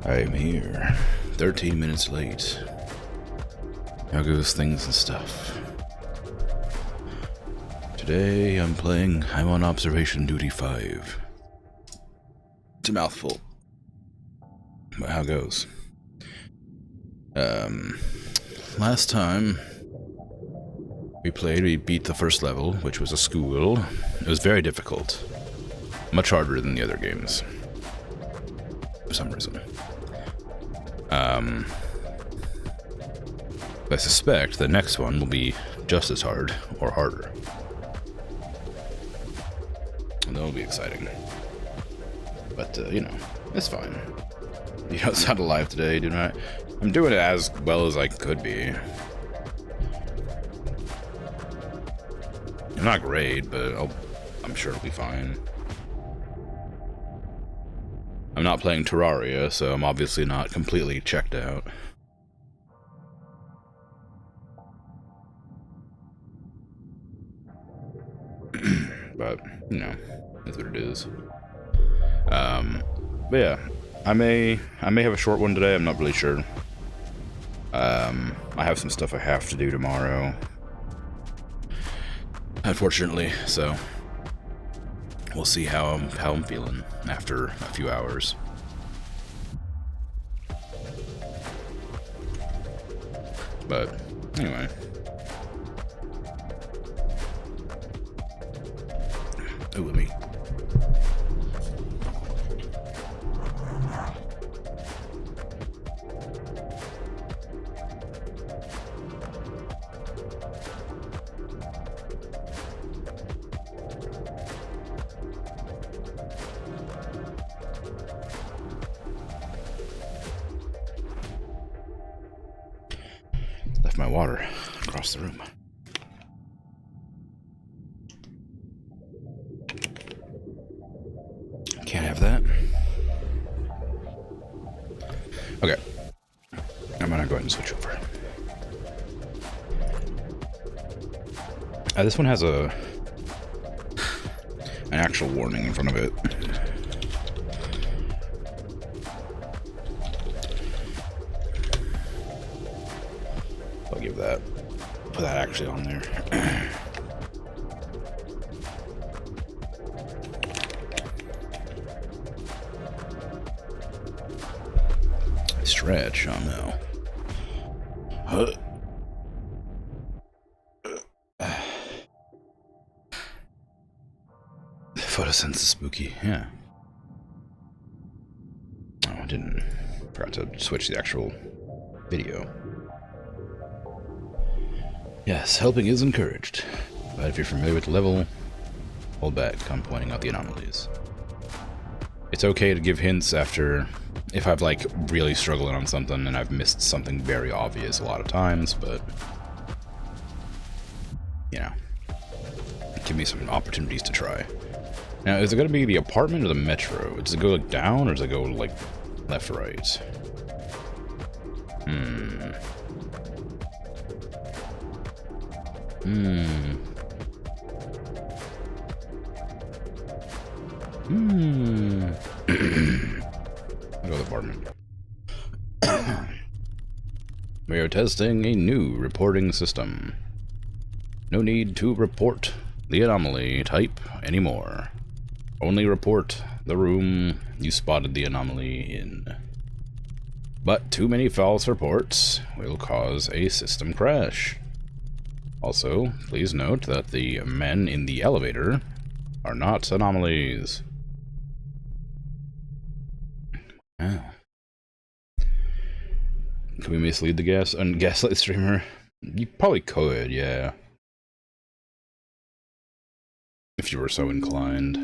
I'm here. 13 minutes late. How goes things and stuff? Today I'm on observation duty 5. It's a mouthful. But how goes? Last time we beat the first level, which was a school. It was very difficult. Much harder than the other games. For some reason. I suspect the next one will be just as hard, or harder. And that'll be exciting. But, you know, it's fine. You know, it's not alive today, do not. I'm doing it as well as I could be. I'm not great, but I'm sure it'll be fine. I'm not playing Terraria, so I'm obviously not completely checked out. But, you know, that's what it is. But yeah, I may have a short one today, I'm not really sure. I have some stuff I have to do tomorrow. Unfortunately, so we'll see how I'm feeling after a few hours. But anyway. Oh, let me. Left my water across the room. Can't have that. Okay. I'm gonna go ahead and switch over. This one has an actual warning in front of it. I'll give that. Put that actually on there. Stretch, oh no. Photosense is spooky, yeah. Oh, I didn't. Forgot to switch the actual video. Yes, helping is encouraged. But if you're familiar with the level, hold back on pointing out the anomalies. It's okay to give hints after if I've like really struggling on something and I've missed something very obvious a lot of times, but you know, give me some opportunities to try. Now, is it going to be the apartment or the metro? Does it go like down or does it go like left or right? I'll go with apartment. We are testing a new reporting system. No need to report the anomaly type anymore. Only report the room you spotted the anomaly in. But too many false reports will cause a system crash. Also, please note that the men in the elevator are not anomalies. Oh. Can we mislead the gaslight streamer? You probably could, yeah. If you were so inclined.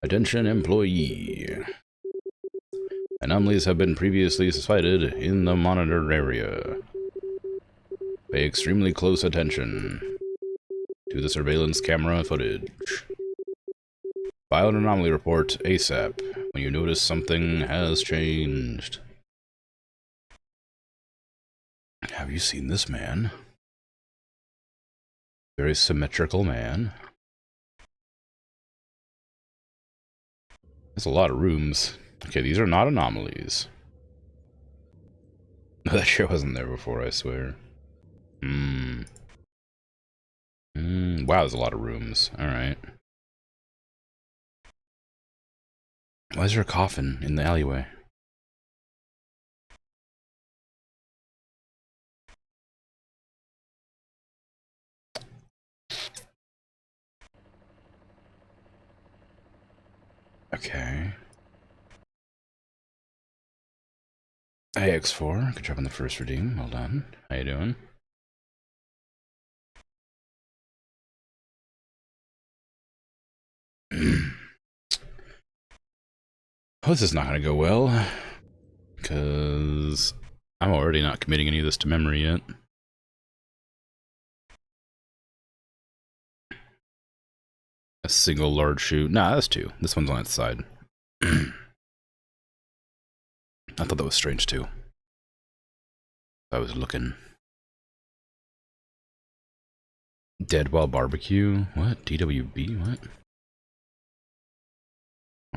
Attention employee. Anomalies have been previously sighted in the monitored area. Pay extremely close attention to the surveillance camera footage. File an anomaly report ASAP when you notice something has changed. Have you seen this man? Very symmetrical man. There's a lot of rooms. Okay, these are not anomalies. That shit wasn't there before, I swear. Wow, there's a lot of rooms. Alright. Why is there a coffin in the alleyway? Okay. Hey, X4. Good job on the first redeem. Well done. How you doing? Oh, this is not going to go well. Because I'm already not committing any of this to memory yet. A single large shoe. Nah, that's two. This one's on its side. I thought that was strange too. I was looking. Dead while barbecue? What? DWB? What?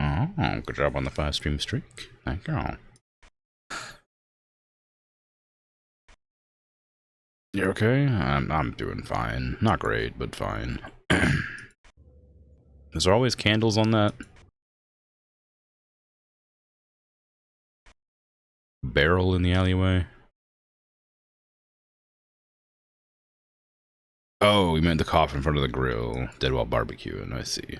Oh, good job on the 5-stream streak. Thank you. You okay? I'm doing fine. Not great, but fine. Is there always candles on that barrel in the alleyway? Oh, we meant the coffin in front of the grill. Dead while barbecuing, I see.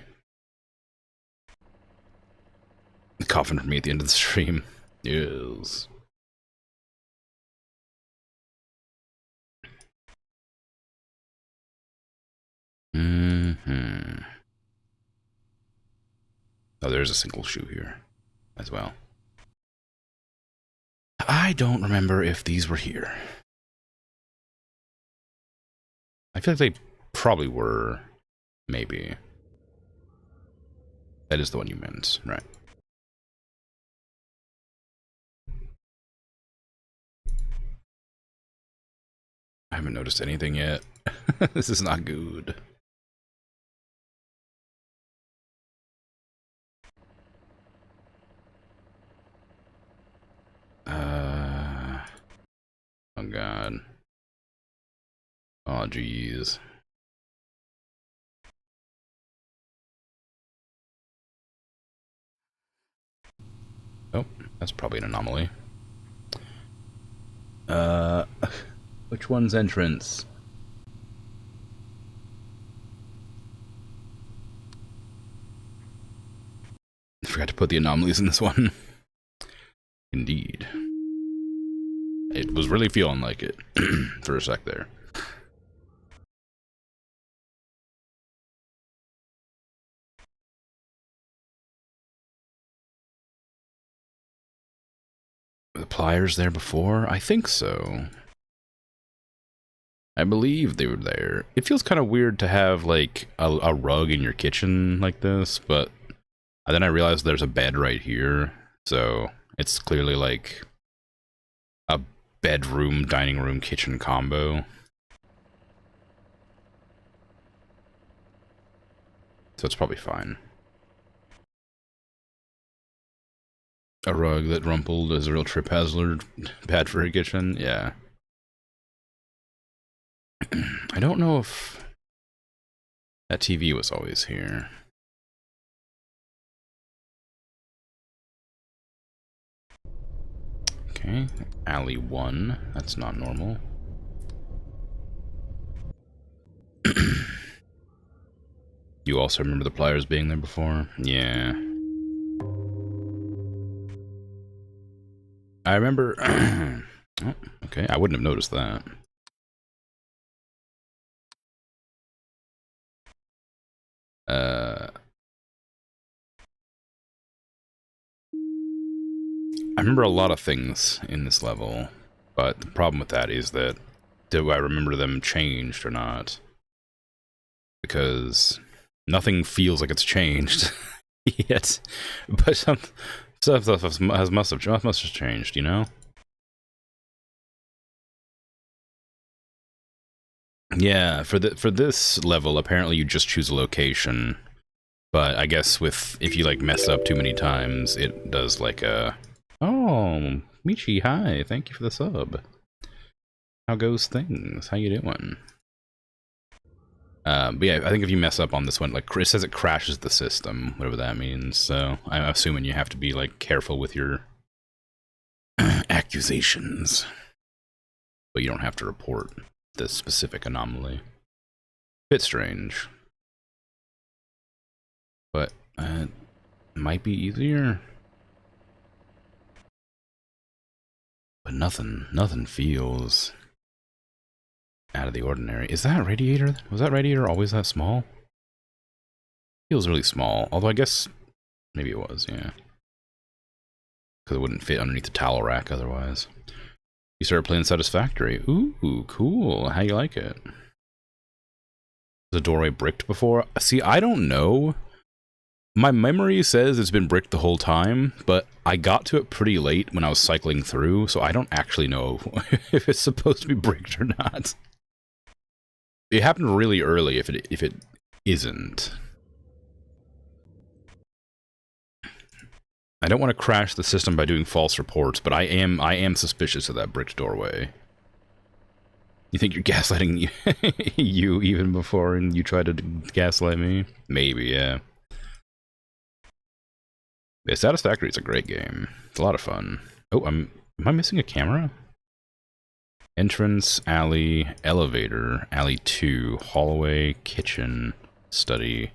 The coffin for me at the end of the stream. Yes. Oh, there's a single shoe here as well. I don't remember if these were here. I feel like they probably were. Maybe. That is the one you meant, right? I haven't noticed anything yet. This is not good. Oh god. Oh jeez. Oh, that's probably an anomaly. Which one's entrance? I forgot to put the anomalies in this one. Indeed. It was really feeling like it for a sec there. Were the pliers there before? I think so. I believe they were there. It feels kind of weird to have, like, a rug in your kitchen like this, but then I realized there's a bed right here, so it's clearly, like, a bedroom, dining room, kitchen combo. So it's probably fine. A rug that rumpled is a real trip hazard. Bad for a kitchen? Yeah. I don't know if that TV was always here. Okay, alley 1. That's not normal. You also remember the pliers being there before? Yeah. I remember... oh, okay, I wouldn't have noticed that. I remember a lot of things in this level, but the problem with that is that do I remember them changed or not? Because nothing feels like it's changed yet, but some stuff must have changed, you know? Yeah, for this level, apparently you just choose a location, But I guess if you like mess up too many times, it does like a... Oh, Michi, hi, thank you for the sub. How goes things? How you doing? But yeah, I think if you mess up on this one, like it says it crashes the system, whatever that means. So I'm assuming you have to be like careful with your accusations, but you don't have to report the specific anomaly. Bit strange, but it might be easier. But nothing feels out of the ordinary. Is that radiator? Was that radiator always that small? Feels really small. Although I guess maybe it was, yeah. Because it wouldn't fit underneath the towel rack otherwise. You started playing Satisfactory. Ooh, cool. How you like it? Was the doorway bricked before? See, I don't know. My memory says it's been bricked the whole time, but I got to it pretty late when I was cycling through, so I don't actually know if it's supposed to be bricked or not. It happened really early if it isn't. I don't want to crash the system by doing false reports, but I am suspicious of that bricked doorway. You think you're gaslighting you even before and you try to gaslight me? Maybe, yeah. Yeah, Satisfactory is a great game. It's a lot of fun. Oh, am I missing a camera? Entrance, alley, elevator, alley 2, hallway, kitchen, study,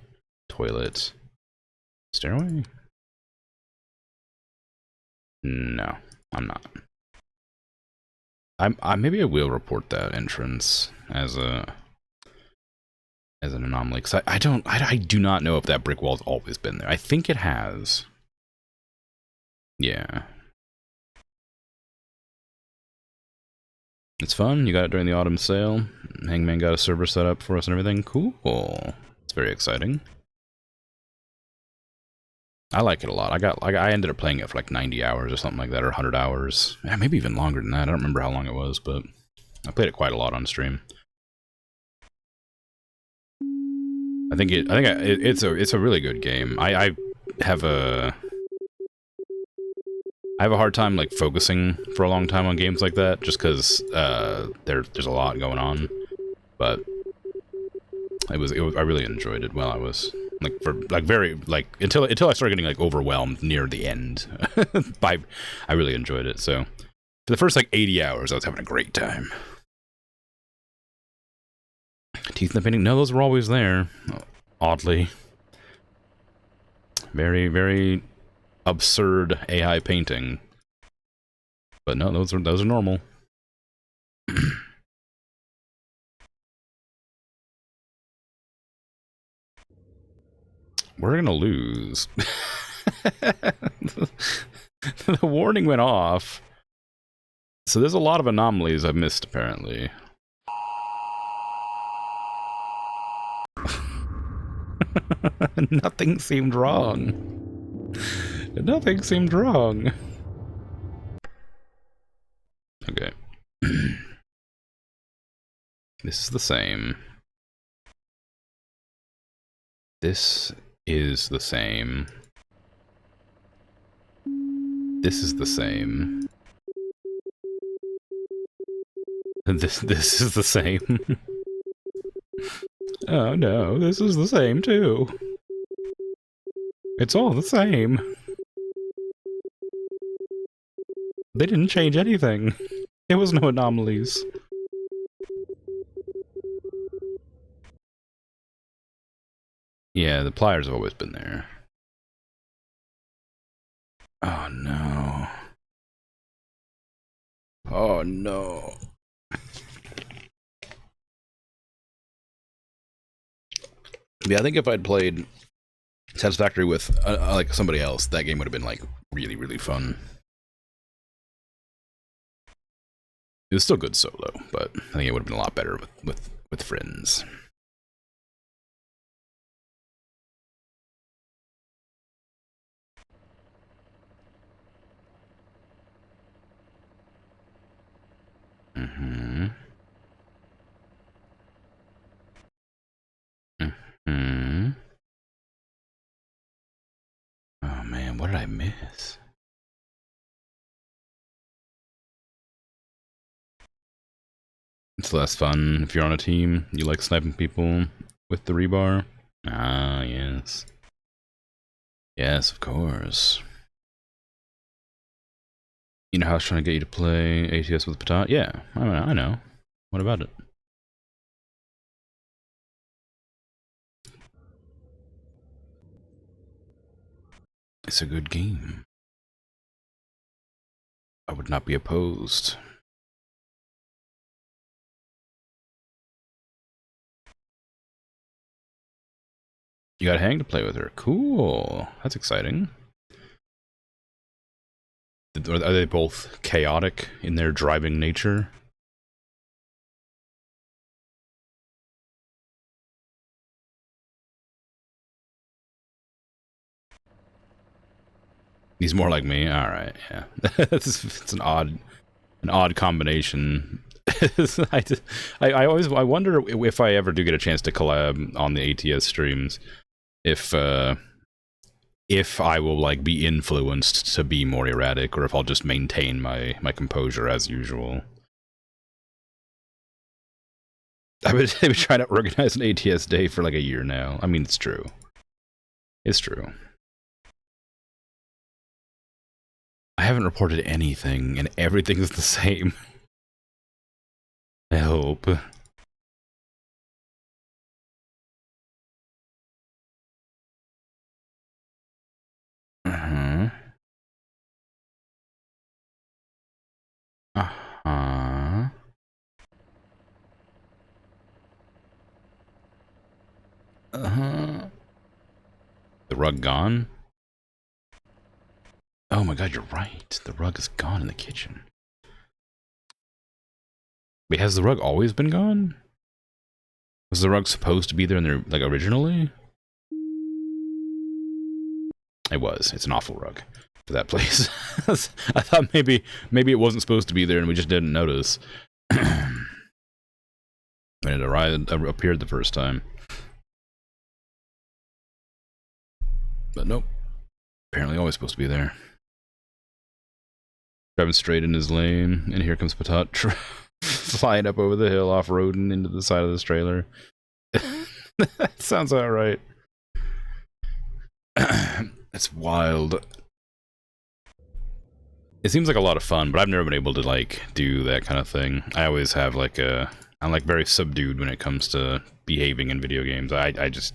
toilet, stairway? No, I'm not. Maybe I will report that entrance as an anomaly, because I do not know if that brick wall's always been there. I think it has. Yeah. It's fun. You got it during the autumn sale. Hangman got a server set up for us and everything. Cool. It's very exciting. I like it a lot. I ended up playing it for like 90 hours or something like that, or 100 hours. Yeah, maybe even longer than that. I don't remember how long it was, but I played it quite a lot on stream. It's a really good game. I have a hard time like focusing for a long time on games like that, just because there's a lot going on. But it was I really enjoyed it while I was until I started getting like overwhelmed near the end. I really enjoyed it. So for the first like 80 hours, I was having a great time. Teeth in the painting? No, those were always there. Oddly, very very absurd AI painting. But no, those are normal. We're gonna lose. The warning went off. So there's a lot of anomalies I've missed, apparently. Nothing seemed wrong. Nothing seemed wrong. Okay. This is the same. This is the same. This is the same. This is the same. Oh no, this is the same too. It's all the same. They didn't change anything. There was no anomalies. Yeah, the pliers have always been there. Oh no. Oh no. Yeah, I think if I'd played Satisfactory with like somebody else, that game would have been like really, really fun. It was still good solo, but I think it would have been a lot better with friends. Mm-hmm. Mm-hmm. Yes. It's less fun if you're on a team. You like sniping people with the rebar. Ah, yes. Yes, of course. You know how I was trying to get you to play ATS with Patat? Yeah, I know. What about it? It's a good game. I would not be opposed. You got Hang to play with her. Cool. That's exciting. Are they both chaotic in their driving nature? He's more like me. All right, yeah. It's an odd combination. I wonder if I ever do get a chance to collab on the ATS streams, if I will like be influenced to be more erratic, or if I'll just maintain my composure as usual. I've been trying to organize an ATS day for like a year now. I mean, it's true. It's true. I haven't reported anything, and everything is the same. I hope. Uh-huh. Uh-huh. Uh-huh. The rug gone? Oh my god, you're right. The rug is gone in the kitchen. Wait, has the rug always been gone? Was the rug supposed to be there in there, like, originally? It was. It's an awful rug for that place. I thought maybe it wasn't supposed to be there and we just didn't notice. When it appeared the first time. But nope. Apparently always supposed to be there. Driving straight in his lane, and here comes Patat flying up over the hill, off-roading into the side of this trailer. That sounds alright. It's wild. It seems like a lot of fun, but I've never been able to, like, do that kind of thing. I always have, like, I'm, like, very subdued when it comes to behaving in video games. I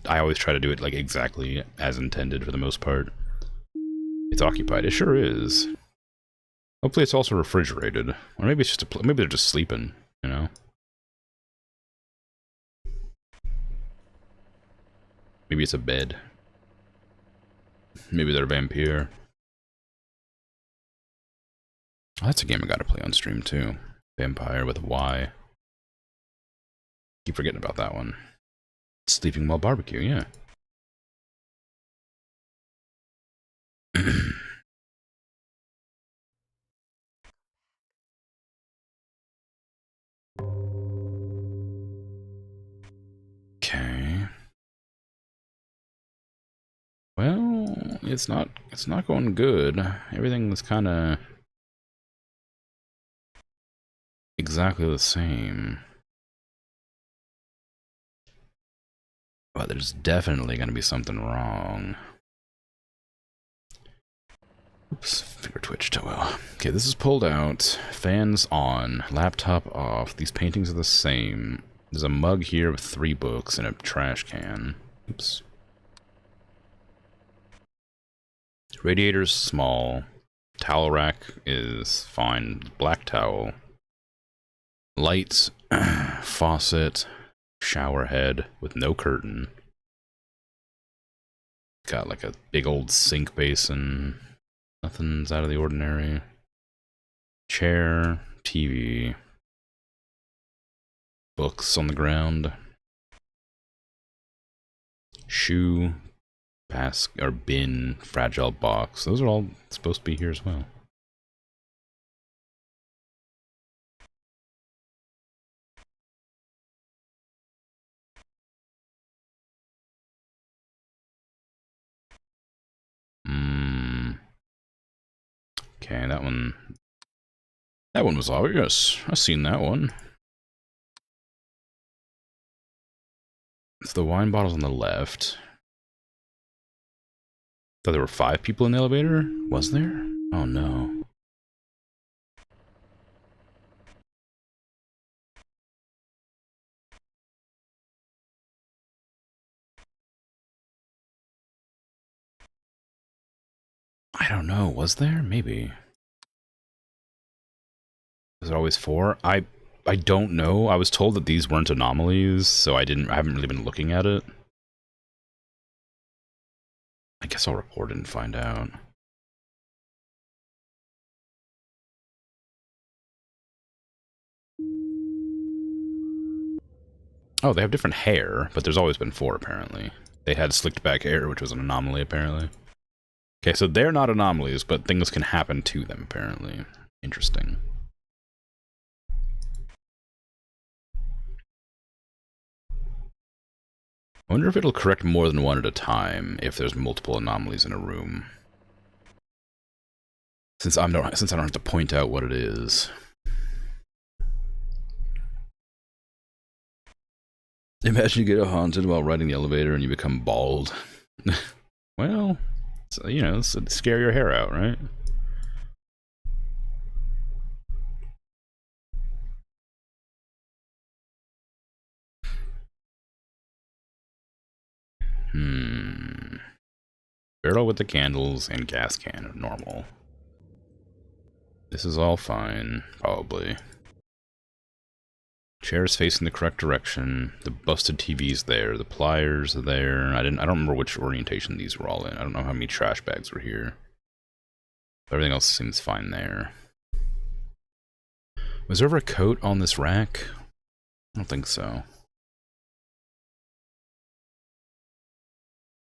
always try to do it, like, exactly as intended for the most part. It's occupied. It sure is. Hopefully it's also refrigerated. Or maybe it's just maybe they're just sleeping, you know? Maybe it's a bed. Maybe they're a vampire. Oh, that's a game I gotta play on stream too. Vampire with a Y. Keep forgetting about that one. Sleeping while barbecue, yeah. Okay. Well, it's not going good. Everything was kind of exactly the same. But there's definitely going to be something wrong. Oops, finger twitched. Oh well. Okay, this is pulled out. Fans on. Laptop off. These paintings are the same. There's a mug here with 3 books and a trash can. Oops. Radiator's small. Towel rack is fine. Black towel. Lights. Faucet. Shower head with no curtain. Got like a big old sink basin. Nothing's out of the ordinary. Chair. TV. Books on the ground. Shoe. Or bin. Fragile box. Those are all supposed to be here as well. Okay, that one... That one was obvious. I've seen that one. So the wine bottle's on the left. Thought there were 5 people in the elevator? Was there? Oh no. I don't know. Was there? Maybe. Was it always 4? I don't know. I was told that these weren't anomalies, so I haven't really been looking at it. I guess I'll report it and find out. Oh, they have different hair, but there's always been 4 apparently. They had slicked back hair, which was an anomaly apparently. Okay, so they're not anomalies, but things can happen to them apparently. Interesting. I wonder if it'll correct more than one at a time if there's multiple anomalies in a room. Since I don't have to point out what it is. Imagine you get haunted while riding the elevator and you become bald. Well, so, you know, scare your hair out, right? Barrel with the candles and gas can are normal. This is all fine, probably. Chairs facing the correct direction. The busted TV's there. The pliers are there. I don't remember which orientation these were all in. I don't know how many trash bags were here. Everything else seems fine there. Was there ever a coat on this rack? I don't think so.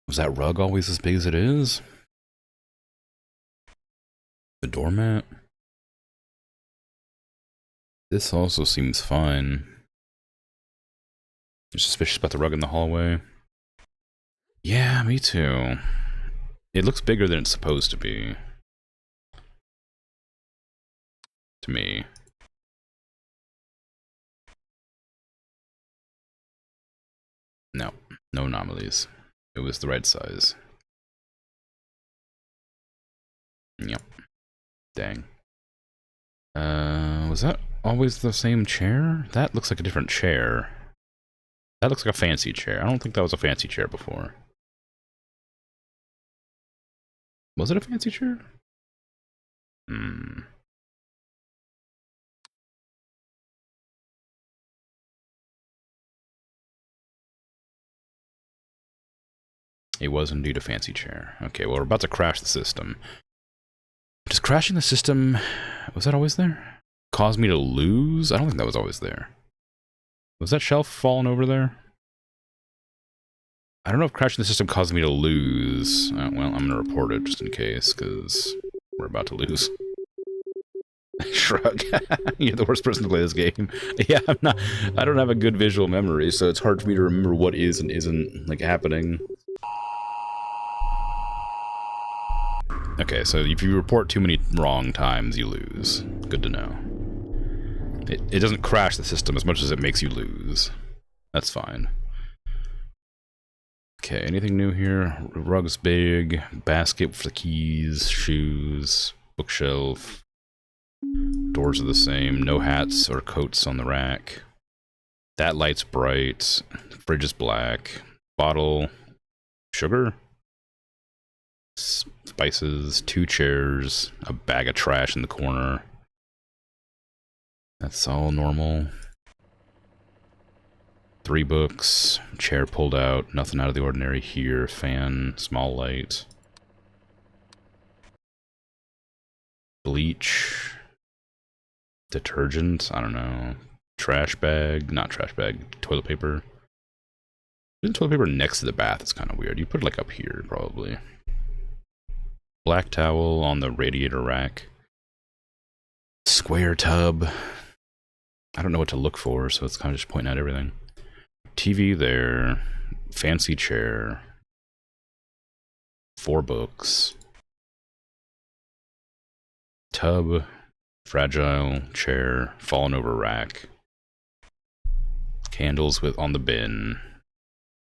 Was that rug always as big as it is? The doormat? This also seems fine. You're suspicious about the rug in the hallway? Yeah, me too. It looks bigger than it's supposed to be. To me. No, no anomalies. It was the right size. Yep. Dang. Was that always the same chair? That looks like a different chair. That looks like a fancy chair. I don't think that was a fancy chair before. Was it a fancy chair? It was indeed a fancy chair. Okay, well, we're about to crash the system. Does crashing the system... Was that always there? Cause me to lose? I don't think that was always there. Was that shelf falling over there? I don't know if crashing the system caused me to lose. Well, I'm going to report it just in case, because we're about to lose. Shrug. You're the worst person to play this game. Yeah, I don't have a good visual memory, so it's hard for me to remember what is and isn't, like, happening. Okay, so if you report too many wrong times, you lose. Good to know. It doesn't crash the system as much as it makes you lose. That's fine. Okay, anything new here? Rug's big, basket for the keys, shoes, bookshelf. Doors are the same, no hats or coats on the rack. That light's bright, fridge is black. Bottle, sugar? Spices, 2 chairs, a bag of trash in the corner. That's all normal. 3 books, chair pulled out, nothing out of the ordinary here. Fan, small light. Bleach. Detergent, I don't know. Trash bag, not trash bag, toilet paper. Putting toilet paper next to the bath is kind of weird. You put it like up here, probably. Black towel on the radiator rack. Square tub. I don't know what to look for, so it's kind of just pointing out everything. TV there. Fancy chair. 4 books. Tub, fragile, chair, fallen over rack. Candles on the bin.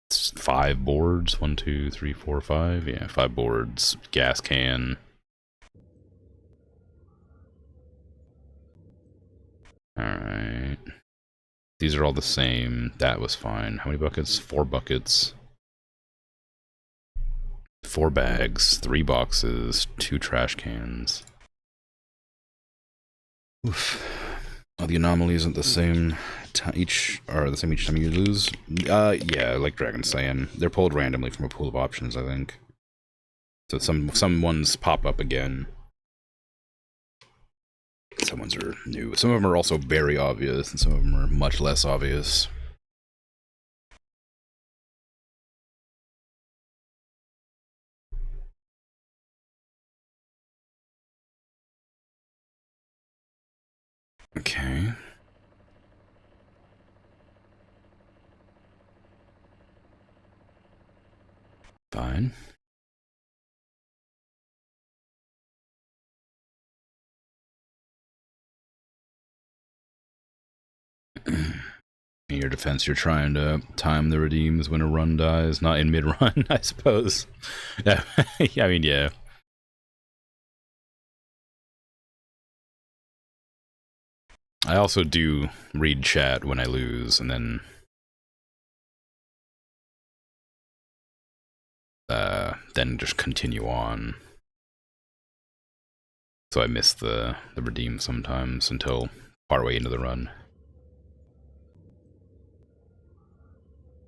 It's 5 boards. 1, 2, 3, 4, 5. Yeah, 5 boards. Gas can. Alright. These are all the same. That was fine. How many buckets? 4 buckets. 4 bags. 3 boxes. 2 trash cans. Oof. Oh, the anomaly isn't the same each time you lose. Yeah, like Dragon's saying, they're pulled randomly from a pool of options, I think. So some ones pop up again. Some ones are new. Some of them are also very obvious, and some of them are much less obvious. Okay. Fine. In your defense, you're trying to time the redeems when a run dies, not in mid-run, I suppose. Yeah, I mean, yeah. I also do read chat when I lose, and then just continue on. So I miss the redeem sometimes until partway into the run.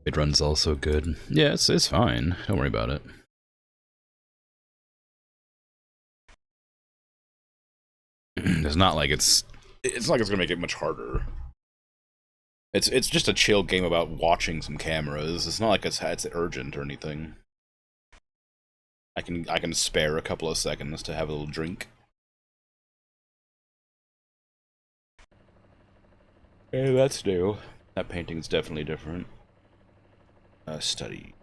It runs also good. Yeah, it's fine. Don't worry about it. It's not like it's like it's gonna make it much harder. It's just a chill game about watching some cameras. It's not like it's urgent or anything. I can spare a couple of seconds to have a little drink. Hey, that's new. That painting's definitely different. Study.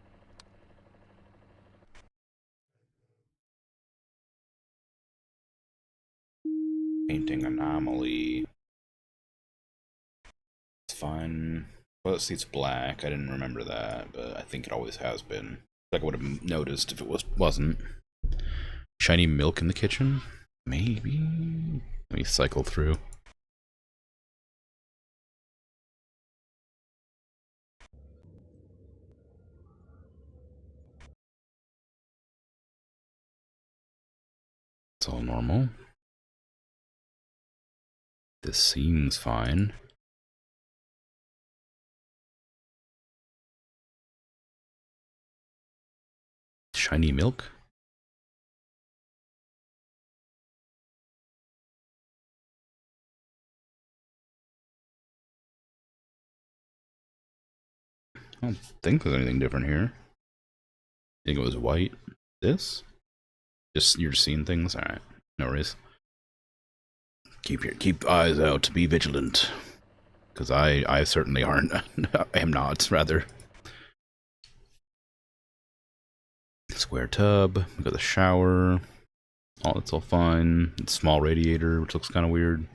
Painting anomaly. It's fine. Well, it seats black. I didn't remember that, but I think it always has been. Like I would have noticed if it wasn't. Shiny milk in the kitchen? Maybe. Let me cycle through. It's all normal. This seems fine. Shiny milk? I don't think there's anything different here. I think it was white. This? You're just seeing things? Alright. No worries. Keep eyes out, be vigilant. Because I certainly aren't. am not, rather. Square tub. We got the shower. Oh, it's all fine. It's small radiator, which looks kind of weird.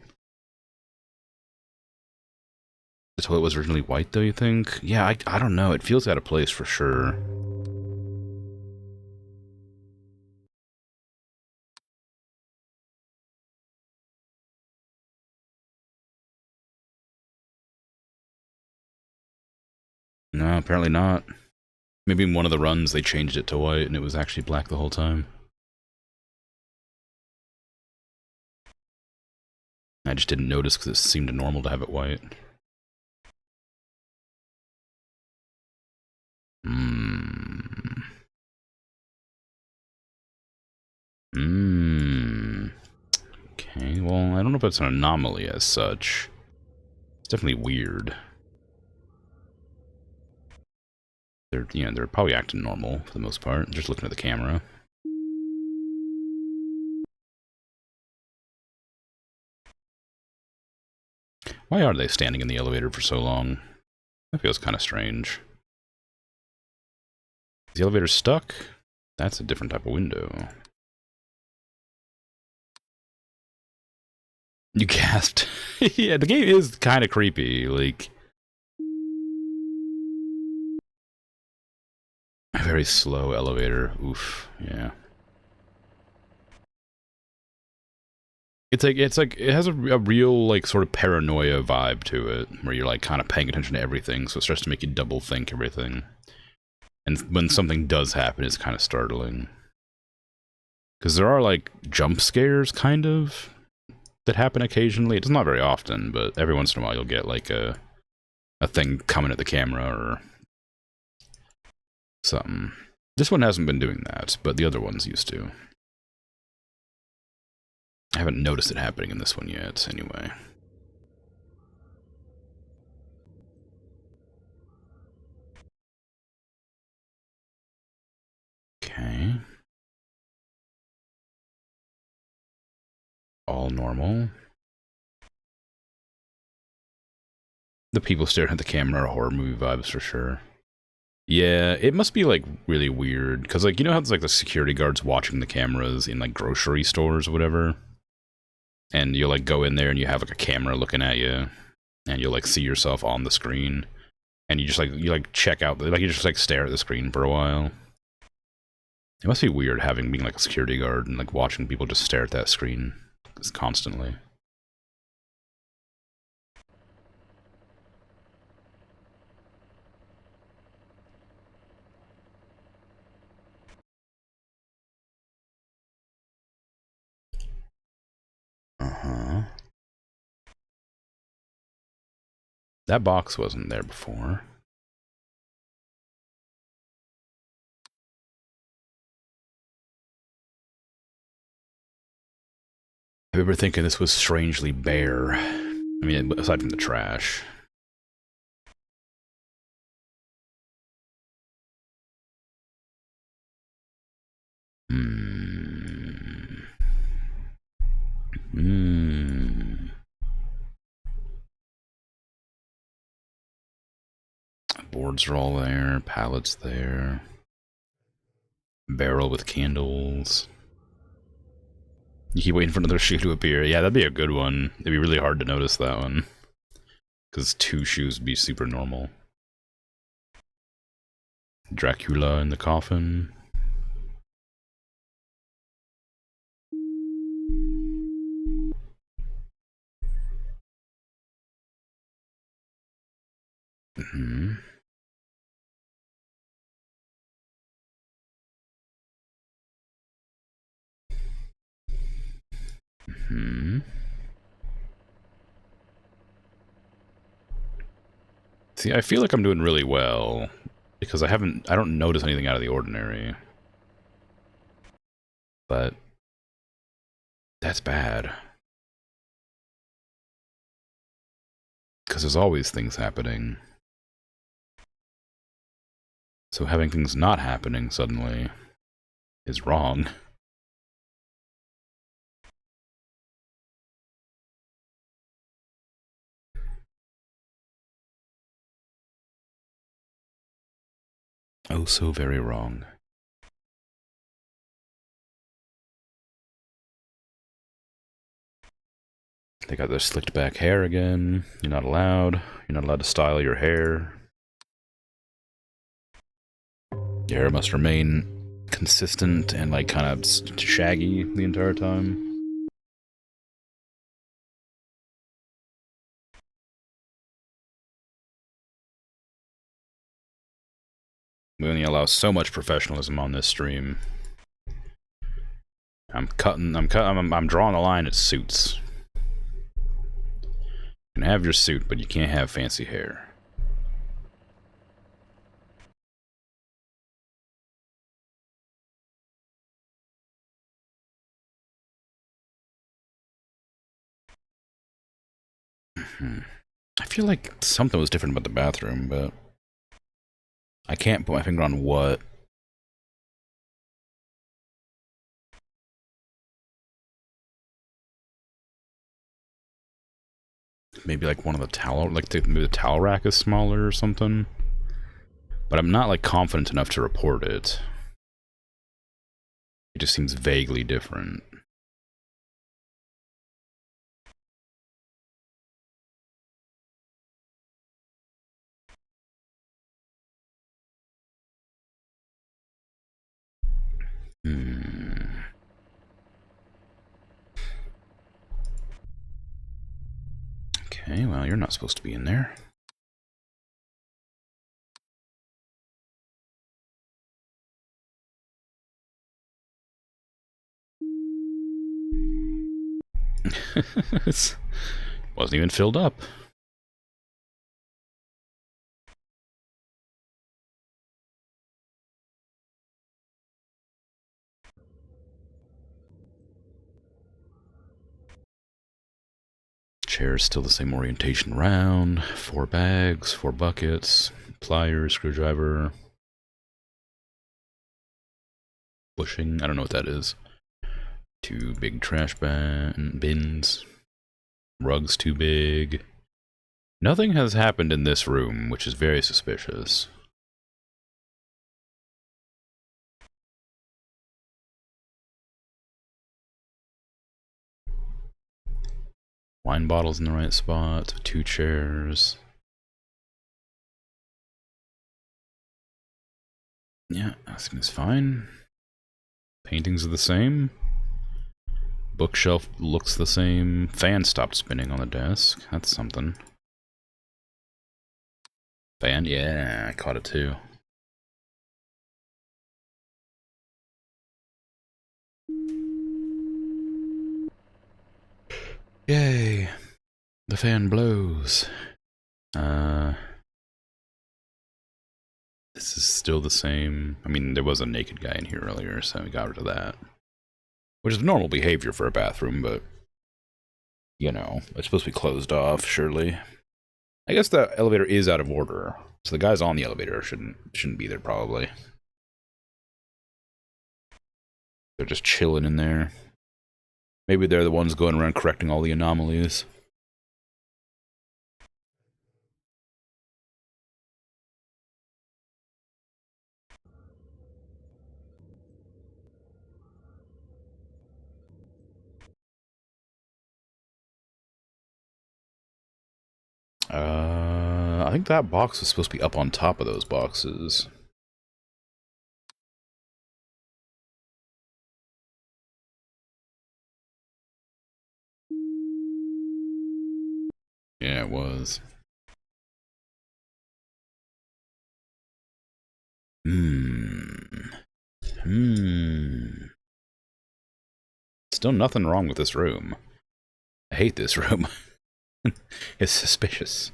The toilet was originally white, though, you think? Yeah, I don't know. It feels out of place for sure. No, apparently not. Maybe in one of the runs they changed it to white and it was actually black the whole time. I just didn't notice because it seemed normal to have it white. Okay, well, I don't know if it's an anomaly as such. It's definitely weird. They're probably acting normal for the most part. Just looking at the camera. Why are they standing in the elevator for so long? That feels kind of strange. Is the elevator stuck? That's a different type of window. You gasped. Yeah, the game is kind of creepy. Like, a very slow elevator. Oof. Yeah. It's like it has a real like sort of paranoia vibe to it, where you're like kind of paying attention to everything, so it starts to make you double think everything. And when something does happen, it's kind of startling. Because there are like jump scares, kind of, that happen occasionally. It's not very often, but every once in a while you'll get like a thing coming at the camera or something. This one hasn't been doing that, but the other ones used to. I haven't noticed it happening in this one yet, anyway. Okay. All normal. The people staring at the camera are horror movie vibes for sure. Yeah, it must be like really weird, because like, you know how there's like the security guards watching the cameras in like grocery stores or whatever? And you'll like go in there and you have like a camera looking at you, and you'll like see yourself on the screen, and you like check out, like you just like stare at the screen for a while. It must be weird being like a security guard and like watching people just stare at that screen constantly. Uh-huh. That box wasn't there before. I remember thinking this was strangely bare. I mean, aside from the trash. Hmm. Hmm. Boards are all there. Pallets there. Barrel with candles. You keep waiting for another shoe to appear. Yeah, that'd be a good one. It'd be really hard to notice that one. Because 2 shoes would be super normal. Dracula in the coffin. Mm-hmm. Mm-hmm. See, I feel like I'm doing really well. Because I don't notice anything out of the ordinary. But that's bad. Because there's always things happening. So having things not happening suddenly is wrong. Oh, so very wrong. They got their slicked back hair again. You're not allowed. You're not allowed to style your hair. Your hair must remain consistent and like kind of shaggy the entire time. We only allow so much professionalism on this stream. I'm drawing a line at suits. You can have your suit, but you can't have fancy hair. I feel like something was different about the bathroom, but I can't put my finger on what. Maybe like one of the towel, maybe the towel rack is smaller or something. But I'm not like confident enough to report it. It just seems vaguely different. Hmm. Okay, well, you're not supposed to be in there. It wasn't even filled up. Chair's still the same orientation around. 4 bags, 4 buckets, pliers, screwdriver, bushing. I don't know what that is. 2 big trash bins. Rug's too big. Nothing has happened in this room, which is very suspicious. Wine bottles in the right spot. 2 chairs. Yeah, that seems fine. Paintings are the same. Bookshelf looks the same. Fan stopped spinning on the desk. That's something. Fan? Yeah, I caught it too. Yay! The fan blows. This is still the same. I mean, there was a naked guy in here earlier, so we got rid of that. Which is normal behavior for a bathroom, but, you know, it's supposed to be closed off, surely. I guess the elevator is out of order, so the guys on the elevator shouldn't be there, probably. They're just chilling in there. Maybe they're the ones going around correcting all the anomalies. I think that box was supposed to be up on top of those boxes. Yeah, it was. Still nothing wrong with this room. I hate this room. It's suspicious.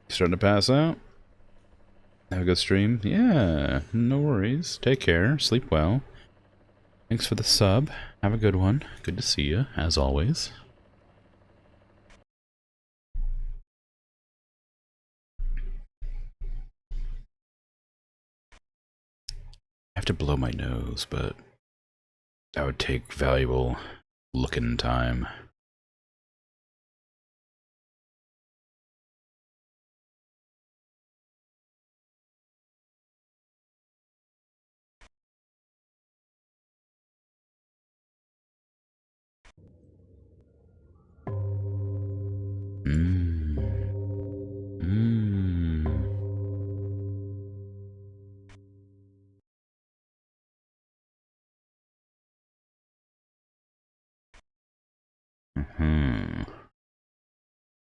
Starting to pass out? Have a good stream? Yeah, no worries. Take care. Sleep well. Thanks for the sub. Have a good one. Good to see you, as always. I have to blow my nose, but that would take valuable looking time.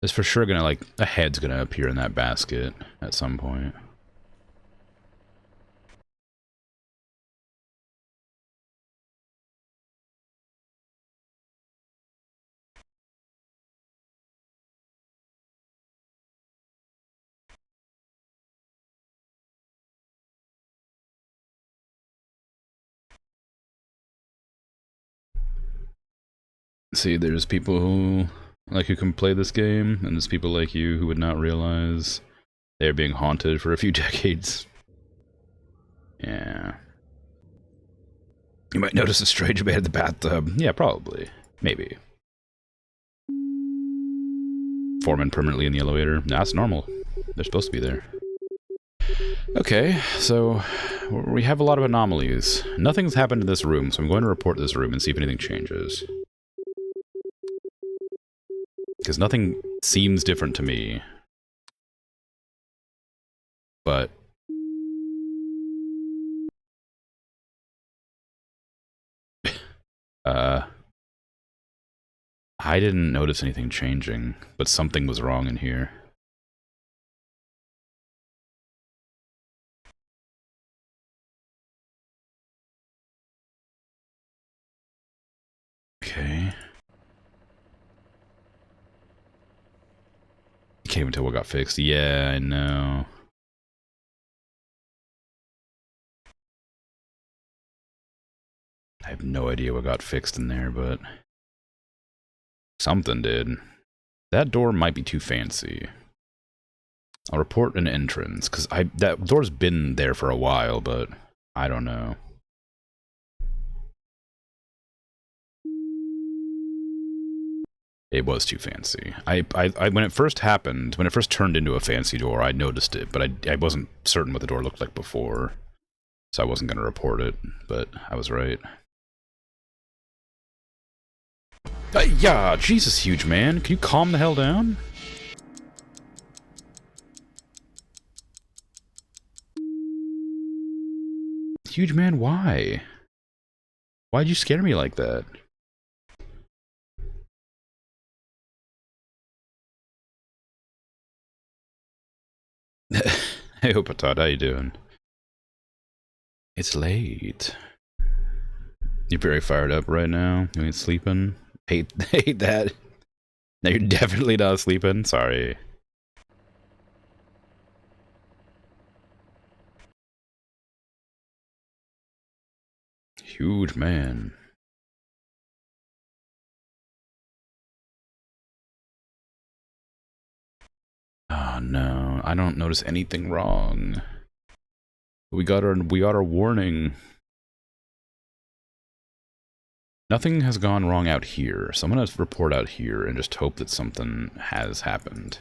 There's for sure gonna, like, a head's gonna appear in that basket at some point. See, there's people who can play this game, and there's people like you who would not realize they're being haunted for a few decades. Yeah. You might notice a strange man in the bathtub. Yeah, probably. Maybe. Foreman permanently in the elevator. Nah, that's normal. They're supposed to be there. Okay, so we have a lot of anomalies. Nothing's happened in this room, so I'm going to report this room and see if anything changes. Because nothing seems different to me. But... I didn't notice anything changing, but something was wrong in here. Okay. Can't even tell what got fixed. Yeah, I know. I have no idea what got fixed in there, but... something did. That door might be too fancy. I'll report an entrance, because that door's been there for a while, but I don't know. It was too fancy. When it first happened, when it first turned into a fancy door, I noticed it, but I wasn't certain what the door looked like before, so I wasn't going to report it, but I was right. Yeah, Jesus, huge man. Can you calm the hell down? Huge man, why? Why'd you scare me like that? Hey, Opatot, how you doing? It's late. You're very fired up right now. You ain't sleeping. Hate that. No, you're definitely not sleeping. Sorry. Huge man. Oh no, I don't notice anything wrong. We got our warning. Nothing has gone wrong out here, so I'm gonna report out here and just hope that something has happened.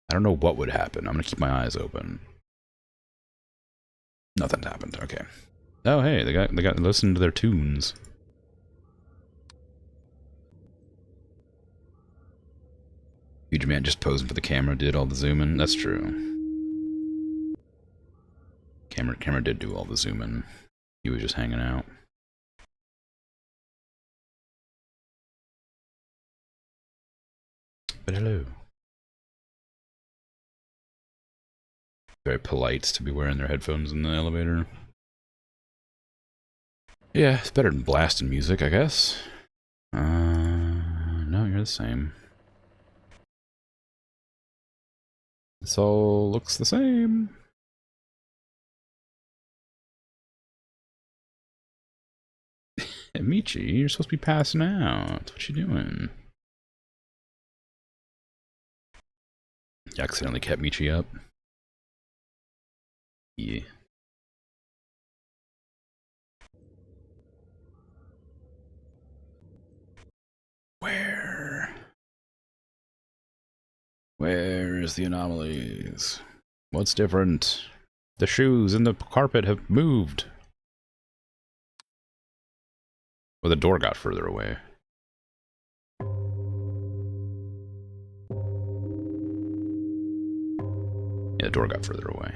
I don't know what would happen. I'm gonna keep my eyes open. Nothing's happened. Okay. Oh hey, they got listened to their tunes. Huge man just posing for the camera did all the zooming. That's true. Camera did do all the zooming. He was just hanging out. But hello. Very polite to be wearing their headphones in the elevator. Yeah, it's better than blasting music, I guess. No, you're the same. This all looks the same. Hey, Michi, you're supposed to be passing out. What you doing? You accidentally kept Michi up. Yeah. Where? Where's the anomalies? What's different? The shoes and the carpet have moved. Well, the door got further away. Yeah, the door got further away.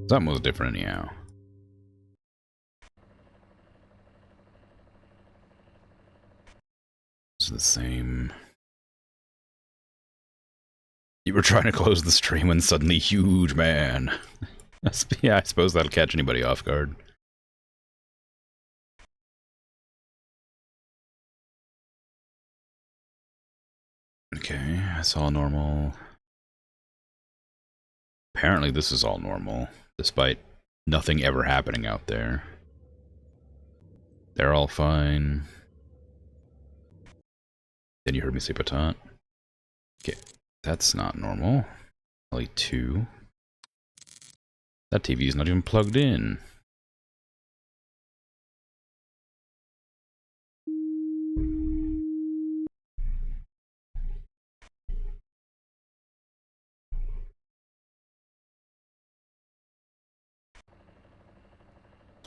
Something was different anyhow. It's the same. You were trying to close the stream when suddenly huge man. Yeah, I suppose that'll catch anybody off guard. Okay, that's all normal. Apparently this is all normal, despite nothing ever happening out there. They're all fine. Then you heard me say patat. Okay, that's not normal. Only 2. That TV is not even plugged in.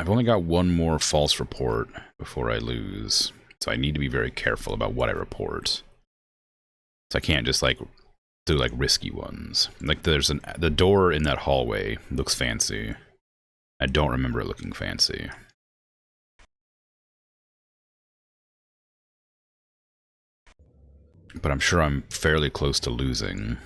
I've only got one more false report before I lose. So I need to be very careful about what I report. So I can't just like do like risky ones. Like the door in that hallway looks fancy. I don't remember it looking fancy. But I'm sure I'm fairly close to losing.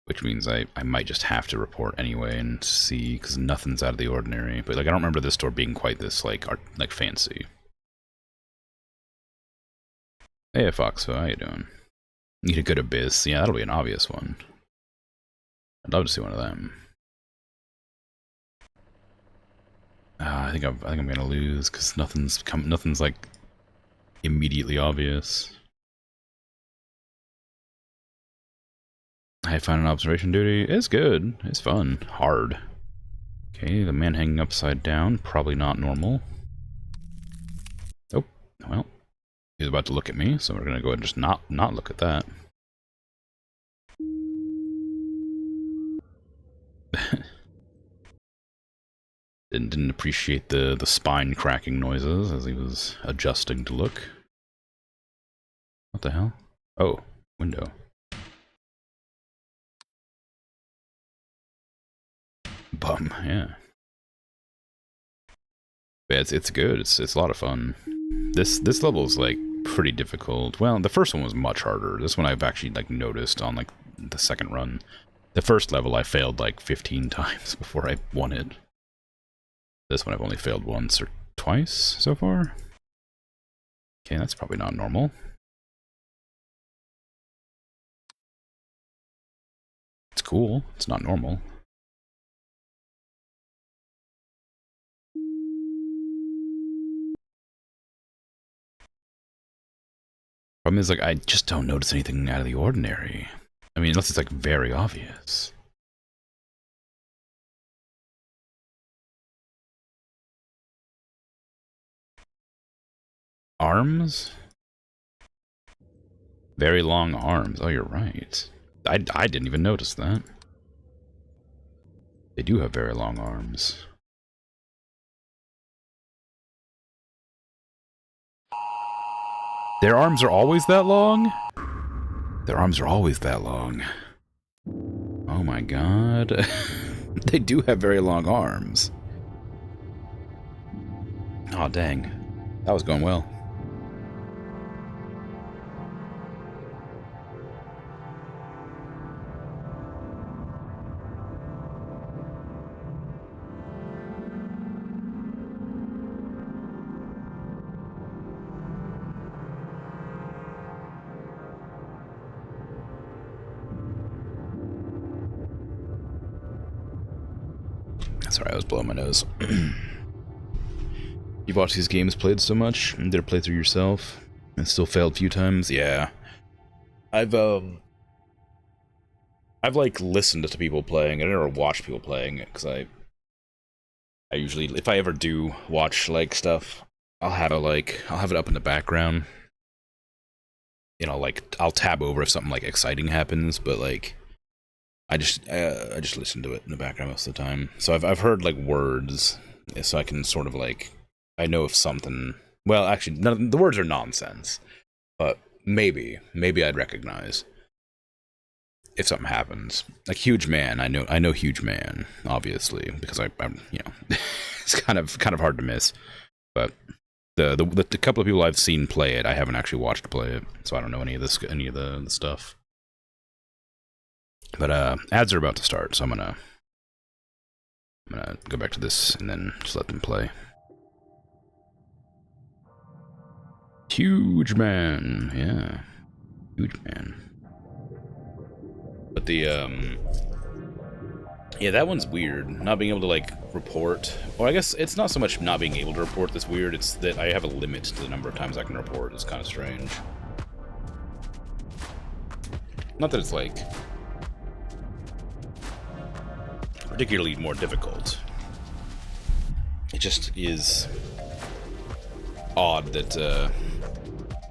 Which means I might just have to report anyway and see, because nothing's out of the ordinary. But like I don't remember this door being quite this like fancy. Hey Foxo, how you doing? Need a good abyss. Yeah, that'll be an obvious one. I'd love to see one of them. I think I'm gonna lose because nothing's like immediately obvious. I found an observation duty. It's good. It's fun. Hard. Okay, the man hanging upside down. Probably not normal. Oh, well. He's about to look at me, so we're gonna go ahead and just not look at that. Didn't appreciate the spine cracking noises as he was adjusting to look. What the hell? Oh, window. Bum, yeah. But it's good. It's a lot of fun. This level is like pretty difficult. Well, the first one was much harder. This one I've actually like noticed on like the second run. The first level I failed like 15 times before I won it. This one I've only failed once or twice so far. Okay, that's probably not normal. It's cool. It's not normal. Problem is, like, I just don't notice anything out of the ordinary. I mean, unless it's, like, very obvious. Arms? Very long arms. Oh, you're right. I didn't even notice that. They do have very long arms. Their arms are always that long? Their arms are always that long. Oh my god. They do have very long arms. Aw, oh, dang. That was going well. Sorry, I was blowing my nose. You've watched these games played so much, and did a playthrough yourself, and still failed a few times? Yeah. I've like listened to people playing. I never watched people playing it, because I usually, if I ever do watch like stuff, I'll have it up in the background. You know, like I'll tab over if something like exciting happens, but like I just listen to it in the background most of the time. So I've heard like words, so I can sort of like, I know if something. Well, actually, the words are nonsense, but maybe I'd recognize if something happens. Like Huge Man, I know Huge Man, obviously, because I'm you know, it's kind of hard to miss. But the couple of people I've seen play it, I haven't actually watched play it, so I don't know any of the stuff. But ads are about to start, so I'm gonna go back to this and then just let them play. Huge Man, yeah, Huge Man. But the yeah, that one's weird. Not being able to like report. Well, I guess it's not so much not being able to report that's weird. It's that I have a limit to the number of times I can report. It's kind of strange. Not that it's like particularly more difficult. It just is odd that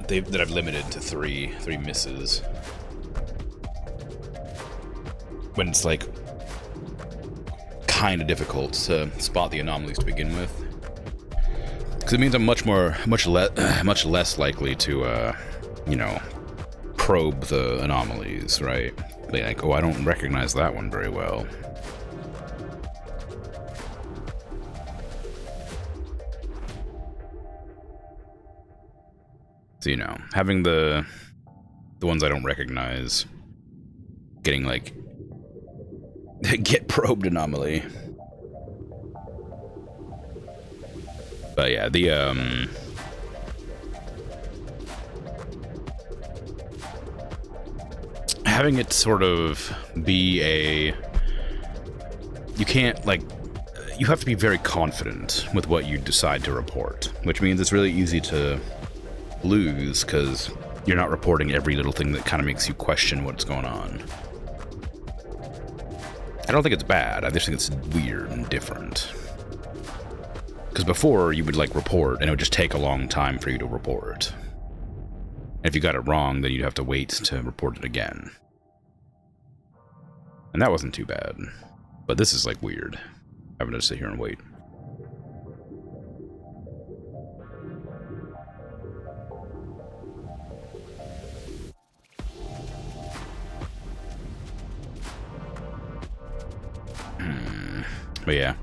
that I've limited to three misses. When it's like kind of difficult to spot the anomalies to begin with. Because it means I'm much less likely to, you know, probe the anomalies, right? Be like, oh, I don't recognize that one very well. So, you know, having the ones I don't recognize getting, like, get probed anomaly. But yeah, the, having it sort of be a... You can't, like... You have to be very confident with what you decide to report, which means it's really easy to lose, because you're not reporting every little thing that kind of makes you question what's going on. I don't think it's bad, I just think it's weird and different. Because before, you would, like, report, and it would just take a long time for you to report. And if you got it wrong, then you'd have to wait to report it again. And that wasn't too bad. But this is, like, weird. Having to sit here and wait. But yeah.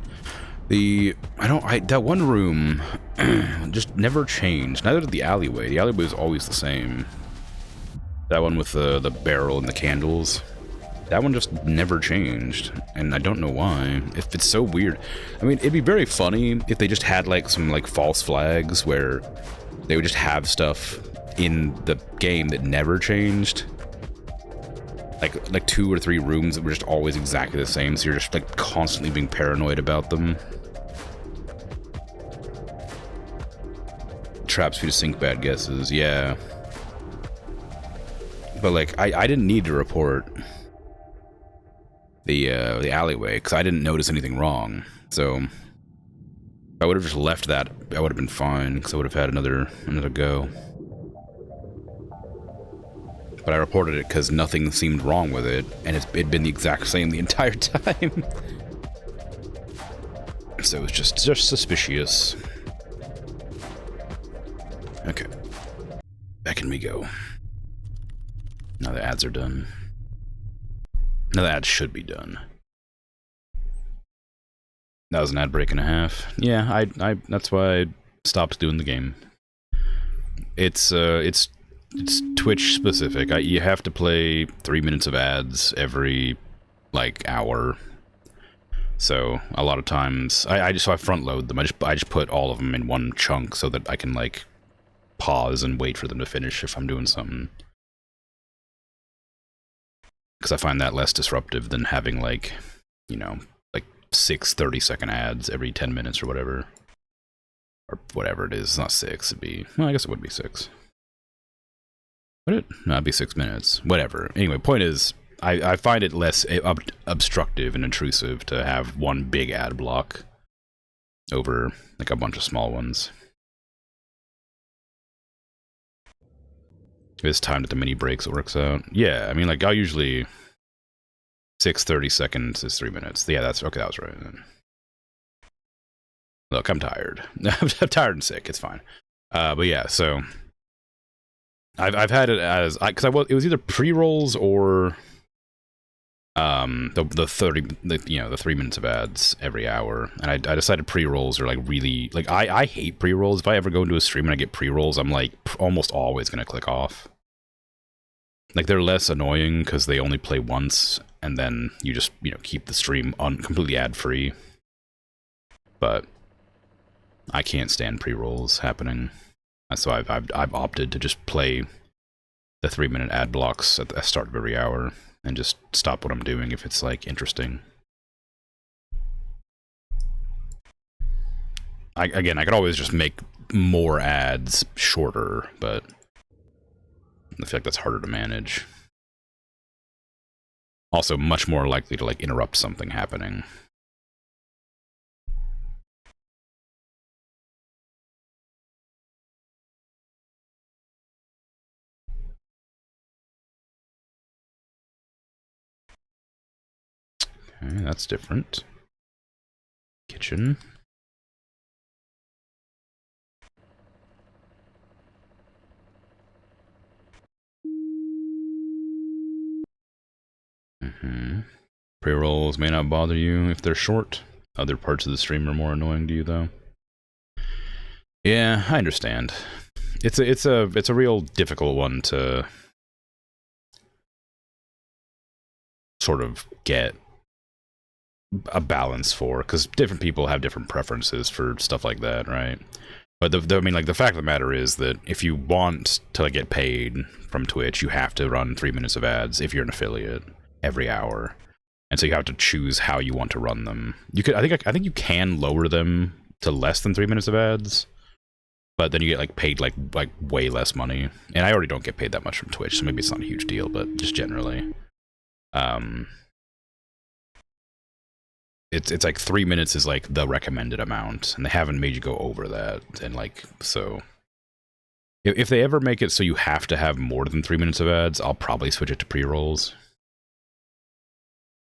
That one room just never changed. Neither did the alleyway. The alleyway was always the same. That one with the barrel and the candles. That one just never changed, and I don't know why. If it's so weird. I mean, it'd be very funny if they just had, like, some, like, false flags where they would just have stuff in the game that never changed. Like 2 or 3 rooms that were just always exactly the same, so you're just, like, constantly being paranoid about them. Traps for you to sink bad guesses, yeah. But, like, I didn't need to report the alleyway, because I didn't notice anything wrong. So if I would have just left that, I would have been fine, because I would have had another go. But I reported it because nothing seemed wrong with it, and it'd been the exact same the entire time. So it was just suspicious. Okay. Back in we go. Now the ads are done. Now the ads should be done. That was an ad break and a half. Yeah, I that's why I stopped doing the game. It's Twitch specific. You have to play 3 minutes of ads every, like, hour. So a lot of times I front load them. I just put all of them in one chunk so that I can, like, pause and wait for them to finish if I'm doing something. Because I find that less disruptive than having, like, you know, like 6 30-second ads every 10 minutes or whatever. Or whatever it is. It's not 6, it'd be... Well, I guess it would be 6. Would it? No, it'd be 6 minutes. Whatever. Anyway, point is, I find it less obstructive and intrusive to have one big ad block over, like, a bunch of small ones. It's timed at the mini breaks, it works out. Yeah, I mean, like, I'll usually... 6 30-seconds is 3 minutes. Yeah, that's... Okay, that was right. Look, I'm tired. I'm tired and sick, it's fine. But yeah, so... I've had it as... Because it was either pre-rolls or... the 3 minutes of ads every hour, and I decided pre-rolls are, like, really, like, I hate pre-rolls. If I ever go into a stream and I get pre-rolls, I'm, like, almost always gonna click off. Like, they're less annoying because they only play once, and then you just, you know, keep the stream completely ad-free. But I can't stand pre-rolls happening, so I've opted to just play the 3-minute ad blocks at the start of every hour and just stop what I'm doing if it's, like, interesting. Again, I could always just make more ads shorter, but I feel like that's harder to manage. Also, much more likely to, like, interrupt something happening. Okay, that's different. Kitchen. Pre-rolls may not bother you if they're short. Other parts of the stream are more annoying to you, though. Yeah, I understand. It's a real difficult one to sort of get a balance for, because different people have different preferences for stuff like that, right? But I mean, like, the fact of the matter is that if you want to get paid from Twitch, you have to run 3 minutes of ads if you're an affiliate every hour, and so you have to choose how you want to run them. You could, I think you can lower them to less than 3 minutes of ads, but then you get like paid like way less money. And I already don't get paid that much from Twitch, so maybe it's not a huge deal, but just generally, it's like 3 minutes is like the recommended amount, and they haven't made you go over that. And like, so if they ever make it so you have to have more than 3 minutes of ads, I'll probably switch it to pre-rolls.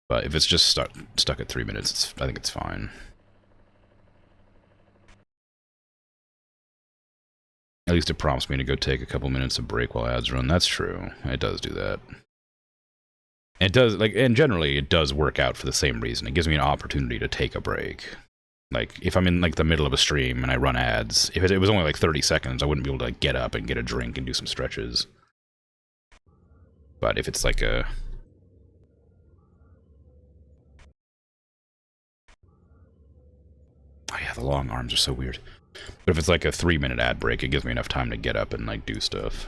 But if it's just stuck at 3 minutes, I think it's fine. At least it prompts me to go take a couple minutes of break while ads run. That's true. It does do that. It does, like, and generally it does work out for the same reason. It gives me an opportunity to take a break. Like, if I'm in like the middle of a stream and I run ads, if it was only like 30 seconds, I wouldn't be able to like get up and get a drink and do some stretches. But if it's like a... Oh yeah, the long arms are so weird. But if it's like a 3-minute ad break, it gives me enough time to get up and like do stuff.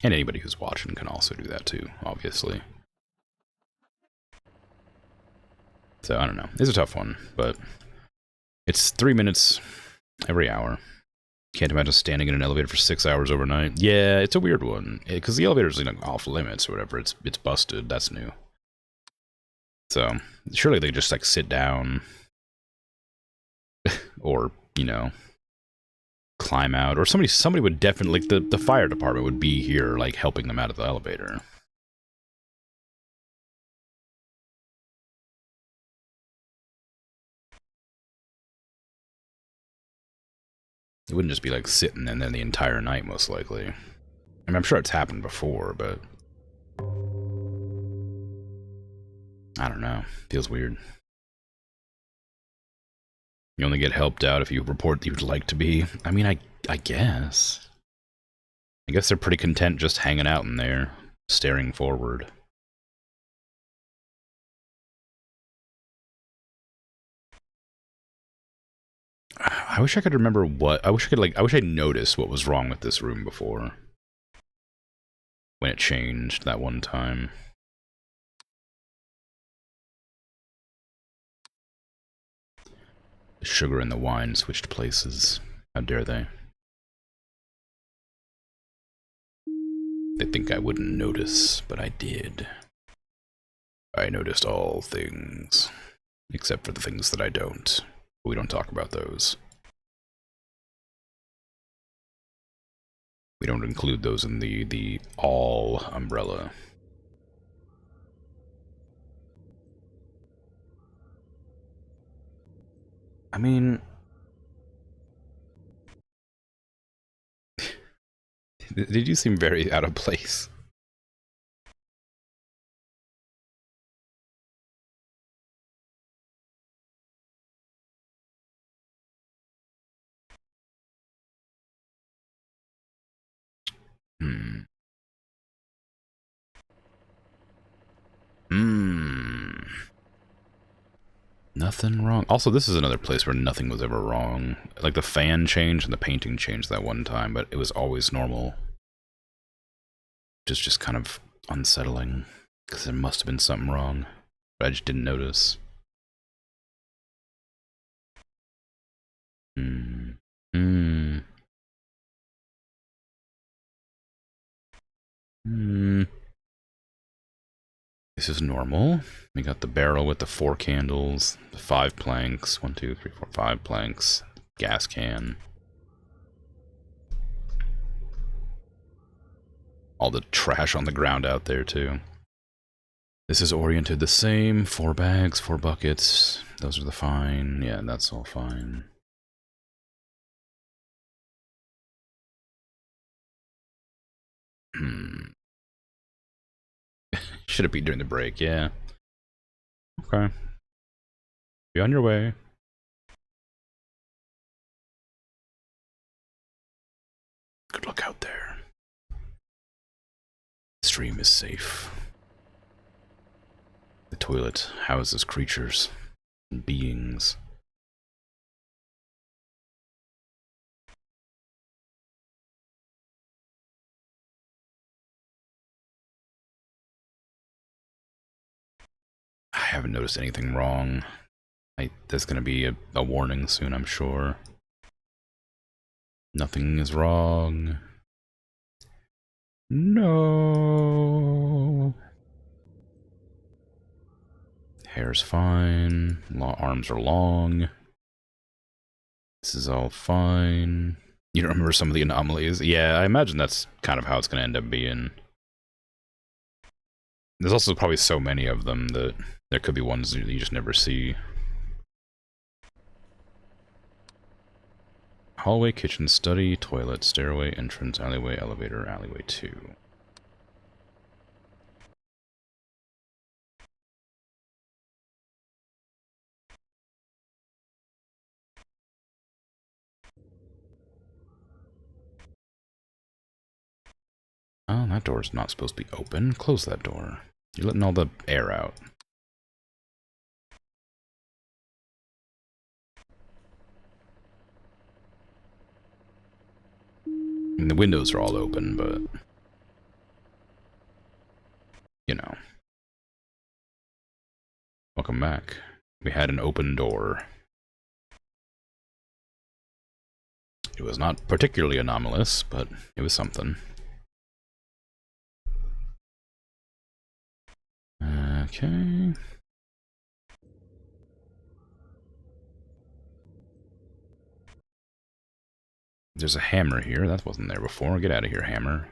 And anybody who's watching can also do that too, obviously. So I don't know. It's a tough one, but it's 3 minutes every hour. Can't imagine standing in an elevator for 6 hours overnight. Yeah, it's a weird one, because the elevator's off limits or whatever. It's busted. That's new. So surely they just like sit down, or climb out, or somebody would definitely, like, the fire department would be here like helping them out of the elevator. It wouldn't just be like sitting in there the entire night, most likely. I mean, I'm sure it's happened before, but I don't know. Feels weird. You only get helped out if you report that you'd like to be. I mean, I guess. I guess they're pretty content just hanging out in there, staring forward. I wish I could remember what... I wish I noticed what was wrong with this room before. When it changed that one time. The sugar and the wine switched places. How dare they? They think I wouldn't notice, but I did. I noticed all things. Except for the things that I don't. We don't talk about those. We don't include those in the all umbrella. I mean... Did you seem very out of place? Hmm. Nothing wrong. Also, this is another place where nothing was ever wrong. Like, the fan changed and the painting changed that one time, but it was always normal. Just kind of unsettling, because there must have been something wrong, but I just didn't notice. This is normal. We got the barrel with the 4 candles, the 5 planks, 1, 2, 3, 4, 5 planks, gas can. All the trash on the ground out there, too. This is oriented the same. 4 bags, 4 buckets. Those are the fine. Yeah, that's all fine. Should it be during the break? Yeah. Okay. Be on your way. Good luck out there. The stream is safe. The toilet houses creatures and beings. I haven't noticed anything wrong. There's gonna be a warning soon, I'm sure. Nothing is wrong. No. Hair's fine. Arms are long. This is all fine. You don't remember some of the anomalies? Yeah, I imagine that's kind of how it's gonna end up being. There's also probably so many of them that there could be ones that you just never see. Hallway, kitchen, study, toilet, stairway, entrance, alleyway, elevator, alleyway 2. Oh, that door's not supposed to be open. Close that door. You're letting all the air out. I mean, the windows are all open, but... you know. Welcome back. We had an open door. It was not particularly anomalous, but it was something. Okay. There's a hammer here. That wasn't there before. Get out of here, hammer.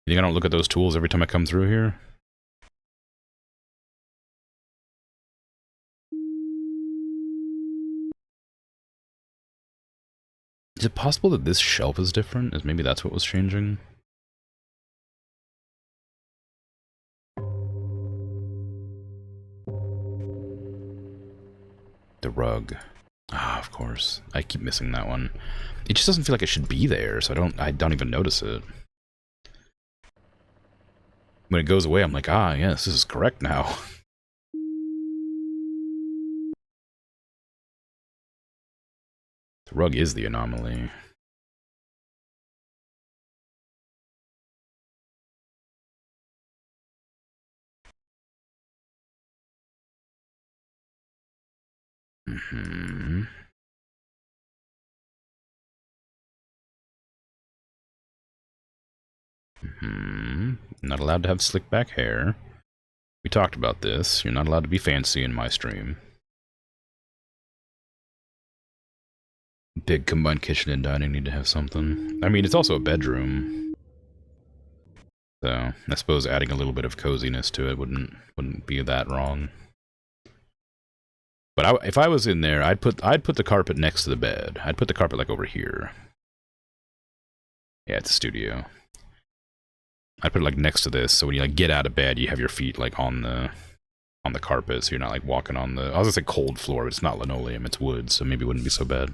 You think I don't look at those tools every time I come through here? Is it possible that this shelf is different? Is maybe that's what was changing? The rug. Ah, of course. I keep missing that one. It just doesn't feel like it should be there, so I don't even notice it. When it goes away, I'm like, ah, yes, this is correct now. The rug is the anomaly. Mm-hmm. Mm-hmm. Not allowed to have slick back hair. We talked about this. You're not allowed to be fancy in my stream. Big combined kitchen and dining need to have something. I mean, it's also a bedroom. So, I suppose adding a little bit of coziness to it wouldn't be that wrong. But if I was in there, I'd put the carpet next to the bed. I'd put the carpet like over here. Yeah, it's a studio. I'd put it like next to this, so when you like get out of bed, you have your feet like on the carpet, so you're not like walking on the. I was gonna say cold floor, but it's not linoleum, it's wood, so maybe it wouldn't be so bad.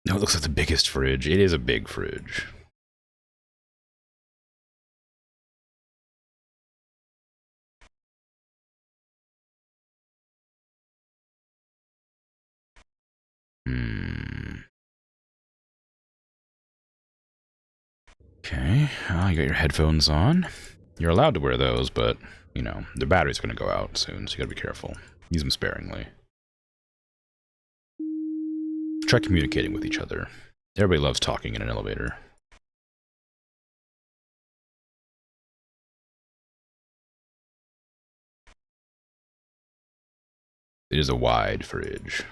No, it looks like the biggest fridge. It is a big fridge. Okay, you got your headphones on. You're allowed to wear those, but, you know, the battery's gonna go out soon, so you gotta be careful. Use them sparingly. Try communicating with each other. Everybody loves talking in an elevator. It is a wide fridge.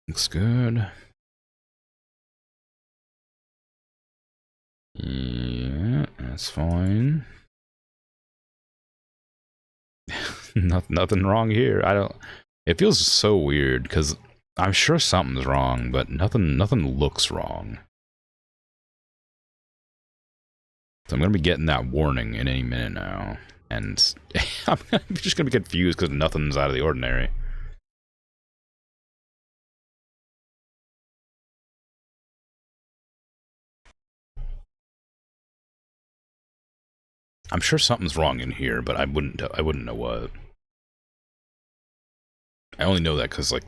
Looks good. Yeah, that's fine. Nothing wrong here. I don't. It feels so weird because I'm sure something's wrong, but nothing looks wrong. So I'm gonna be getting that warning in any minute now, and I'm just gonna be confused because nothing's out of the ordinary. I'm sure something's wrong in here, but I wouldn't know what. I only know that because like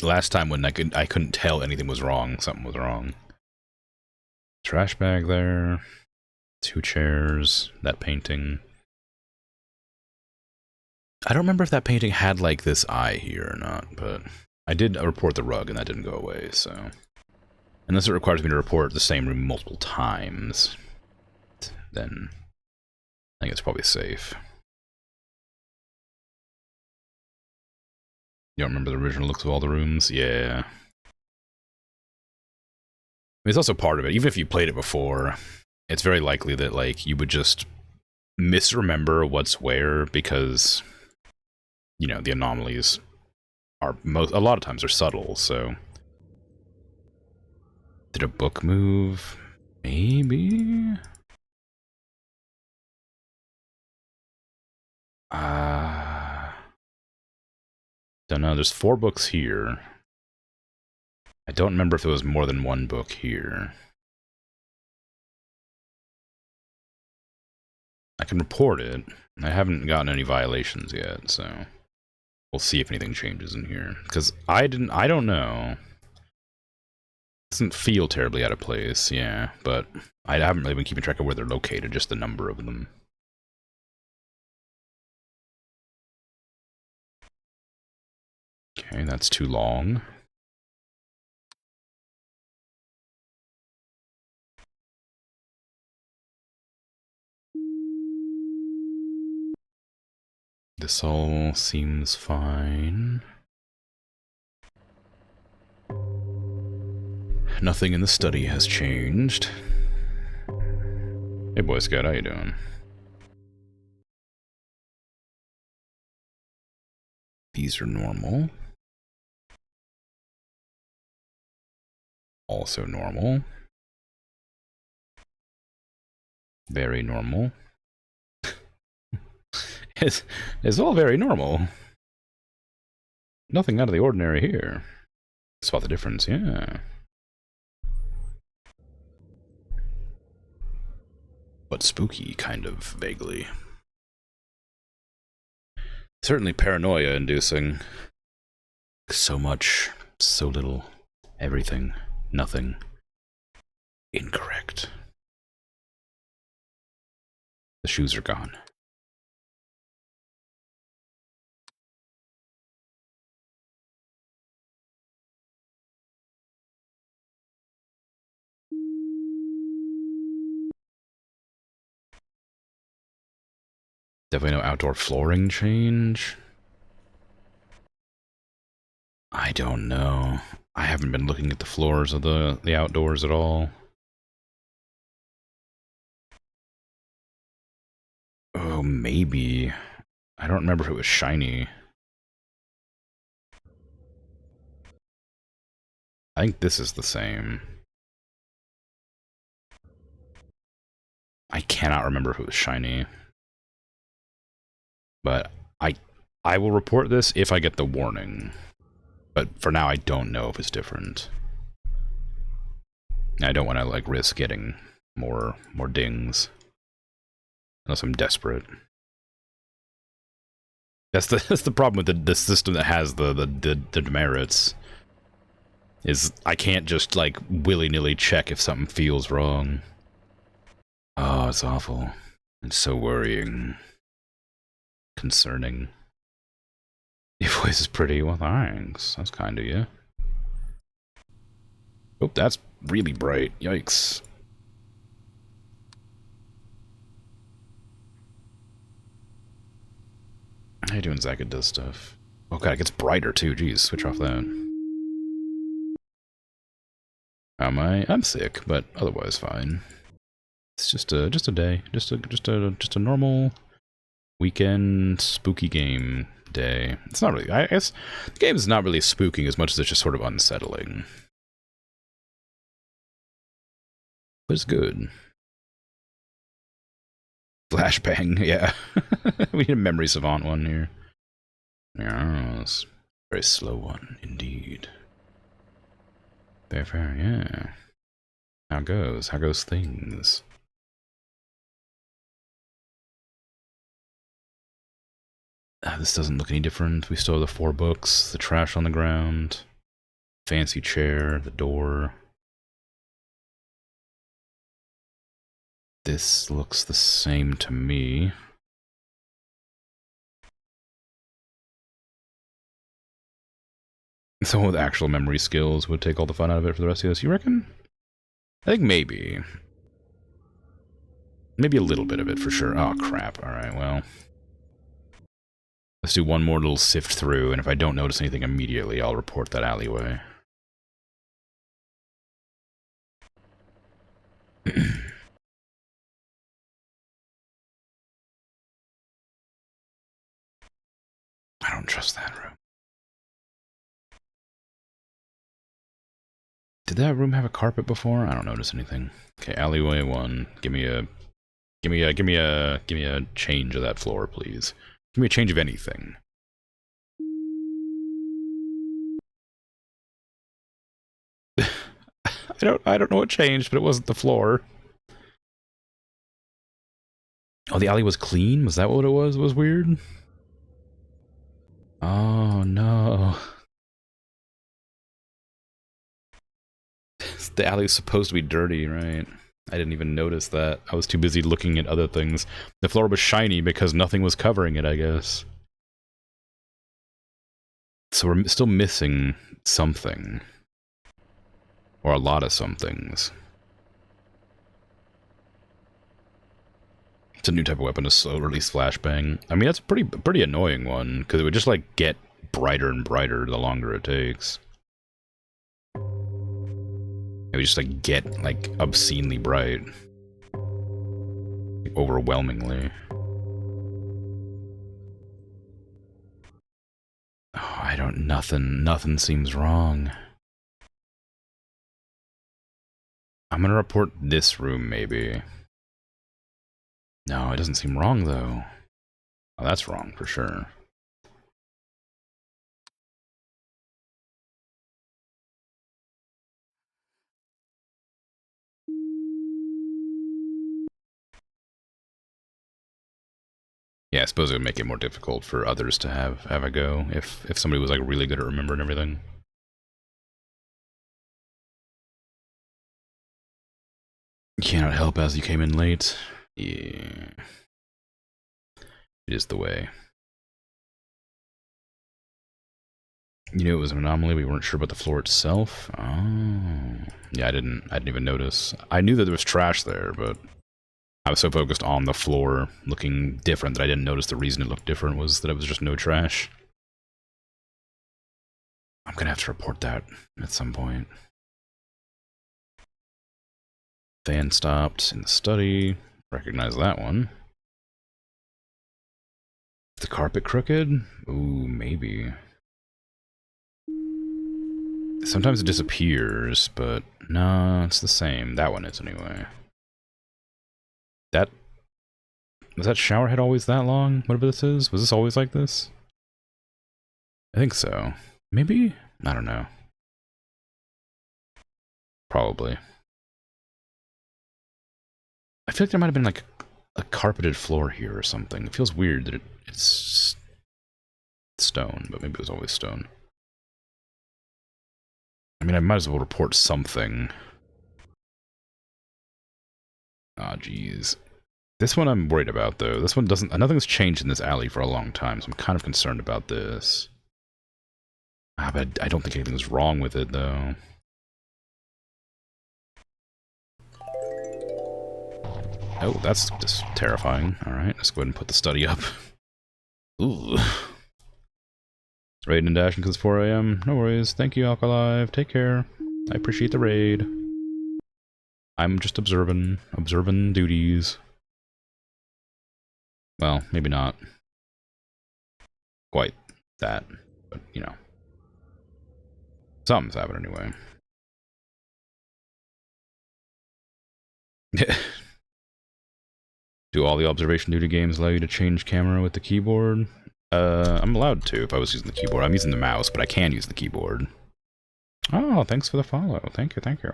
last time when I couldn't tell anything was wrong, something was wrong. Trash bag there, 2 chairs, that painting. I don't remember if that painting had like this eye here or not, but I did report the rug and that didn't go away, so. Unless it requires me to report the same room multiple times, then I think it's probably safe. You don't remember the original looks of all the rooms? Yeah. I mean, it's also part of it. Even if you played it before, it's very likely that like you would just misremember what's where because, you know, the anomalies are a lot of times are subtle, so. Did a book move? Maybe? Don't know. There's 4 books here. I don't remember if there was more than 1 book here. I can report it. I haven't gotten any violations yet, so we'll see if anything changes in here. Because I don't know. It doesn't feel terribly out of place, yeah, but I haven't really been keeping track of where they're located, just the number of them. Okay, that's too long. This all seems fine. Nothing in the study has changed. Hey, Boy Scout, how you doing? These are normal. Also normal. Very normal. it's all very normal. Nothing out of the ordinary here. Spot the difference, yeah. But spooky, kind of, vaguely. Certainly paranoia-inducing. So much, so little, everything, nothing. Incorrect. The shoes are gone. Definitely no outdoor flooring change. I don't know. I haven't been looking at the floors of the outdoors at all. Oh, maybe. I don't remember if it was shiny. I think this is the same. I cannot remember if it was shiny. But I will report this if I get the warning. But for now, I don't know if it's different. I don't want to like risk getting more dings. Unless I'm desperate. That's the problem with the system that has the demerits. Is I can't just like willy-nilly check if something feels wrong. Oh, it's awful. It's so worrying. Concerning. Your voice is pretty. Well, thanks. That's kind of you. Oh, that's really bright. Yikes. How you doing, Zach? It does stuff. Oh god, it gets brighter too. Jeez, switch off that. Am I? I'm sick, but otherwise fine. It's just a day, just a normal weekend spooky game day. It's not really. I guess the game is not really spooking as much as it's just sort of unsettling, but it's good. Flashbang, yeah. We need a memory savant one here. Yes, very slow one indeed. Very fair, yeah. How goes? How goes things? This doesn't look any different. We still have the 4 books, the trash on the ground, fancy chair, the door. This looks the same to me. Someone with actual memory skills would take all the fun out of it for the rest of us, you reckon? I think maybe. Maybe a little bit of it for sure. Oh, crap. Alright, well. Let's do one more little sift through, and if I don't notice anything immediately, I'll report that alleyway. I don't trust that room. Did that room have a carpet before? I don't notice anything. Okay, alleyway 1. Give me a change of that floor, please. Give me a change of anything. I don't know what changed, but it wasn't the floor. Oh, the alley was clean? Was that what it was? It was weird? Oh, no. The alley's supposed to be dirty, right? I didn't even notice that. I was too busy looking at other things. The floor was shiny because nothing was covering it, I guess. So we're still missing something. Or a lot of somethings. It's a new type of weapon, a slow-release flashbang. I mean, that's a pretty annoying one, because it would just, like, get brighter and brighter the longer it takes. It would just, like, get, like, obscenely bright. Like, overwhelmingly. Oh, nothing seems wrong. I'm gonna report this room, maybe. No, it doesn't seem wrong, though. Oh, that's wrong, for sure. Yeah, I suppose it would make it more difficult for others to have a go if somebody was like really good at remembering everything. You cannot help as you came in late. Yeah. It is the way. You knew it was an anomaly, we weren't sure about the floor itself. Oh. Yeah, I didn't even notice. I knew that there was trash there, but I was so focused on the floor looking different that I didn't notice the reason it looked different was that it was just no trash. I'm gonna have to report that at some point. Fan stopped in the study. Recognize that one. The carpet crooked? Ooh, maybe. Sometimes it disappears, but no, it's the same. That one is anyway. Was that shower head always that long? Whatever this is? Was this always like this? I think so. Maybe? I don't know. Probably. I feel like there might have been like a carpeted floor here or something. It feels weird that it's stone, but maybe it was always stone. I mean, I might as well report something. Ah, jeez. This one I'm worried about, though. This one doesn't... Nothing's changed in this alley for a long time, so I'm kind of concerned about this. Ah, but I don't think anything's wrong with it, though. Oh, that's just terrifying. Alright, let's go ahead and put the study up. Ooh. Raiding and dashing because it's 4 AM. No worries. Thank you, Alkalive. Take care. I appreciate the raid. I'm just observing duties. Well, maybe not quite that, but you know, something's happening anyway. Do all the observation duty games allow you to change camera with the keyboard? I'm allowed to if I was using the keyboard. I'm using the mouse, but I can use the keyboard. Oh, thanks for the follow. Thank you, thank you.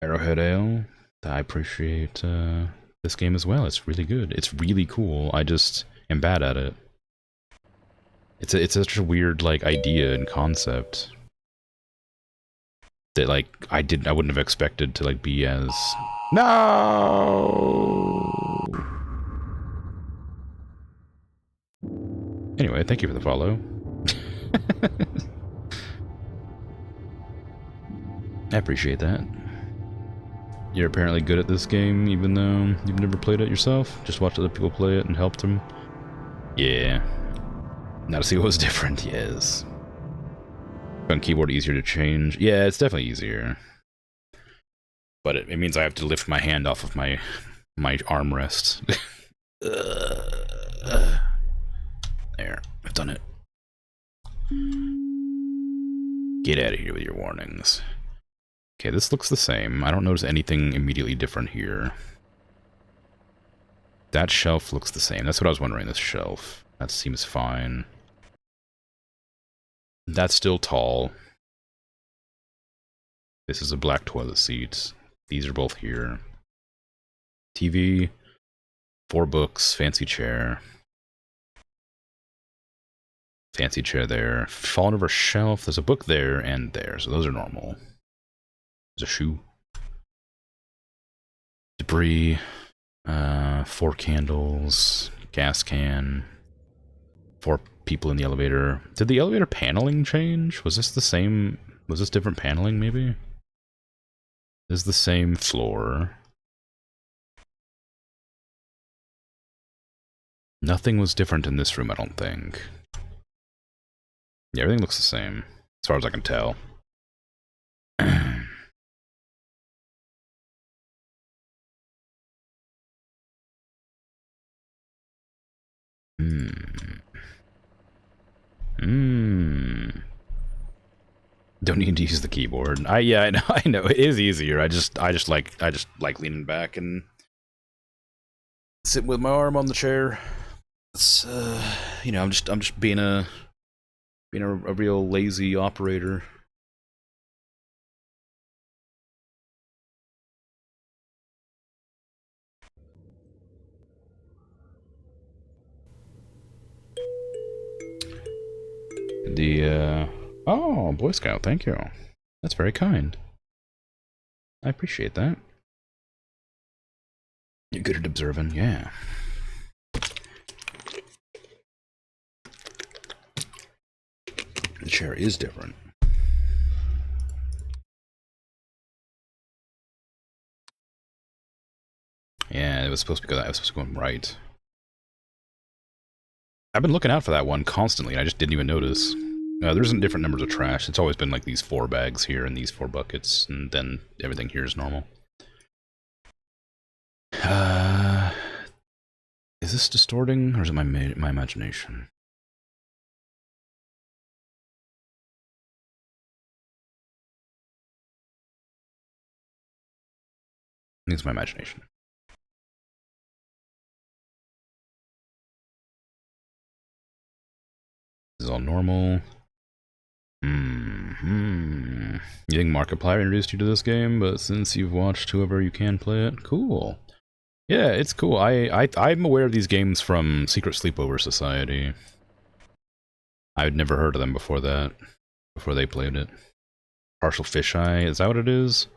Arrowhead Ale. I appreciate this game as well. It's really good. It's really cool. I just am bad at it. It's such a weird like idea and concept that like I wouldn't have expected to like be as no. Anyway, thank you for the follow. I appreciate that. You're apparently good at this game, even though you've never played it yourself. Just watched other people play it and helped them. Yeah. Now to see what was different, yes. On keyboard easier to change. Yeah, it's definitely easier. But it means I have to lift my hand off of my armrest. There, I've done it. Get out of here with your warnings. Okay, this looks the same. I don't notice anything immediately different here. That shelf looks the same. That's what I was wondering, this shelf. That seems fine. That's still tall. This is a black toilet seat. These are both here. TV, 4 books, fancy chair. Fancy chair there. Fallen over shelf. There's a book there and there, so those are normal. There's a shoe. Debris. 4 candles. Gas can. 4 people in the elevator. Did the elevator paneling change? Was this the same? Was this different paneling, maybe? This is the same floor. Nothing was different in this room, I don't think. Yeah, everything looks the same, as far as I can tell. Don't need to use the keyboard. Yeah, I know. It is easier. I just like leaning back and sitting with my arm on the chair. It's you know, I'm just being a real lazy operator. Oh, Boy Scout, thank you. That's very kind. I appreciate that. You're good at observing, yeah. The chair is different. Yeah, it was supposed to be good. I was supposed to go right. I've been looking out for that one constantly, and I just didn't even notice. There's different numbers of trash. It's always been like these 4 bags here and these 4 buckets, and then everything here is normal. Is this distorting, or is it my imagination? I think it's my imagination. This is all normal. You think Markiplier introduced you to this game, but since you've watched whoever you can play it, cool. Yeah, it's cool. I'm aware of these games from Secret Sleepover Society. I'd never heard of them before that, before they played it. Partial fisheye, is that what it is?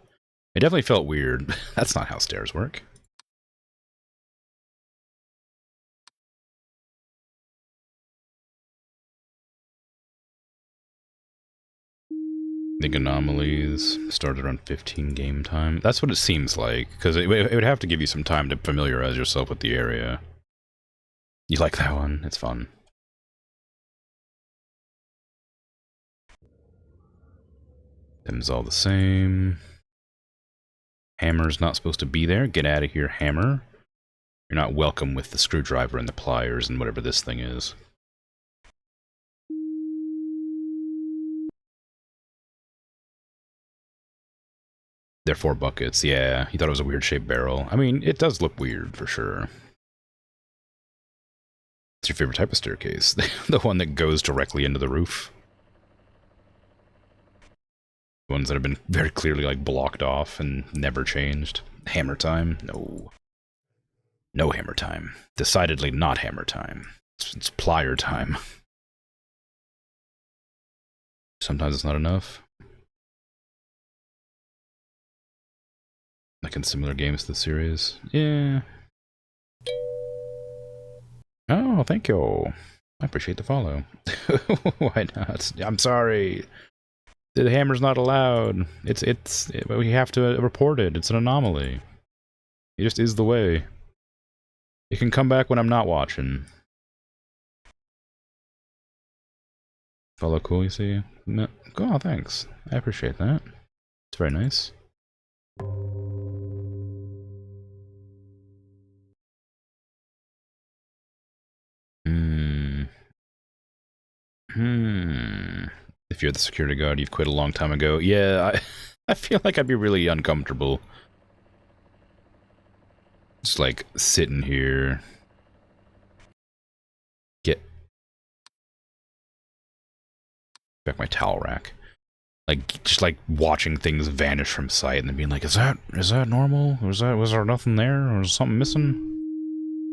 It definitely felt weird. That's not how stairs work. I think anomalies started around 15 game time. That's what it seems like, because it would have to give you some time to familiarize yourself with the area. You like that one? It's fun. Them's all the same. Hammer's not supposed to be there. Get out of here, hammer. You're not welcome with the screwdriver and the pliers and whatever this thing is. They're 4 buckets, yeah. He thought it was a weird-shaped barrel. I mean, it does look weird, for sure. What's your favorite type of staircase? The one that goes directly into the roof? The ones that have been very clearly, like, blocked off and never changed. Hammer time? No. No hammer time. Decidedly not hammer time. It's plier time. Sometimes it's not enough. Like in similar games to the series. Yeah. Oh, thank you. I appreciate the follow. Why not? I'm sorry. The hammer's not allowed. We have to report it. It's an anomaly. It just is the way. It can come back when I'm not watching. Follow cool, you see? No. Oh, thanks. I appreciate that. It's very nice. If you're the security guard, you've quit a long time ago. Yeah, I feel like I'd be really uncomfortable. Just like sitting here. Get back my towel rack. Like just like watching things vanish from sight and then being like, is that normal? Was there nothing there? Or was something missing?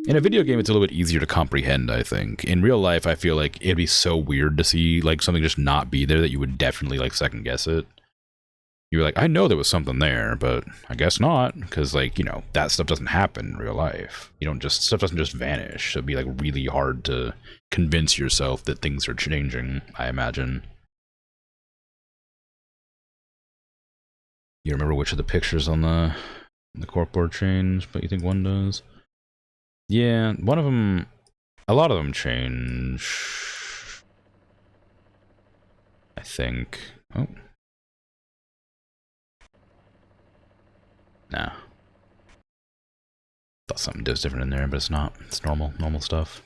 In a video game, it's a little bit easier to comprehend, I think. In real life, I feel like it'd be so weird to see like something just not be there that you would definitely like second guess it. You're like, I know there was something there, but I guess not, because like, you know, that stuff doesn't happen in real life. Stuff doesn't just vanish. So it'd be like really hard to convince yourself that things are changing, I imagine. You remember which of the pictures on the corkboard changed, but you think one does? Yeah, one of them, a lot of them change, I think. Oh. Nah. Thought something does different in there, but it's not. It's normal stuff.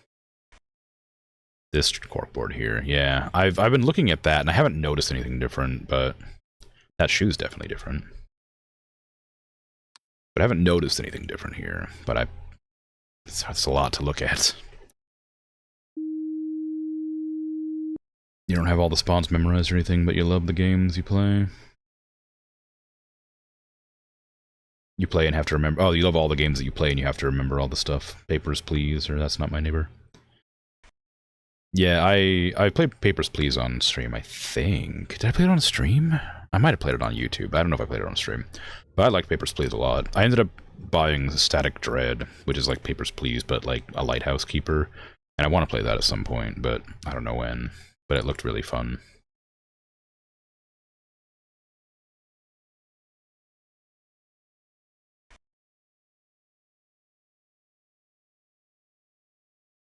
This corkboard here, yeah. I've been looking at that, and I haven't noticed anything different, but that shoe's definitely different. But I haven't noticed anything different here, but it's a lot to look at. You don't have all the spawns memorized or anything, but you love the games you play? You play and have to remember... Oh, you love all the games that you play and you have to remember all the stuff. Papers, Please, or That's Not My Neighbor. Yeah, I played Papers, Please on stream, I think. Did I play it on stream? I might have played it on YouTube. I don't know if I played it on stream. But I like Papers, Please a lot. I ended up buying Static Dread, which is like Papers, Please, but like a lighthouse keeper. And I want to play that at some point, but I don't know when. But it looked really fun.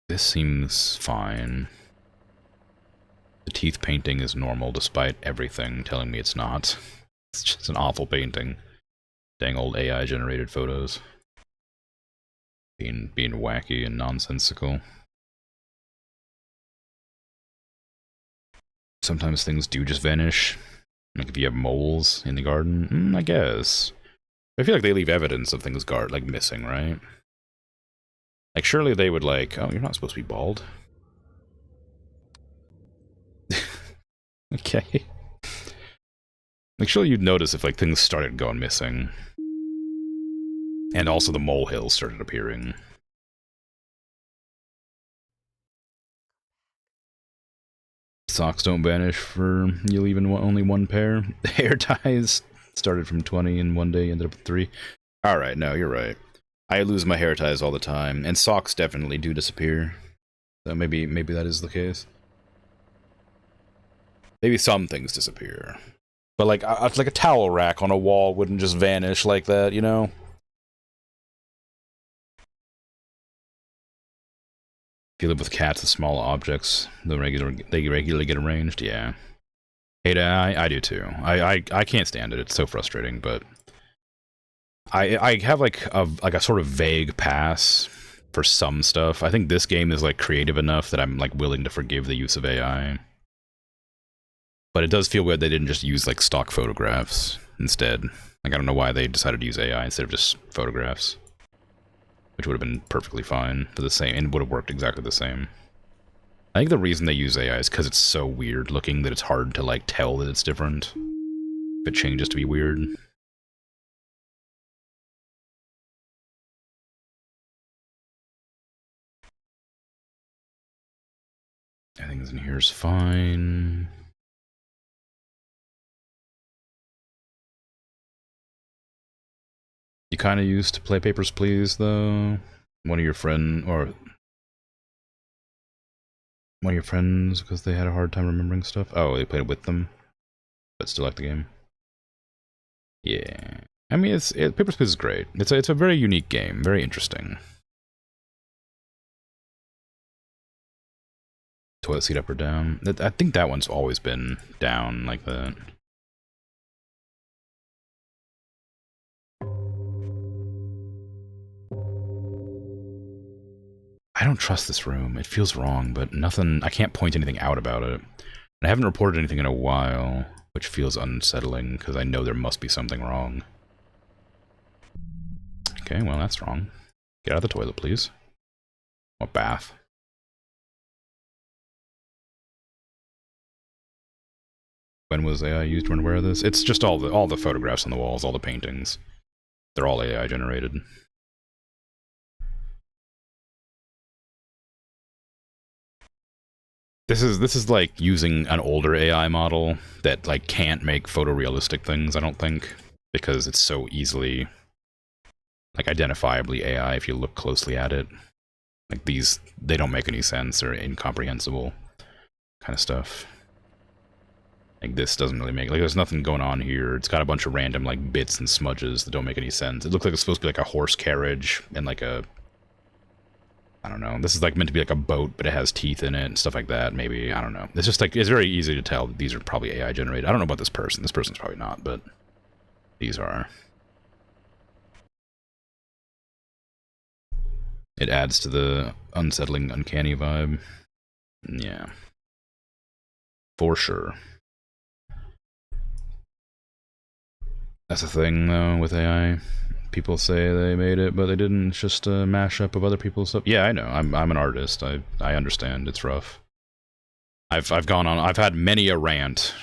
This seems fine. The teeth painting is normal despite everything telling me it's not. It's just an awful painting. Dang old AI generated photos. Being wacky and nonsensical. Sometimes things do just vanish. Like if you have moles in the garden, I guess. I feel like they leave evidence of things like missing, right? Like surely they would like, oh, you're not supposed to be bald. Okay. Like surely you'd notice if like things started going missing. And also the molehills started appearing. Socks don't vanish for you leaving only one pair. Hair ties started from 20 and one day ended up with 3. Alright, no, you're right. I lose my hair ties all the time, and socks definitely do disappear. So maybe that is the case. Maybe some things disappear. But like a towel rack on a wall wouldn't just vanish like that, you know? If you live with cats and small objects, they regularly get arranged, yeah. Hate AI? I do too. I can't stand it. It's so frustrating, but I have like a sort of vague pass for some stuff. I think this game is like creative enough that I'm like willing to forgive the use of AI. But it does feel weird they didn't just use like stock photographs instead. Like I don't know why they decided to use AI instead of just photographs. Which would have been perfectly fine for the same, and would have worked exactly the same. I think the reason they use AI is because it's so weird looking that it's hard to like tell that it's different if it changes to be weird. Everything's in here is fine. You kind of used to play Papers, Please, though. One of your friends because they had a hard time remembering stuff. Oh, they played with them, but still like the game. Yeah, I mean, Papers, Please is great. It's a very unique game, very interesting. Toilet seat up or down? I think that one's always been down like that. I don't trust this room. It feels wrong, but nothing. I can't point anything out about it. And I haven't reported anything in a while, which feels unsettling because I know there must be something wrong. Okay, well, that's wrong. Get out of the toilet, please. What bath? When was AI used to unaware of this? It's just all the photographs on the walls, all the paintings. They're all AI generated. This is like using an older AI model that like can't make photorealistic things, I don't think, because it's so easily like identifiably AI if you look closely at it. Like these, they don't make any sense or incomprehensible kind of stuff. Like this doesn't really make, like there's nothing going on here. It's got a bunch of random like bits and smudges that don't make any sense. It looks like it's supposed to be like a horse carriage and like a, I don't know. This is like meant to be like a boat, but it has teeth in it and stuff like that. Maybe, I don't know. It's just like, it's very easy to tell that these are probably AI generated. I don't know about this person. This person's probably not, but these are. It adds to the unsettling, uncanny vibe. Yeah. For sure. That's the thing, though, with AI. People say they made it, but they didn't. It's just a mashup of other people's stuff. Yeah, I know. I'm an artist. I understand. It's rough. I've gone on. I've had many a rant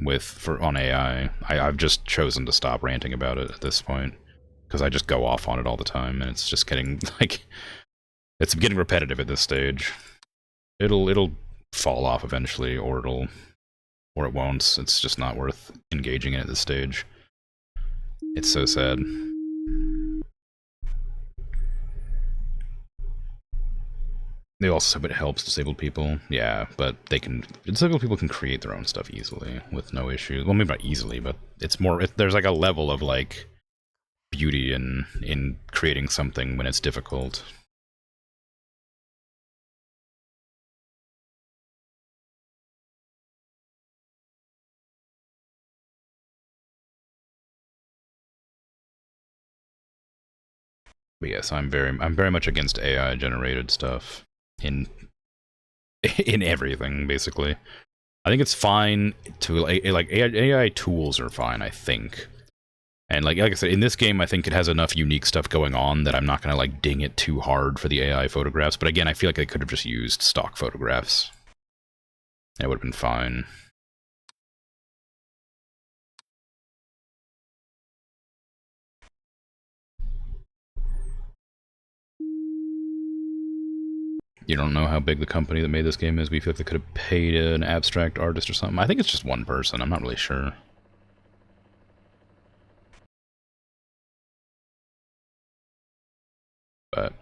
on AI. I've just chosen to stop ranting about it at this point because I just go off on it all the time, and it's just getting like it's getting repetitive at this stage. It'll fall off eventually, or it won't. It's just not worth engaging in at this stage. It's so sad. They also said it helps disabled people. Yeah, but disabled people can create their own stuff easily with no issues. Well, maybe not easily, but it's more, there's like a level of like beauty in creating something when it's difficult. But yes, I'm very much against AI generated stuff in in everything basically. I think it's fine to like AI tools are fine, I think. And like I said, in this game, I think it has enough unique stuff going on that I'm not gonna like ding it too hard for the AI photographs. But again, I feel like they could have just used stock photographs. It would have been fine. You don't know how big the company that made this game is, but you feel like they could have paid an abstract artist or something. I think it's just one person. I'm not really sure. But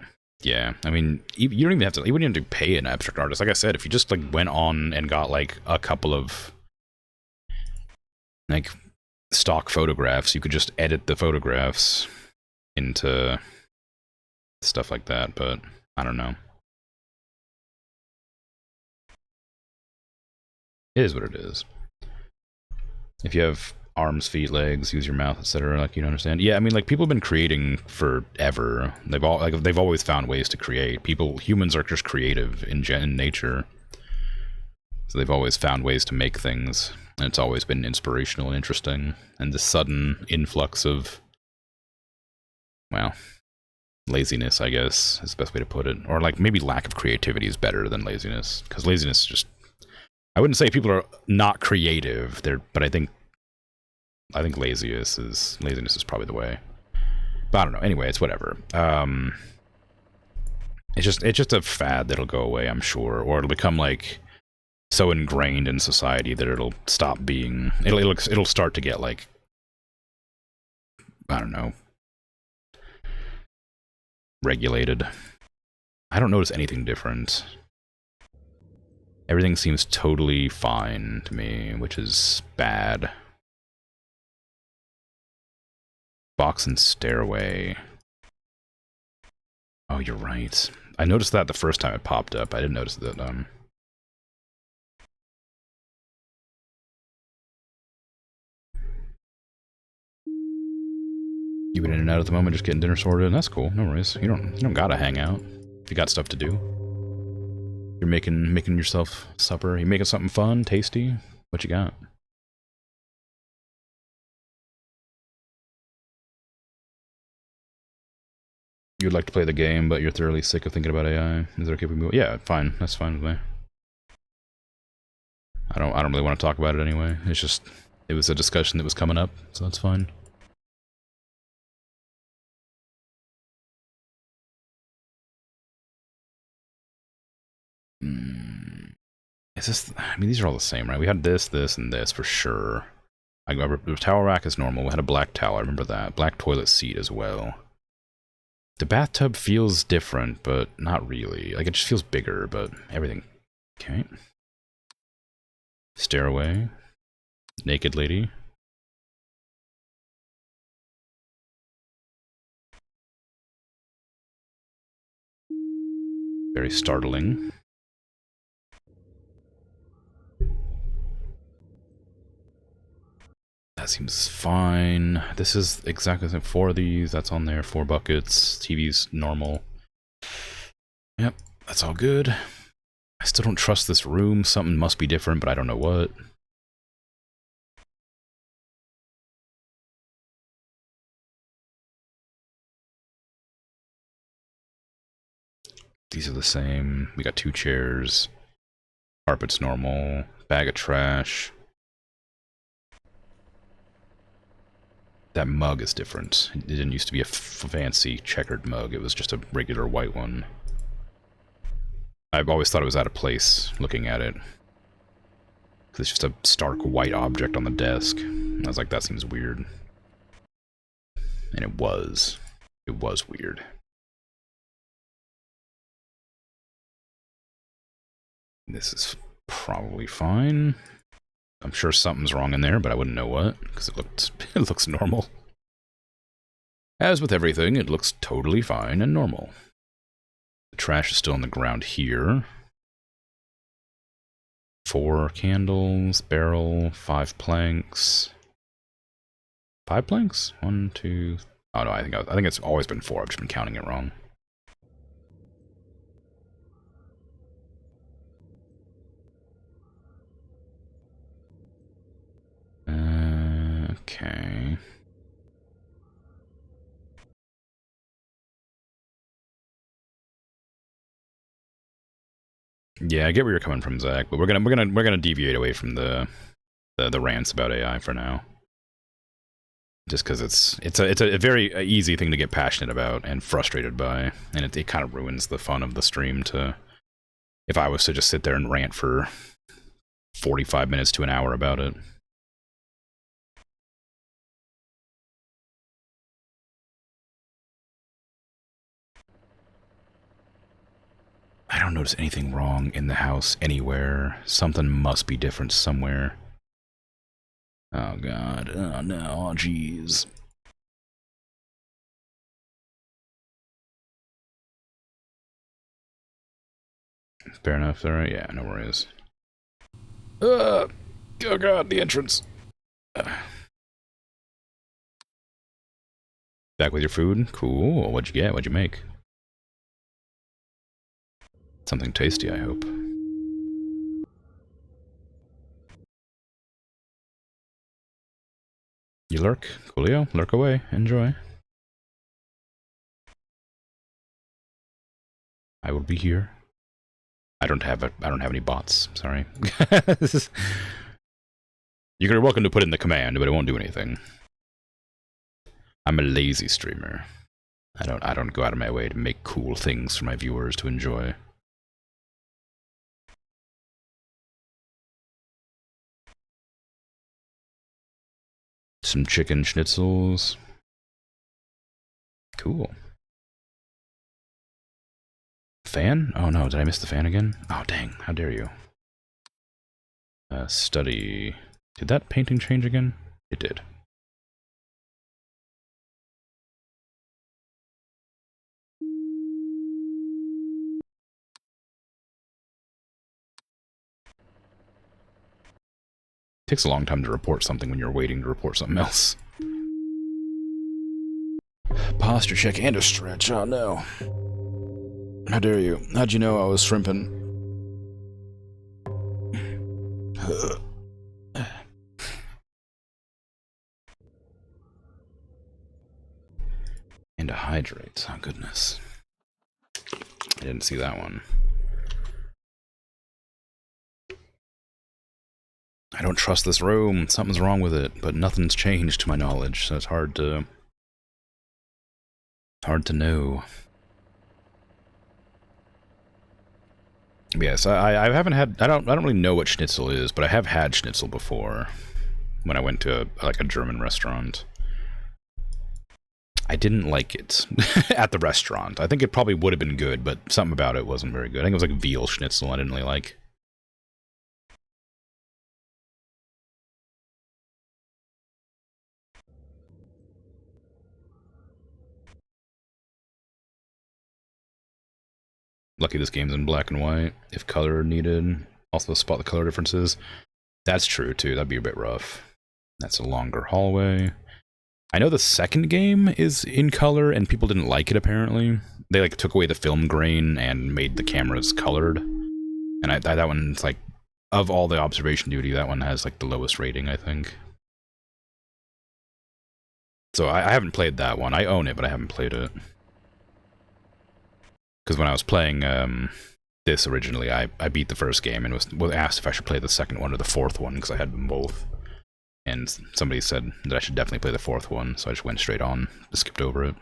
yeah, I mean, you don't even have to. You wouldn't even have to pay an abstract artist. Like I said, if you just like went on and got like a couple of like stock photographs, you could just edit the photographs into stuff like that. But I don't know. It is what it is. If you have arms, feet, legs, use your mouth, etc., like, you don't understand. Yeah, I mean, like, people have been creating forever. They've always found ways to create. Humans are just creative in nature. So they've always found ways to make things, and it's always been inspirational and interesting. And the sudden influx of, well, laziness, I guess, is the best way to put it. Or, like, maybe lack of creativity is better than laziness, because laziness just... I wouldn't say people are not creative, but I think laziness is probably the way. But I don't know. Anyway, it's whatever. It's just a fad that'll go away, I'm sure, or it'll become like so ingrained in society that it'll stop being. It'll start to get like, I don't know, regulated. I don't notice anything different. Everything seems totally fine to me, which is bad. Box and stairway. Oh, you're right. I noticed that the first time it popped up. I didn't notice that, You've been in and out at the moment, just getting dinner sorted, and that's cool. No worries. You don't gotta hang out. If you got stuff to do. You're making yourself supper. You making something fun, tasty? What you got? You'd like to play the game, but you're thoroughly sick of thinking about AI. Is that okay if we move? Yeah, fine. That's fine with me. I don't really want to talk about it anyway. It's just, it was a discussion that was coming up, so that's fine. Is this... I mean, these are all the same, right? We had this, and this for sure. I remember the towel rack is normal. We had a black towel, I remember that. Black toilet seat as well. The bathtub feels different, but not really. Like, it just feels bigger, but everything... Okay. Stairway. Naked lady. Very startling. That seems fine. This is exactly the same. 4 of these, that's on there. 4 buckets. TV's normal. Yep, that's all good. I still don't trust this room. Something must be different, but I don't know what. These are the same. We got 2 chairs. Carpet's normal. Bag of trash. That mug is different. It didn't used to be a fancy checkered mug. It was just a regular white one. I've always thought it was out of place looking at it. It's just a stark white object on the desk. And I was like, that seems weird. And it was. It was weird. This is probably fine. I'm sure something's wrong in there, but I wouldn't know what, because it looks normal. As with everything, it looks totally fine and normal. The trash is still on the ground here. 4 candles, barrel, 5 planks. 5 planks? 1, 2... Oh no, I think it's always been 4. I've just been counting it wrong. Okay. Yeah, I get where you're coming from, Zach, but we're gonna deviate away from the rants about AI for now. Just because it's a very easy thing to get passionate about and frustrated by, and it kind of ruins the fun of the stream. If I was to just sit there and rant for 45 minutes to an hour about it. I don't notice anything wrong in the house anywhere. Something must be different somewhere. Oh god. Oh no. Oh jeez. Fair enough. Alright. Yeah, no worries. Oh god, the entrance. Back with your food? Cool. What'd you get? What'd you make? Something tasty, I hope. You lurk? Coolio. Lurk away. Enjoy. I will be here. I don't have any bots. Sorry. You're welcome to put in the command, but it won't do anything. I'm a lazy streamer. I don't go out of my way to make cool things for my viewers to enjoy. Some chicken schnitzels. Cool. Fan? Oh no, did I miss the fan again? Oh dang, how dare you. Study. Did that painting change again? It did. It takes a long time to report something when you're waiting to report something else. Posture check and a stretch, oh no. How dare you? How'd you know I was shrimping? And a hydrate, oh goodness. I didn't see that one. I don't trust this room. Something's wrong with it, but nothing's changed to my knowledge, so it's hard to know. Yes, I haven't had. I don't really know what schnitzel is, but I have had schnitzel before when I went to like a German restaurant. I didn't like it at the restaurant. I think it probably would have been good, but something about it wasn't very good. I think it was like veal schnitzel I didn't really like. Lucky this game's in black and white. If color needed, also spot the color differences. That's true too, that'd be a bit rough. That's a longer hallway. I know the second game is in color and people didn't like it apparently. They like took away the film grain and made the cameras colored. And that one's like, of all the observation duty, that one has like the lowest rating, I think. So I haven't played that one. I own it, but I haven't played it. Because when I was playing this originally, I beat the first game and was asked if I should play the second one or the fourth one, because I had them both. And somebody said that I should definitely play the fourth one, so I just went straight on, skipped over it.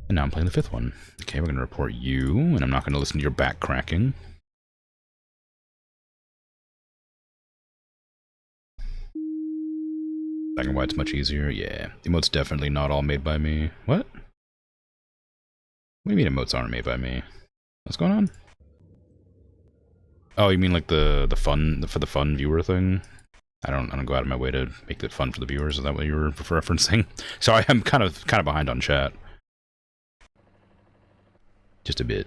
And now I'm playing the fifth one. Okay, we're going to report you, and I'm not going to listen to your back cracking. Black and white's much easier, yeah. Emotes definitely not all made by me. What? What do you mean emotes aren't made by me? What's going on? Oh, you mean like the fun viewer thing? I don't go out of my way to make it fun for the viewers. Is that what you were referencing? Sorry, I'm kind of behind on chat. Just a bit.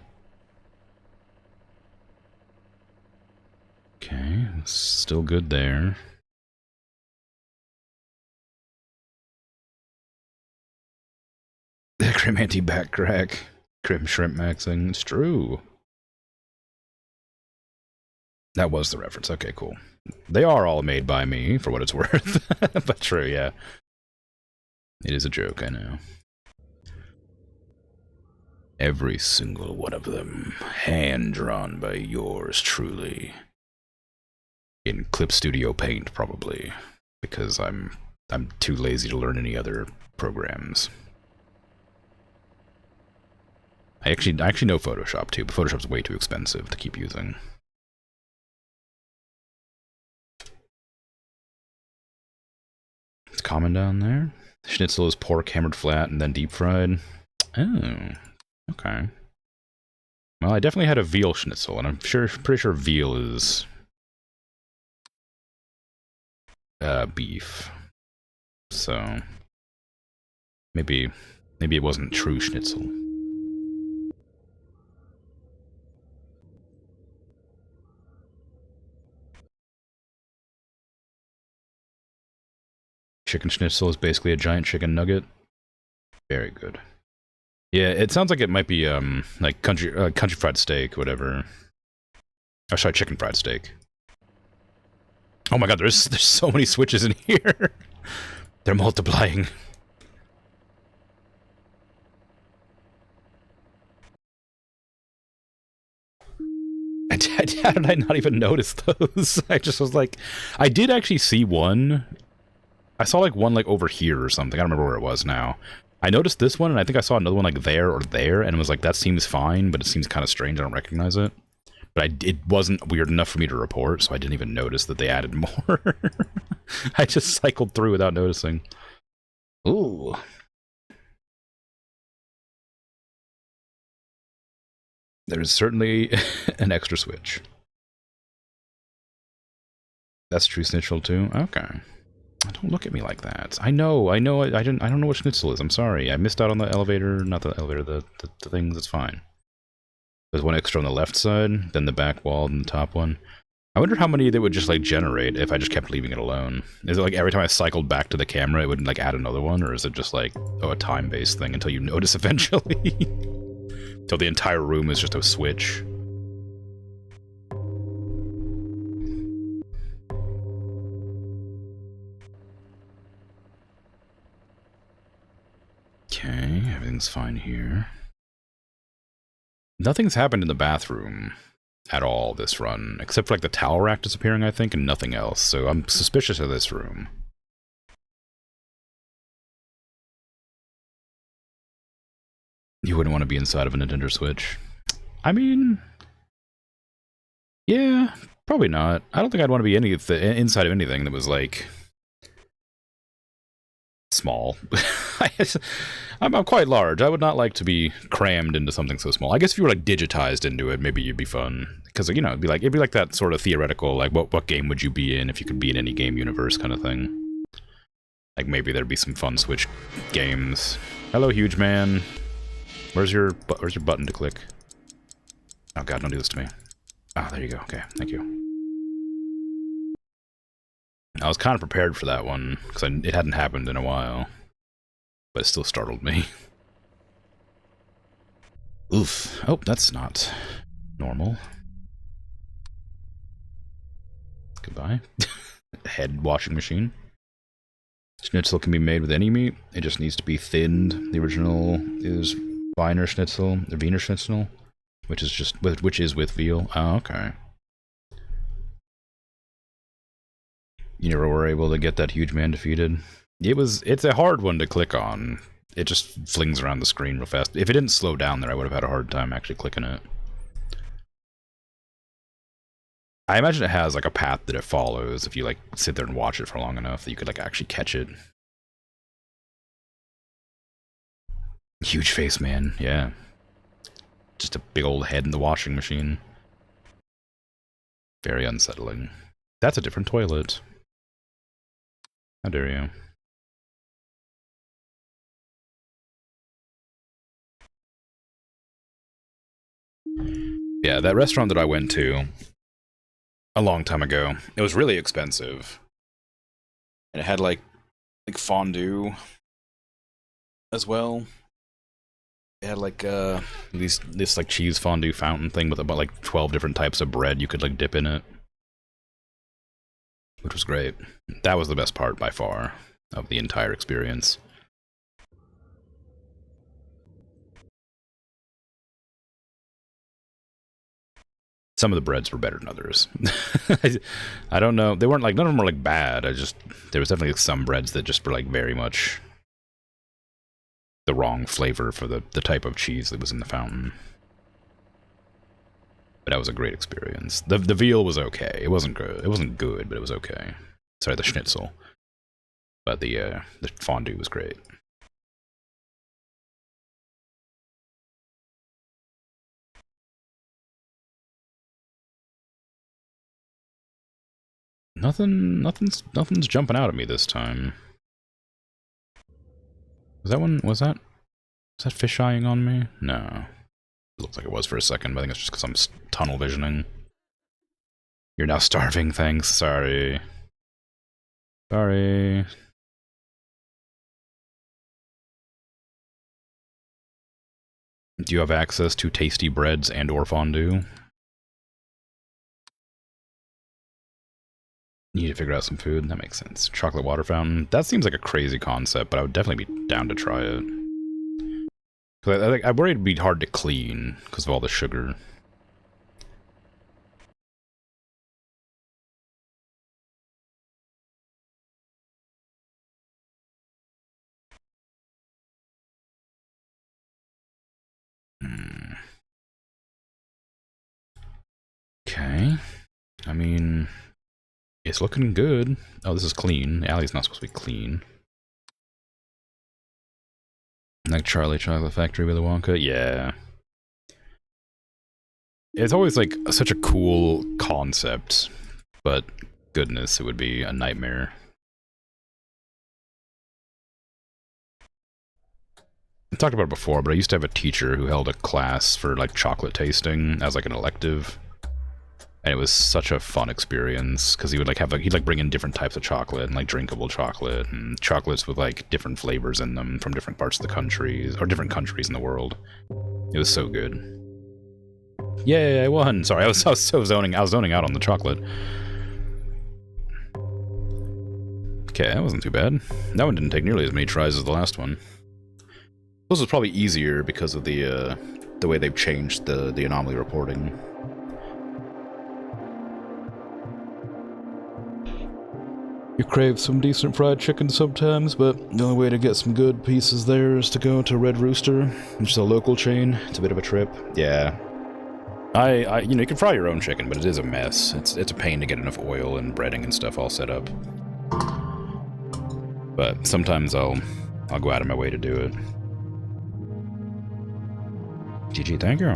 Okay, still good there. The Crim anti-back crack. Crim shrimp maxing. It's true. That was the reference. Okay, cool. They are all made by me, for what it's worth. But true, yeah. It is a joke, I know. Every single one of them, hand-drawn by yours truly. In Clip Studio Paint, probably. Because I'm too lazy to learn any other programs. I actually know Photoshop too, but Photoshop's way too expensive to keep using. It's common down there. Schnitzel is pork hammered flat and then deep fried. Oh, okay. Well, I definitely had a veal schnitzel, and I'm pretty sure veal is beef. So maybe it wasn't true schnitzel. chicken schnitzel is basically a giant chicken nugget. Very good. Yeah, it sounds like it might be like country fried steak, whatever. Oh, sorry, chicken fried steak. Oh my god, there's so many switches in here. They're multiplying. How did I not even notice those? I just was like, I did actually see one. I saw like one like over here or something. I don't remember where it was now. I noticed this one, and I think I saw another one like there or there, and was like, that seems fine, but it seems kind of strange. I don't recognize it. But it wasn't weird enough for me to report, so I didn't even notice that they added more. I just cycled through without noticing. Ooh. There's certainly an extra switch. That's true schnitzel too? Okay. Don't look at me like that. I know, I don't know what schnitzel is. I'm sorry. I missed out on the elevator, not the elevator, the things. It's fine. There's one extra on the left side, then the back wall, and the top one. I wonder how many they would just like generate if I just kept leaving it alone. Is it like every time I cycled back to the camera, it would like add another one, or is it just like, oh, a time-based thing until you notice eventually? Until the entire room is just a switch. Okay, everything's fine here. Nothing's happened in the bathroom at all this run, except for like the towel rack disappearing, I think, and nothing else, so I'm suspicious of this room. You wouldn't want to be inside of a Nintendo Switch. I mean, yeah, probably not. I don't think I'd want to be inside of anything that was like small. I'm quite large. I would not like to be crammed into something so small. I guess if you were like digitized into it, maybe you'd be fun. Because, you know, it'd be like that sort of theoretical, like what game would you be in if you could be in any game universe kind of thing. Like maybe there'd be some fun Switch games. Hello, huge man. Where's your button to click? Oh god, don't do this to me. Ah, there you go. Okay, thank you. I was kind of prepared for that one, because it hadn't happened in a while. But it still startled me. Oof. Oh, that's not normal. Goodbye. Head washing machine. Schnitzel can be made with any meat. It just needs to be thinned. The original is Wiener Schnitzel, or Wiener Schnitzel, which is with veal. Oh, okay. You never were able to get that huge man defeated. It's a hard one to click on. It just flings around the screen real fast. If it didn't slow down there, I would have had a hard time actually clicking it. I imagine it has like a path that it follows if you like sit there and watch it for long enough that you could like actually catch it. Huge face, man. Yeah. Just a big old head in the washing machine. Very unsettling. That's a different toilet. How dare you? Yeah, that restaurant that I went to a long time ago, it was really expensive. And it had like fondue as well. It had like this like cheese fondue fountain thing with about like 12 different types of bread you could like dip in it. Which was great. That was the best part by far of the entire experience. Some of the breads were better than others. I don't know. They weren't like, none of them were like bad. There was definitely some breads that just were like very much the wrong flavor for the type of cheese that was in the fountain. But that was a great experience. The veal was okay. It wasn't good. It wasn't good, but it was okay. Sorry, the schnitzel. But the fondue was great. Nothing's jumping out at me this time. Was that fish-eyeing on me? No. It looked like it was for a second, but I think it's just because I'm tunnel visioning. You're now starving, thanks. Sorry. Sorry. Do you have access to tasty breads and or fondue? You need to figure out some food. That makes sense. Chocolate water fountain. That seems like a crazy concept, but I would definitely be down to try it. I worry it'd be hard to clean because of all the sugar. Okay. I mean, it's looking good. Oh, this is clean. Alley's not supposed to be clean. Like Charlie Chocolate Factory with a Wonka? Yeah. It's always like such a cool concept, but goodness, it would be a nightmare. I talked about it before, but I used to have a teacher who held a class for like chocolate tasting as like an elective. And it was such a fun experience because he would like have he'd like bring in different types of chocolate and like drinkable chocolate and chocolates with like different flavors in them from different parts of the countries or different countries in the world. It was so good. Yay, I won! Sorry, I was so zoning out on the chocolate. Okay, that wasn't too bad. That one didn't take nearly as many tries as the last one. This was probably easier because of the way they've changed the anomaly reporting. You crave some decent fried chicken sometimes, but the only way to get some good pieces there is to go to Red Rooster, which is a local chain. It's a bit of a trip. Yeah. You know, you can fry your own chicken, but it is a mess. It's a pain to get enough oil and breading and stuff all set up. But sometimes I'll go out of my way to do it. GG, thank you.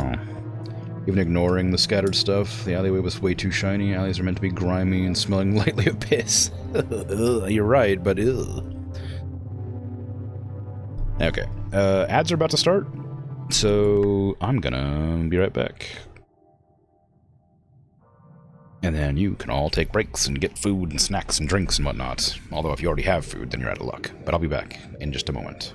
Even ignoring the scattered stuff, the alleyway was way too shiny. Alleys are meant to be grimy and smelling lightly of piss. You're right, but ew. Okay, ads are about to start, so I'm gonna be right back. And then you can all take breaks and get food and snacks and drinks and whatnot. Although if you already have food, then you're out of luck. But I'll be back in just a moment.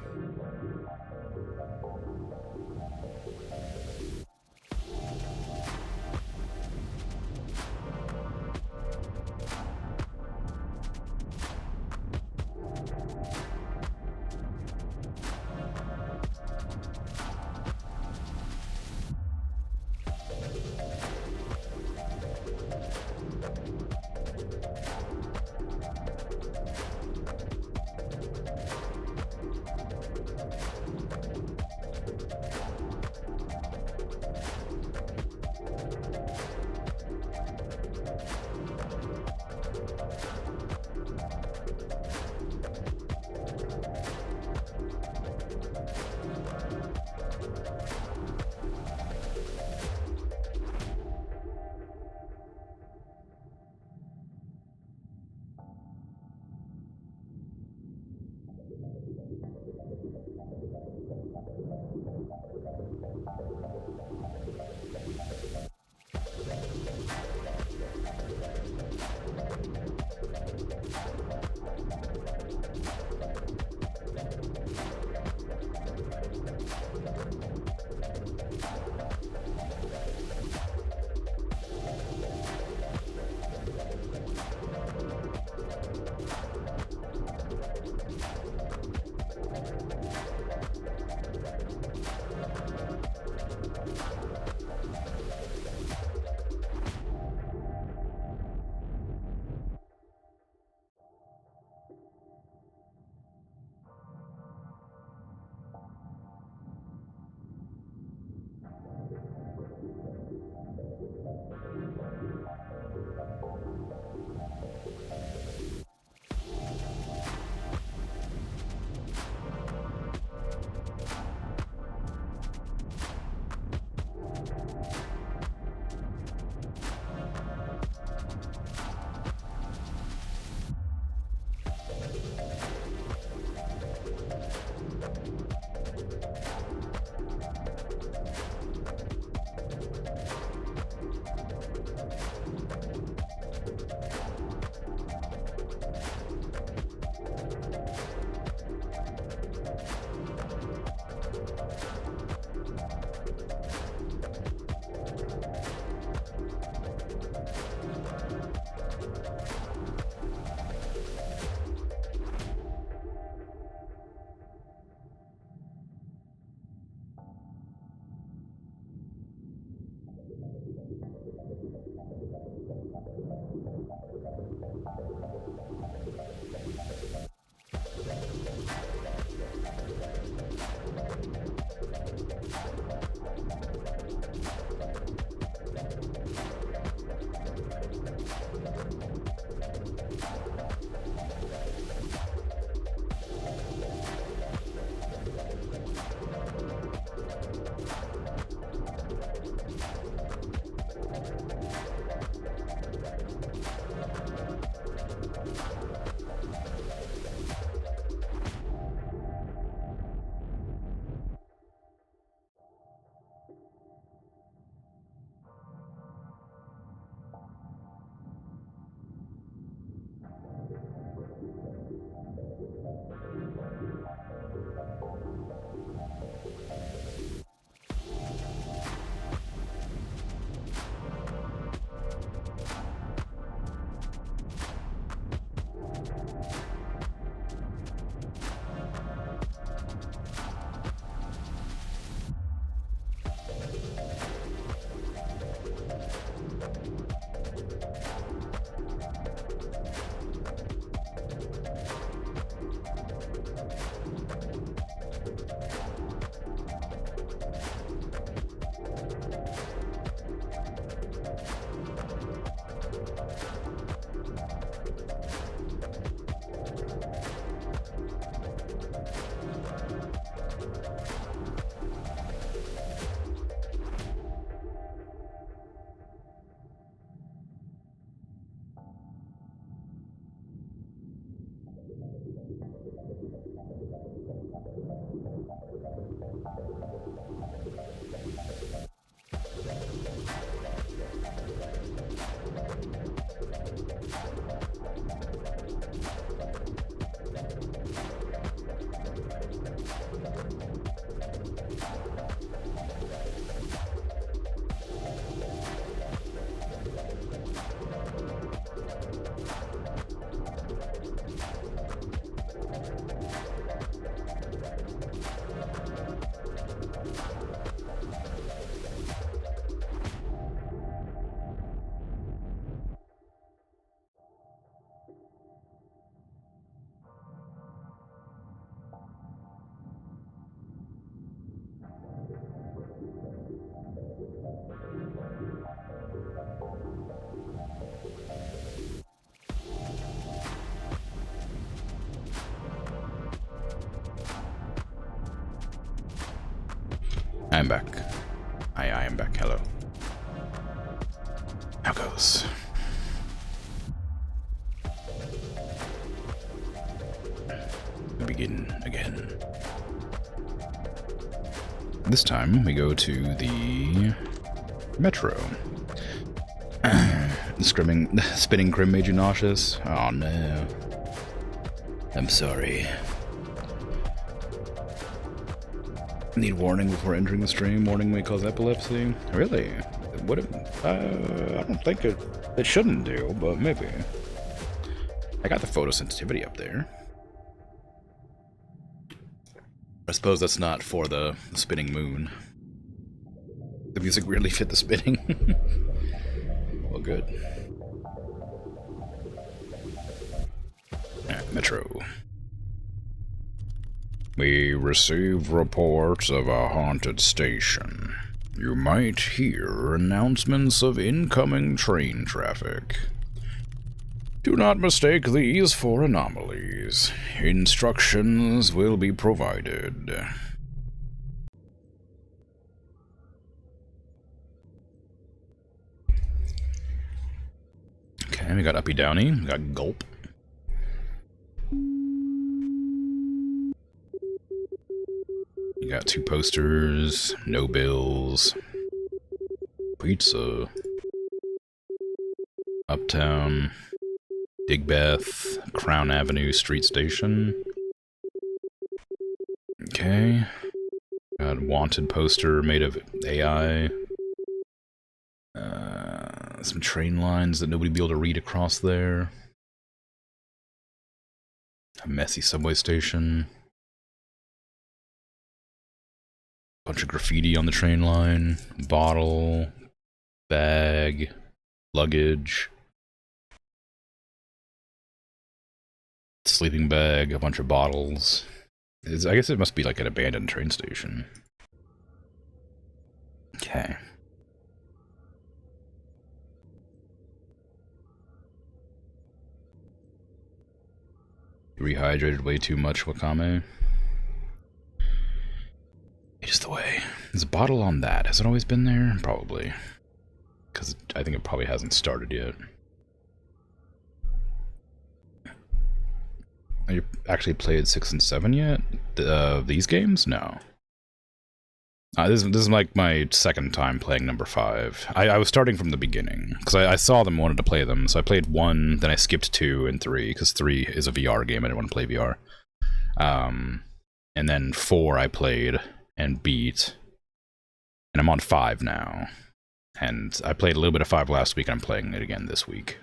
I am back. I am back. Hello. How goes? We begin again. This time we go to the metro. Spinning Krim made you nauseous? Oh no. I'm sorry. Need warning before entering the stream. Warning may cause epilepsy. Really? What? I don't think it shouldn't do, but maybe. I got the photosensitivity up there. I suppose that's not for the spinning moon. The music really fit the spinning. Well, good. Metro. We receive reports of a haunted station. You might hear announcements of incoming train traffic. Do not mistake these for anomalies. Instructions will be provided. Okay, we got Uppy Downy, we got Gulp. You got 2 posters, no bills, pizza, Uptown, Digbeth, Crown Avenue Street Station. Okay. Got a wanted poster made of AI. Some train lines that nobody would be able to read across there. A messy subway station. Bunch of graffiti on the train line. Bottle. Bag. Luggage. Sleeping bag. A bunch of bottles. I guess it must be like an abandoned train station. Okay. Rehydrated way too much, Wakame. It is the way. There's a bottle on that. Has it always been there? Probably. Because I think it probably hasn't started yet. Have you actually played 6 and 7 yet? These games? No. This is like my second time playing number 5. I was starting from the beginning, because I saw them, wanted to play them, so I played 1, then I skipped 2 and 3, because 3 is a VR game, I didn't want to play VR. And then 4 I played and beat, and I'm on 5 now. And I played a little bit of 5 last week, and I'm playing it again this week.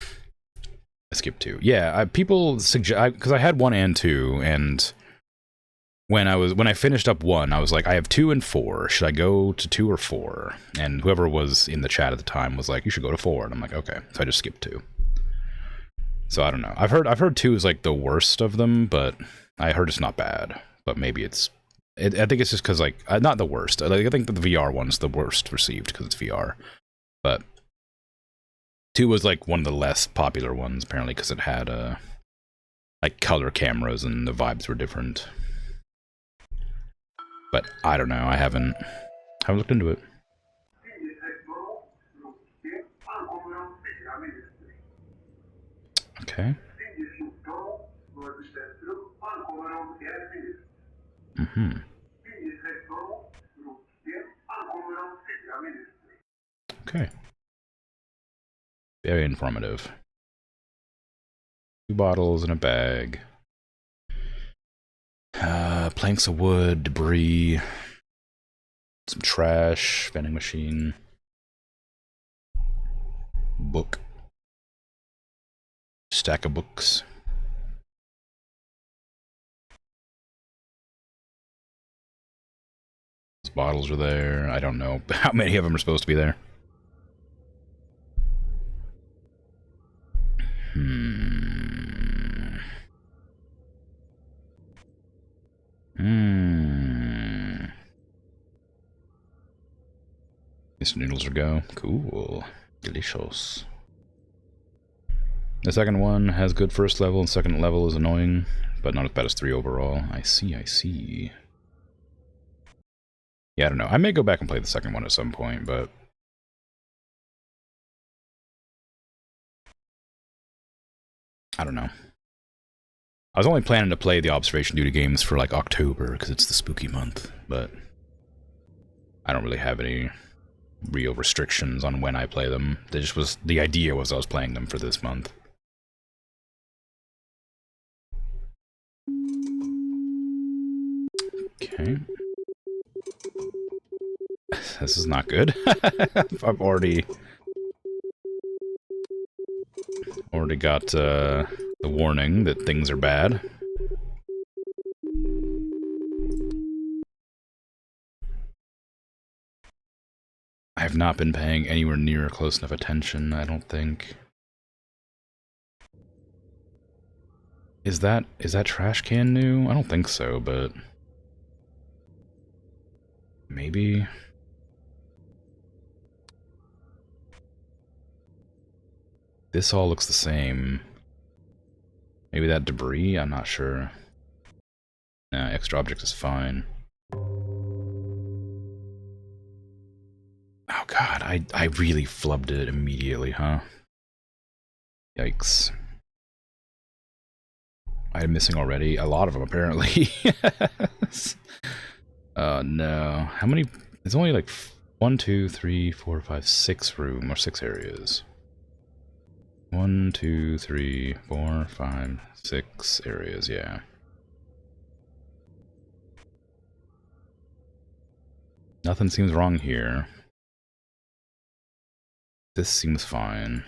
I skipped 2. Yeah, people suggest, because I had 1 and 2, and when I finished up 1, I was like, I have 2 and 4. Should I go to 2 or 4? And whoever was in the chat at the time was like, you should go to 4. And I'm like, okay. So I just skipped 2. So I don't know. I've heard 2 is like the worst of them, but I heard it's not bad. But maybe I think it's just because, like, not the worst. Like, I think the VR one's the worst received because it's VR. But 2 was like one of the less popular ones, apparently, because it had like color cameras and the vibes were different. But I don't know. I haven't looked into it. Okay. Mm-hmm. Okay. Very informative. 2 bottles in a bag. Planks of wood, debris, some trash, vending machine, book, stack of books. Those bottles are there. I don't know how many of them are supposed to be there. These noodles are go. Cool. Delicious. The second one has good first level, and second level is annoying, but not as bad as 3 overall. I see, I see. Yeah, I don't know. I may go back and play the second one at some point, but I don't know. I was only planning to play the observation duty games for like October because it's the spooky month, but I don't really have any real restrictions on when I play them. The idea was I was playing them for this month. Okay. This is not good. I've already got the warning that things are bad. I have not been paying anywhere near close enough attention, I don't think. Is that trash can new? I don't think so, but maybe. This all looks the same. Maybe that debris? I'm not sure. Nah, extra object is fine. Oh god, I really flubbed it immediately, huh? Yikes. I'm missing already? A lot of them, apparently. Oh no. How many? It's only like 1, 2, 3, 4, 5, 6 room, or 6 areas. 1, 2, 3, 4, 5, 6 areas, yeah. Nothing seems wrong here. This seems fine.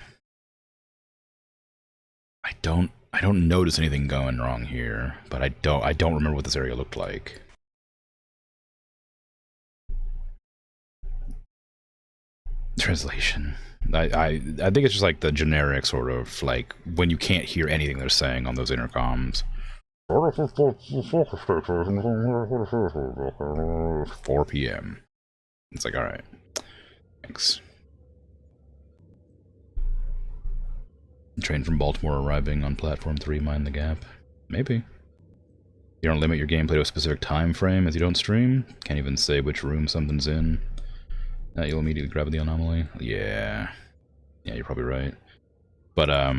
I don't notice anything going wrong here, but I don't remember what this area looked like. Translation. I think it's just like the generic sort of like when you can't hear anything they're saying on those intercoms. 4 p.m. It's like, alright. Thanks. Train from Baltimore arriving on platform 3, mind the gap. Maybe. You don't limit your gameplay to a specific time frame as you don't stream. Can't even say which room something's in. You'll immediately grab the anomaly. Yeah. Yeah, you're probably right. But, yeah,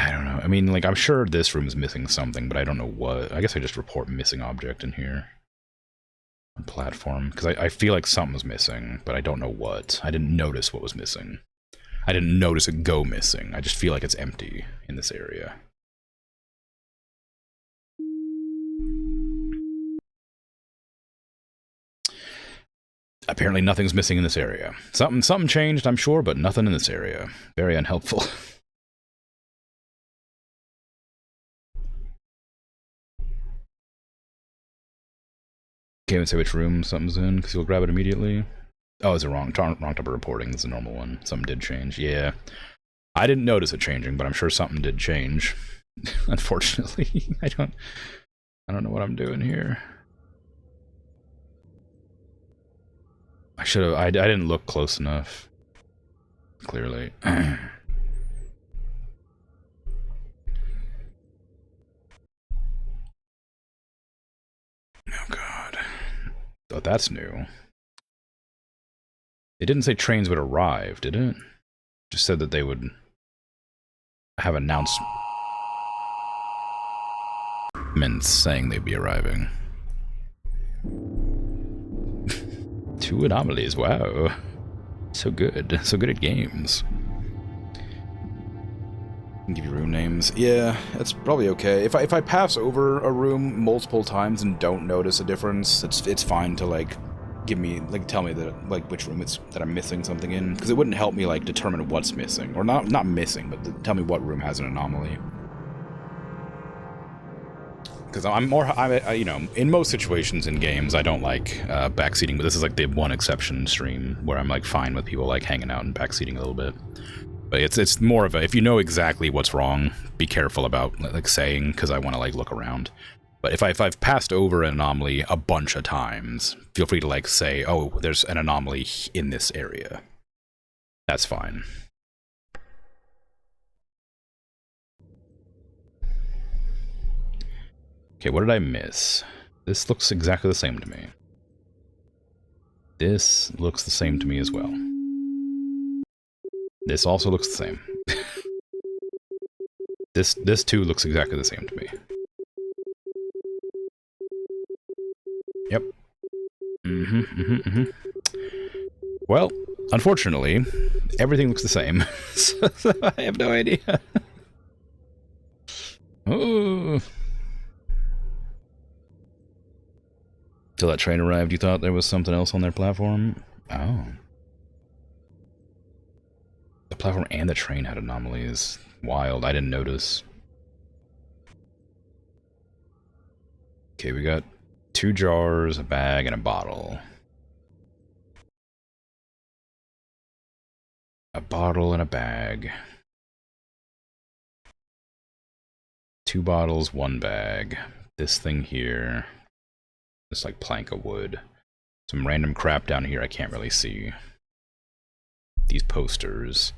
I don't know. I mean, like, I'm sure this room is missing something, but I don't know what. I guess I just report missing object in here. On platform. Because I feel like something's missing, but I don't know what. I didn't notice what was missing. I didn't notice it go missing. I just feel like it's empty in this area. Apparently nothing's missing in this area. Something changed, I'm sure, but nothing in this area. Very unhelpful. Can't even say which room something's in, because you'll grab it immediately. Oh, it's a wrong type of reporting. It's a normal one. Something did change. Yeah. I didn't notice it changing, but I'm sure something did change. Unfortunately, I don't know what I'm doing here. I should have. I didn't look close enough. Clearly. Oh god. Oh, that's new. It didn't say trains would arrive, did it? Just said that they would have announcements saying they'd be arriving. 2 anomalies, wow. So good. So good at games. Give you room names. Yeah, that's probably okay. If I pass over a room multiple times and don't notice a difference, it's fine to like give me like tell me that like which room it's that I'm missing something in, because it wouldn't help me like determine what's missing, or not missing, but tell me what room has an anomaly. Because you know, in most situations in games, I don't like backseating, but this is like the one exception stream where I'm like fine with people like hanging out and backseating a little bit. But it's more of a, if you know exactly what's wrong, be careful about like saying, because I want to like look around. But if I've passed over an anomaly a bunch of times, feel free to like say, oh, there's an anomaly in this area. That's fine. Okay, what did I miss? This looks exactly the same to me. This looks the same to me as well. This also looks the same. This too looks exactly the same to me. Yep. Well, unfortunately, everything looks the same. So I have no idea. Oh. Till that train arrived, you thought there was something else on their platform? Oh. The platform and the train had anomalies. Wild, I didn't notice. Okay, we got 2 jars, a bag, and a bottle. A bottle and a bag. 2 bottles, 1 bag. This thing here. This like plank of wood. Some random crap down here I can't really see. These posters.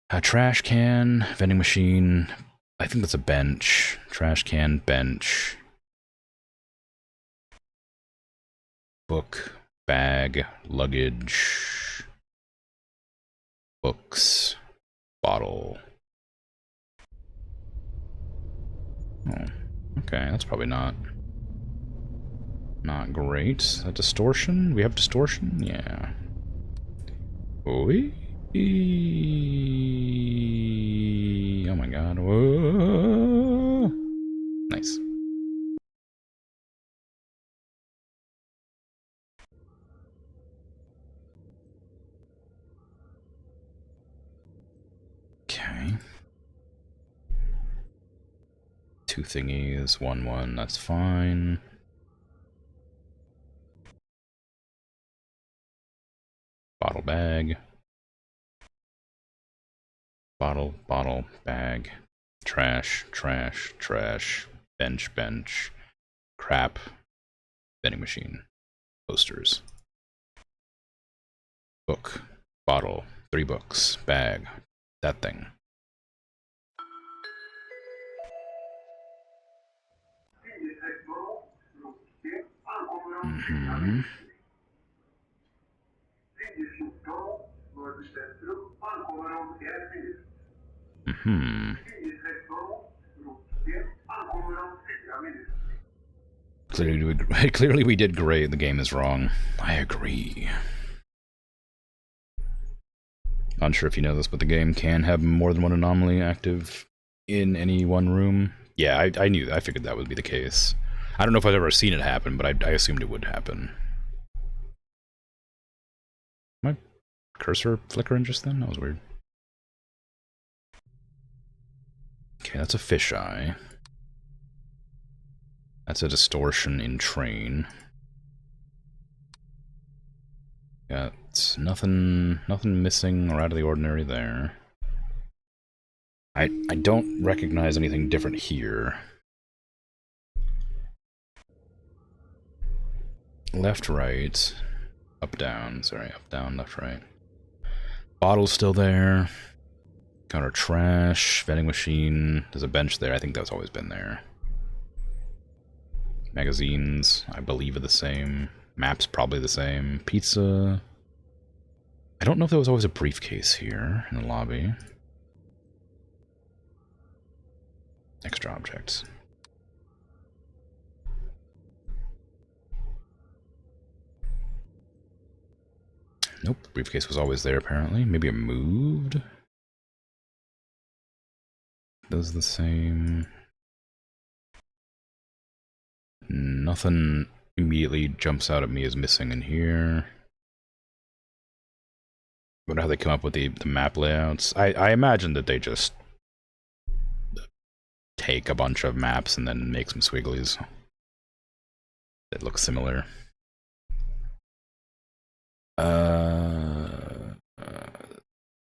A trash can, vending machine. I think that's a bench. Trash can, bench. Book, bag, luggage. Books, bottle. Oh, okay, that's probably not great. A distortion? We have distortion? Yeah. Oi. Oh my god. Whoa. Nice. Okay. 2 thingies, 1, that's fine. Bottle, bag. Bottle, bottle, bag. Trash, trash, trash. Bench, bench. Crap. Vending machine. Posters. Book. Bottle. 3 books. Bag. That thing. Mm-hmm. Mm-hmm. Clearly we did great. The game is wrong. I agree. Unsure if you know this, but the game can have more than one anomaly active in any one room. Yeah, I knew that. I figured that would be the case. I don't know if I've ever seen it happen, but I assumed it would happen. My cursor flickering just then? That was weird. Okay, that's a fisheye. That's a distortion in train. Got nothing missing or out of the ordinary there. I don't recognize anything different here. Left, right, up, down. Sorry, up, down, left, right. Bottle's still there. Got our trash, vending machine. There's a bench there. I think that's always been there. Magazines, I believe, are the same. Maps, probably the same. Pizza. I don't know if there was always a briefcase here in the lobby. Extra objects. Nope, briefcase was always there apparently. Maybe it moved? Does the same. Nothing immediately jumps out at me as missing in here. I wonder how they come up with the map layouts. I imagine that they just take a bunch of maps and then make some swigglies that look similar.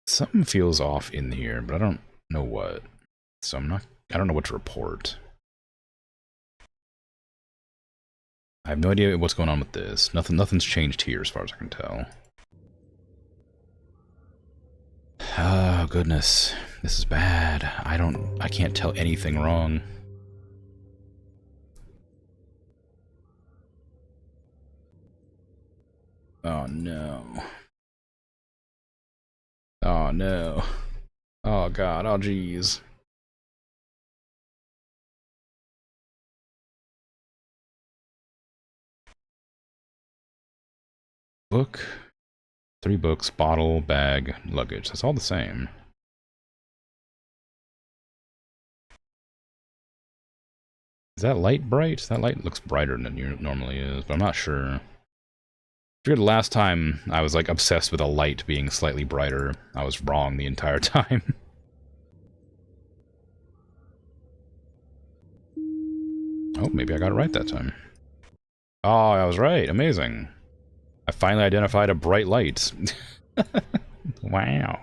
Something feels off in here, but I don't know what. So I don't know what to report. I have no idea what's going on with this. Nothing's changed here as far as I can tell. Oh, goodness. This is bad. I can't tell anything wrong. Oh no. Oh no. Oh god, oh jeez. Book. 3 books, bottle, bag, luggage. That's all the same. Is that light bright? That light looks brighter than it normally is, but I'm not sure. I figured the last time I was like obsessed with a light being slightly brighter, I was wrong the entire time. Oh, maybe I got it right that time. Oh, I was right. Amazing. I finally identified a bright light. Wow.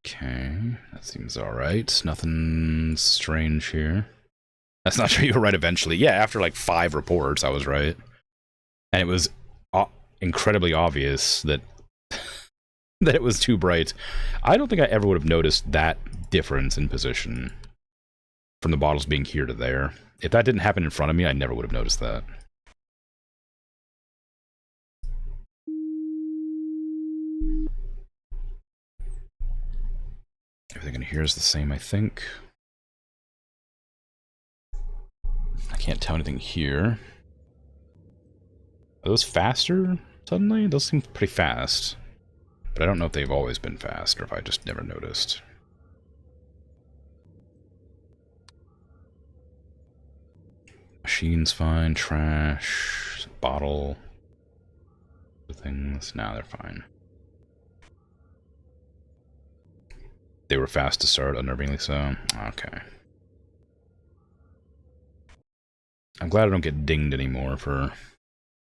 Okay, that seems alright. Nothing strange here. That's not true, you were right eventually. Yeah, after like 5 reports, I was right. And it was incredibly obvious that that it was too bright. I don't think I ever would have noticed that difference in position from the bottles being here to there. If that didn't happen in front of me, I never would have noticed that. Everything in here is the same, I think. I can't tell anything here. Are those faster, suddenly? Those seem pretty fast. But I don't know if they've always been fast, or if I just never noticed. Machine's fine, trash, bottle, things. Nah, they're fine. They were fast to start, unnervingly so. Okay. I'm glad I don't get dinged anymore for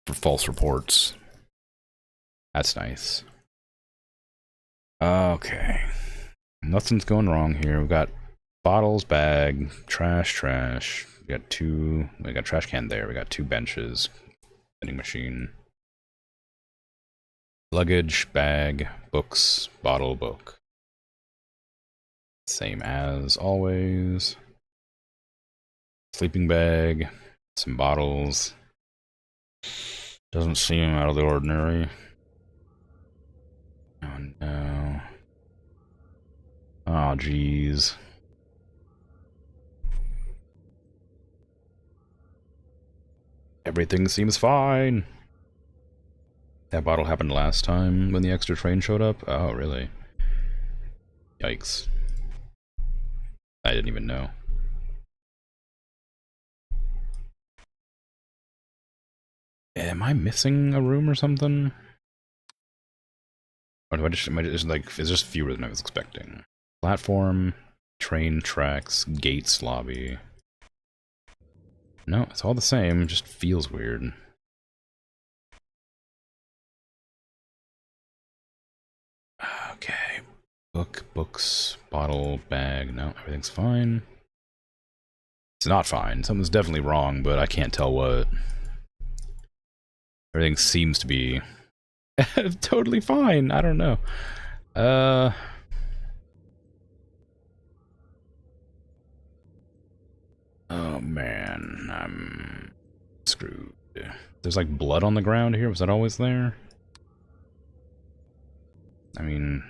false reports. That's nice. Okay. Nothing's going wrong here. We've got bottles, bag, trash, trash. We got trash can there. We got 2 benches, vending machine, luggage, bag, books, bottle, book. Same as always. Sleeping bag, some bottles. Doesn't seem out of the ordinary. Oh no. Oh jeez. Everything seems fine. That bottle happened last time when the extra train showed up? Oh, really? Yikes. I didn't even know. Am I missing a room or something? Or do I just, it's just fewer than I was expecting. Platform, train tracks, gates, lobby. No, it's all the same, just feels weird. Okay. Book, books, bottle, bag. No, everything's fine. It's not fine. Something's definitely wrong, but I can't tell what. Everything seems to be totally fine. I don't know. Oh man, I'm screwed. There's like blood on the ground here. Was that always there? I mean,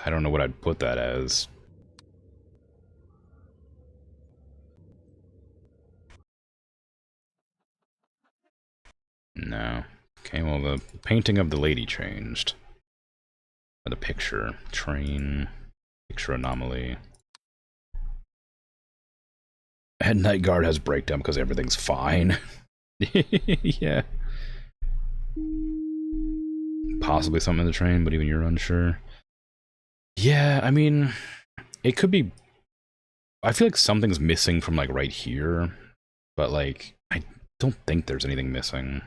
I don't know what I'd put that as. No. Okay, well, the painting of the lady changed. Or the picture. Train. Picture anomaly. And Night Guard has breakdown because everything's fine. Yeah. Possibly something in the train, but even you're unsure. Yeah, I mean, it could be... I feel like something's missing from, like, right here. But, like, I don't think there's anything missing.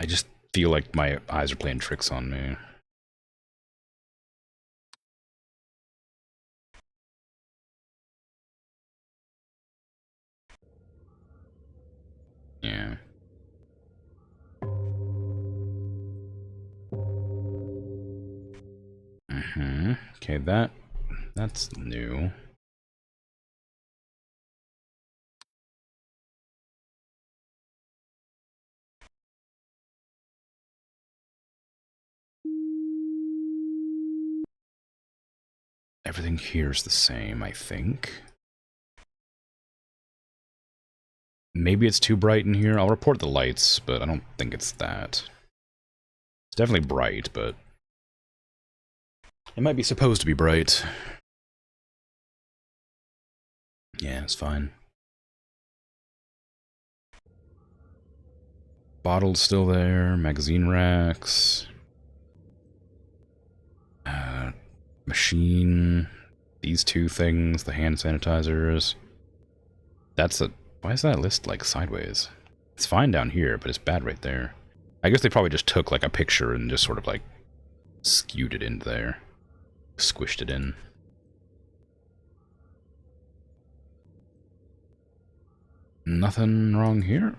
I just feel like my eyes are playing tricks on me. Yeah. Okay, that's new. Everything here's the same, I think. Maybe it's too bright in here. I'll report the lights, but I don't think it's that. It's definitely bright, but it might be supposed to be bright. Yeah, it's fine. Bottle's still there, magazine racks. Machine. These two things, the hand sanitizers. That's a... Why is that list, like, sideways? It's fine down here, but it's bad right there. I guess they probably just took, like, a picture and just sort of, like, skewed it into there. Squished it in. Nothing wrong here.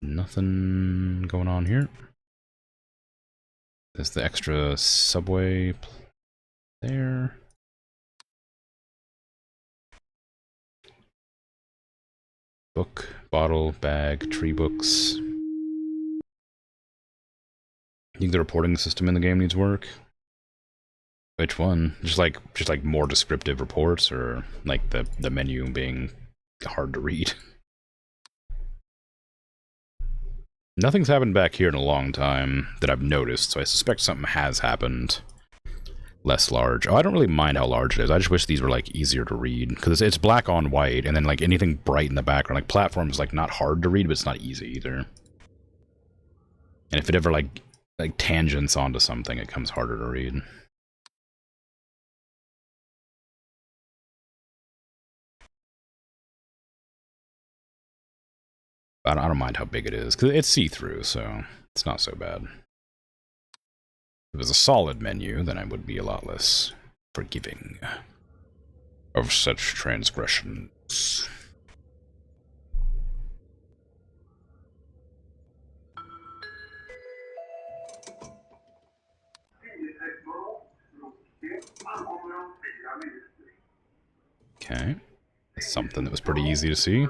Nothing going on here. There's the extra subway there. Book, bottle, bag, tree books. You think the reporting system in the game needs work? Which one? Just like more descriptive reports, or like the menu being hard to read? Nothing's happened back here in a long time that I've noticed, so I suspect something has happened. Less large. Oh, I don't really mind how large it is. I just wish these were, like, easier to read. Because it's black on white, and then, like, anything bright in the background. Like, platform's, like, not hard to read, but it's not easy either. And if it ever, like tangents onto something, it comes harder to read. I don't mind how big it is, because it's see-through, so it's not so bad. If it was a solid menu, then I would be a lot less forgiving of such transgressions. Okay. That's something that was pretty easy to see.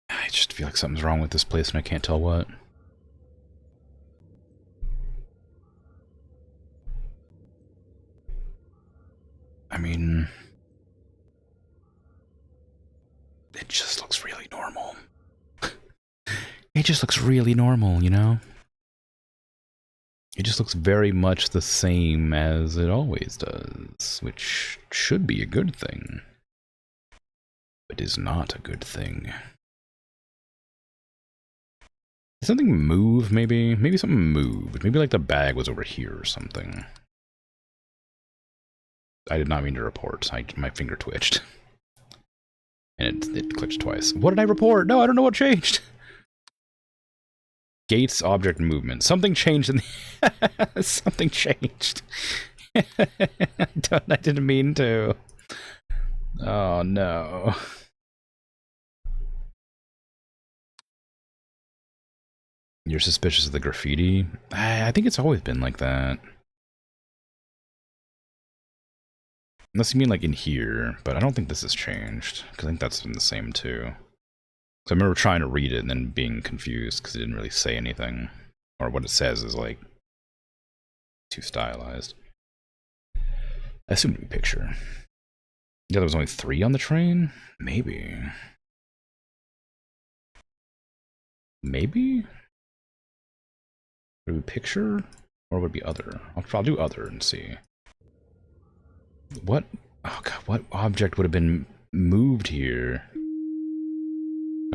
I just feel like something's wrong with this place and I can't tell what. I mean, it just looks really normal. It just looks really normal, you know? It just looks very much the same as it always does, which should be a good thing, but is not a good thing. Did something move, maybe? Maybe something moved. Maybe, like, the bag was over here or something. I did not mean to report. My finger twitched. And it clicked twice. What did I report? No, I don't know what changed. Gates object movement. Something changed in the... Something changed. I didn't mean to. Oh, no. You're suspicious of the graffiti? I think it's always been like that. Unless you mean like in here, but I don't think this has changed, because I think that's been the same too. So I remember trying to read it and then being confused because it didn't really say anything. Or what it says is like too stylized. I assume to be picture. Yeah, there was only 3 on the train? Maybe. Maybe? Would it be picture? Or would it be other? I'll do other and see. What? Oh god, what object would have been moved here?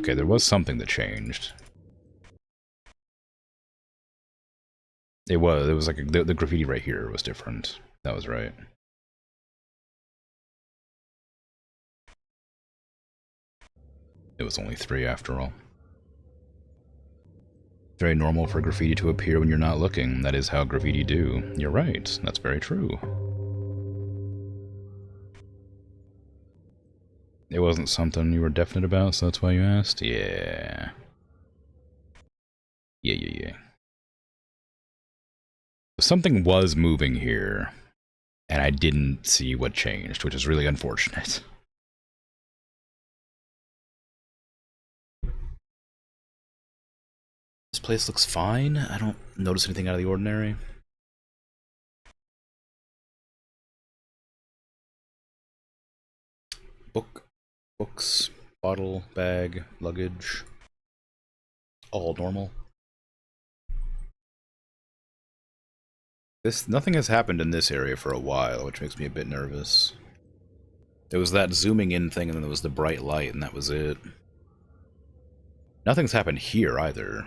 Okay, there was something that changed. It was like the graffiti right here was different. That was right. It was only 3 after all. Very normal for graffiti to appear when you're not looking. That is how graffiti do. You're right. That's very true. It wasn't something you were definite about, so that's why you asked? Yeah. Yeah. Something was moving here. And I didn't see what changed, which is really unfortunate. This place looks fine. I don't notice anything out of the ordinary. Books, bottle, bag, luggage. All normal. Nothing has happened in this area for a while, which makes me a bit nervous. There was that zooming in thing, and then there was the bright light, and that was it. Nothing's happened here either.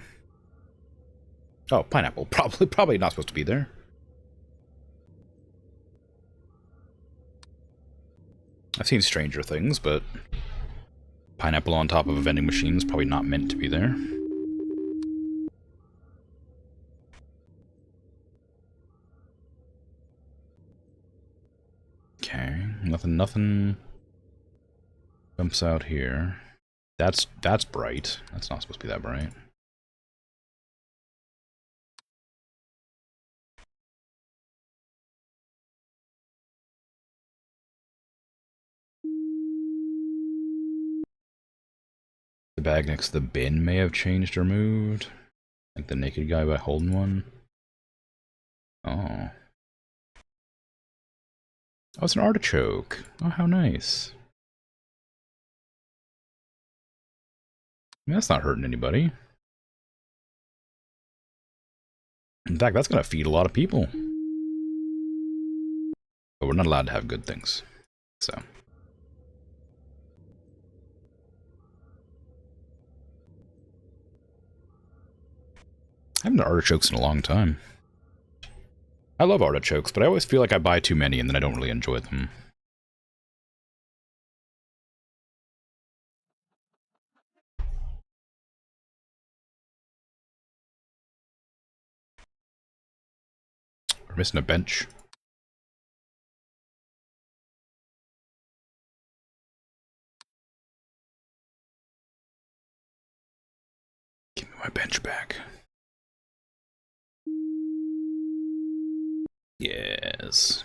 Oh, pineapple. Probably not supposed to be there. I've seen stranger things, but pineapple on top of a vending machine is probably not meant to be there. Okay, nothing jumps out here. That's bright. That's not supposed to be that bright. The bag next to the bin may have changed or moved. Like the naked guy by holding one. Oh. Oh, it's an artichoke. Oh, how nice. I mean, that's not hurting anybody. In fact, that's going to feed a lot of people. But we're not allowed to have good things. So. I haven't had artichokes in a long time. I love artichokes, but I always feel like I buy too many and then I don't really enjoy them. We're missing a bench. Give me my bench back. Yes.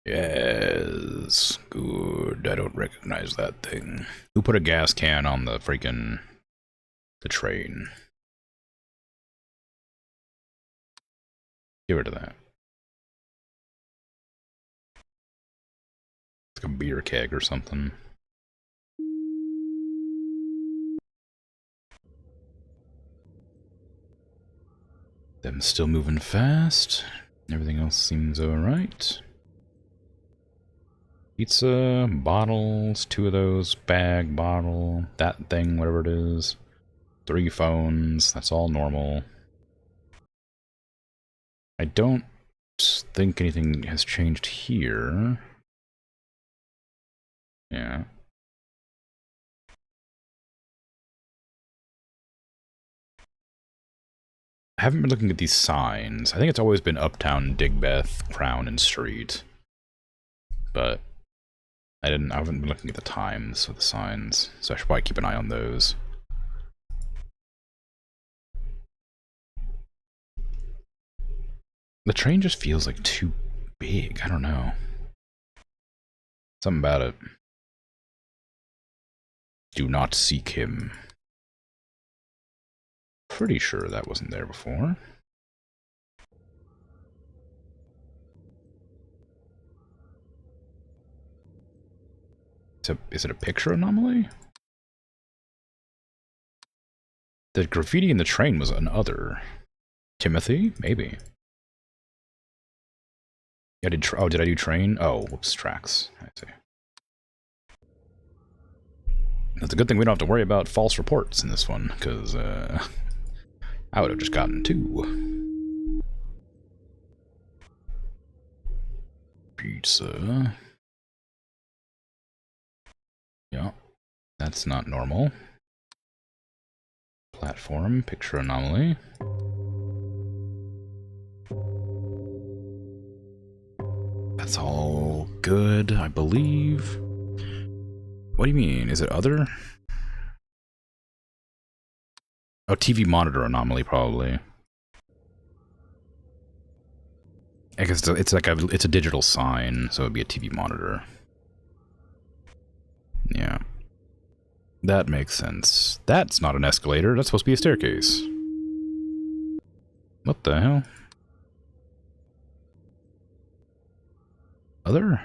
Yes. Good. I don't recognize that thing. Who put a gas can on the freaking... the train? Get rid of that. It's like a beer keg or something. Them still moving fast. Everything else seems alright. Pizza, bottles, 2 of those, bag, bottle, that thing, whatever it is. 3 phones, that's all normal. I don't think anything has changed here. Yeah. I haven't been looking at these signs. I think it's always been Uptown, Digbeth, Crown, and Street. But I haven't been looking at the times of the signs, so I should probably keep an eye on those. The train just feels like too big. I don't know. Something about it. Do not seek him. Pretty sure that wasn't there before. Is it a picture anomaly? The graffiti in the train was an other. Timothy? Maybe. Yeah, did I do train? Oh, whoops, tracks. I see. It's a good thing we don't have to worry about false reports in this one, because I would have just gotten 2. Pizza. Yeah, that's not normal. Platform, picture anomaly. That's all good, I believe. What do you mean? Is it other? Oh, TV monitor anomaly, probably. I guess it's like it's a digital sign, so it'd be a TV monitor. Yeah. That makes sense. That's not an escalator, that's supposed to be a staircase. What the hell? Other?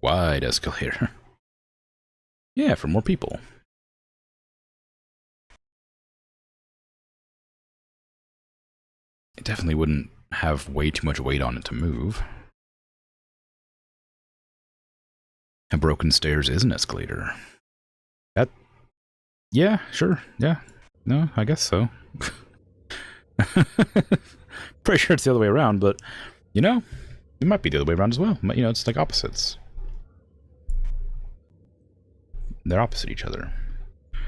Wide escalator. Yeah, for more people. It definitely wouldn't have way too much weight on it to move. A broken stairs is an escalator. That... Yeah, sure, yeah. No, I guess so. Pretty sure it's the other way around, but, you know, it might be the other way around as well. You know, it's like opposites. They're opposite each other.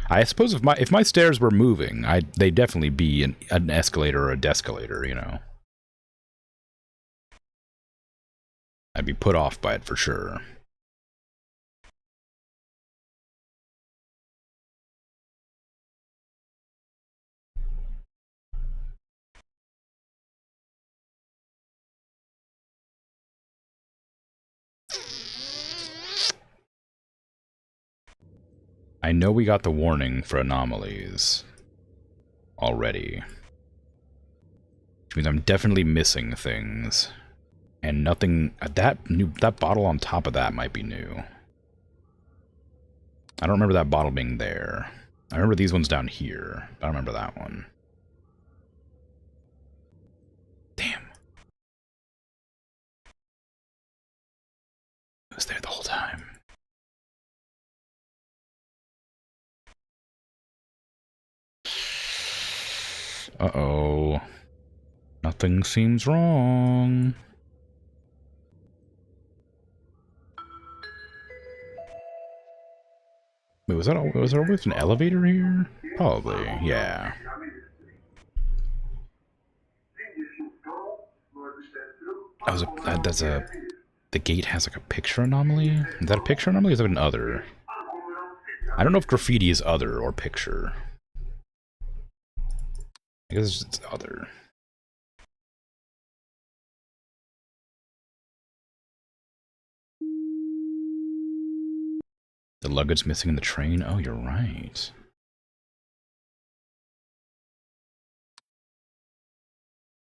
I suppose if my stairs were moving, they'd definitely be an escalator or a descalator, you know. I'd be put off by it for sure. I know we got the warning for anomalies already. Which means I'm definitely missing things. And nothing... That bottle on top of that might be new. I don't remember that bottle being there. I remember these ones down here. I don't remember that one. Damn. It was there the whole time. Uh-oh. Nothing seems wrong. Wait, was there always an elevator here? Probably, yeah. The gate has like a picture anomaly? Is that a picture anomaly or is that an other? I don't know if graffiti is other or picture. I guess it's other. The luggage missing in the train? Oh, you're right.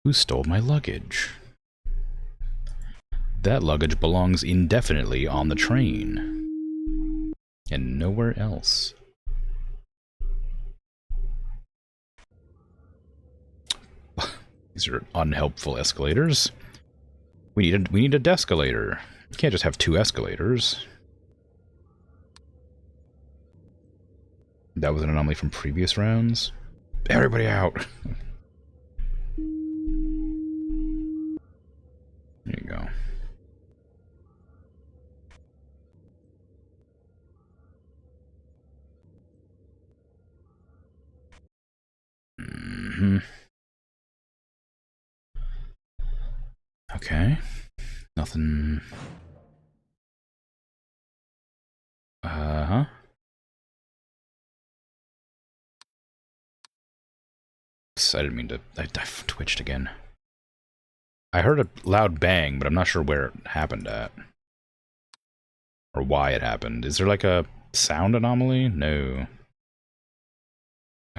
Who stole my luggage? That luggage belongs indefinitely on the train. And nowhere else. These are unhelpful escalators. We need a descalator. You can't just have two escalators. That was an anomaly from previous rounds. Everybody out. There you go. Mm-hmm. Okay. Nothing. Uh-huh. I didn't mean to... I twitched again. I heard a loud bang, but I'm not sure where it happened at. Or why it happened. Is there like a sound anomaly? No.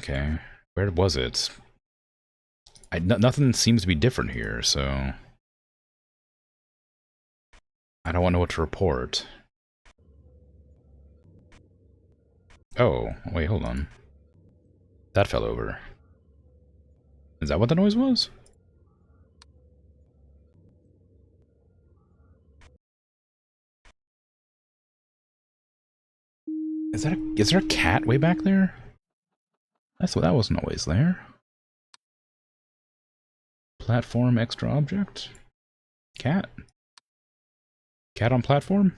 Okay. Where was it? Nothing seems to be different here, so... I don't know what to report. Oh, wait, hold on. That fell over. Is that what the noise was? Is there a cat way back there? That wasn't always there. Platform extra object? Cat? Cat on platform?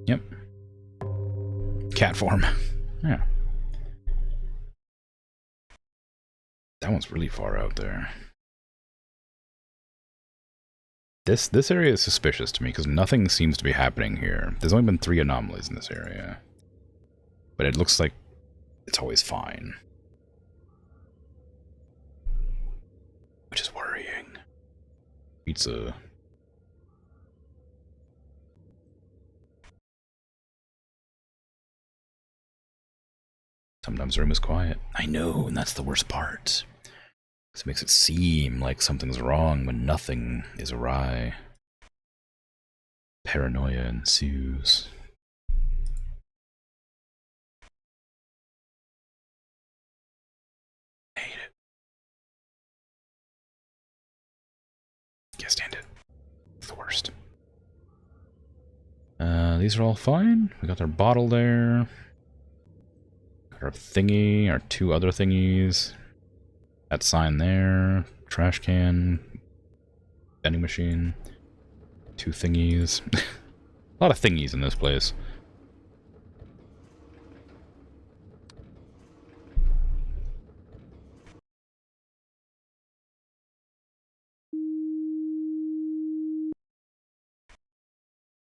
Yep. Cat form. Yeah. That one's really far out there. This area is suspicious to me because nothing seems to be happening here. There's only been 3 anomalies in this area. But it looks like it's always fine. Which is worrying. Pizza. Sometimes the room is quiet. I know, and that's the worst part. This makes it seem like something's wrong when nothing is awry. Paranoia ensues. I hate it. Can't stand it. It's the worst. These are all fine. We got our bottle there. Got our thingy, our 2 other thingies. That sign there. Trash can. Vending machine. 2 thingies. A lot of thingies in this place.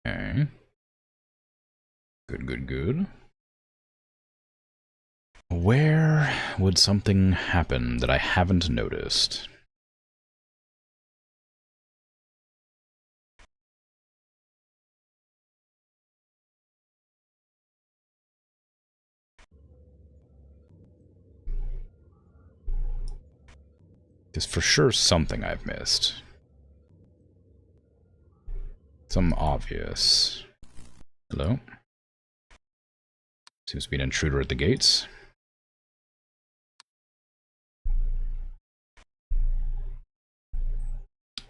Okay. Good, good, good. Where would something happen that I haven't noticed? There's for sure something I've missed. Some obvious. Hello? Seems to be an intruder at the gates.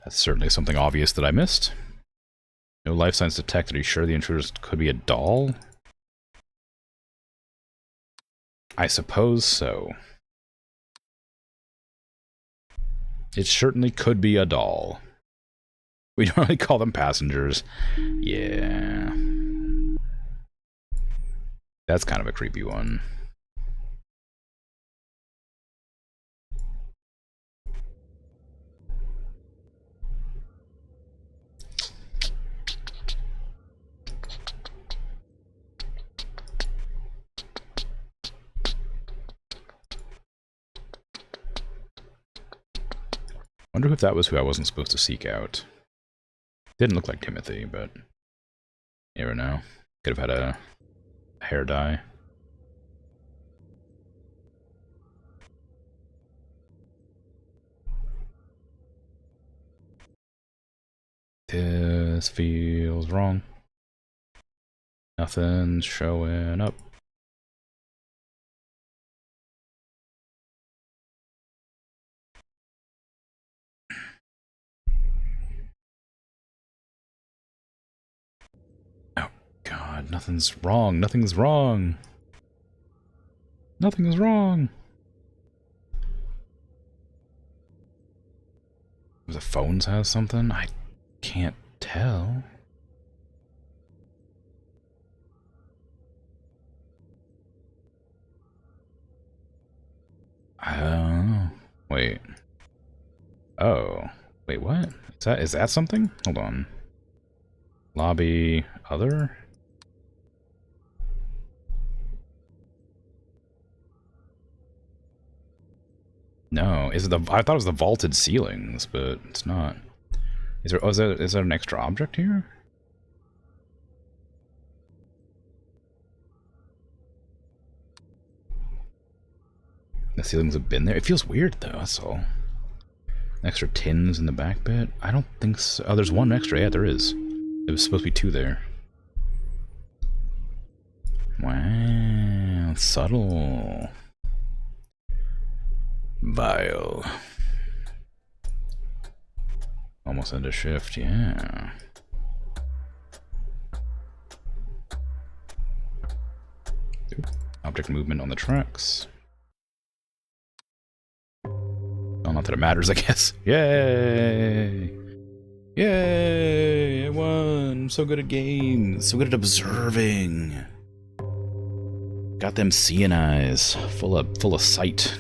That's certainly something obvious that I missed. No life signs detected. Are you sure the intruders could be a doll? I suppose so. It certainly could be a doll. We don't really call them passengers. Yeah. That's kind of a creepy one. Wonder if that was who I wasn't supposed to seek out. Didn't look like Timothy, but you never know. Could have had a hair dye. This feels wrong. Nothing's showing up. Oh, God, nothing's wrong. Nothing's wrong. Nothing is wrong. The phones has something? I can't tell. I don't know. Wait. Oh. Wait, what? Is that something? Hold on. Lobby other? No. Is it the I thought it was the vaulted ceilings, but it's not. Is there is there an extra object here? The ceilings have been there. It feels weird though, that's all. Extra tins in the back bit? I don't think so. Oh, there's one extra. Yeah, there is. There was supposed to be 2 there. Wow, subtle. Vile. Almost end of shift, yeah. Oop. Object movement on the tracks. Well, not that it matters, I guess. Yay! Yay! I won! I'm so good at games. So good at observing. Got them seeing eyes. Full of sight.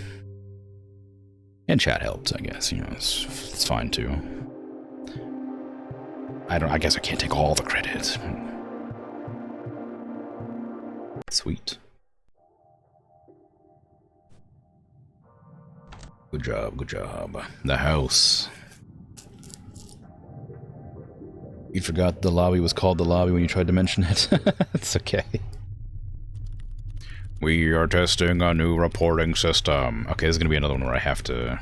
And chat helps, I guess. You know, it's fine too. I guess I can't take all the credit. Sweet. Good job, good job. The house. You forgot the lobby was called the lobby when you tried to mention it. It's okay. We are testing a new reporting system. Okay, this is gonna be another one where I have to...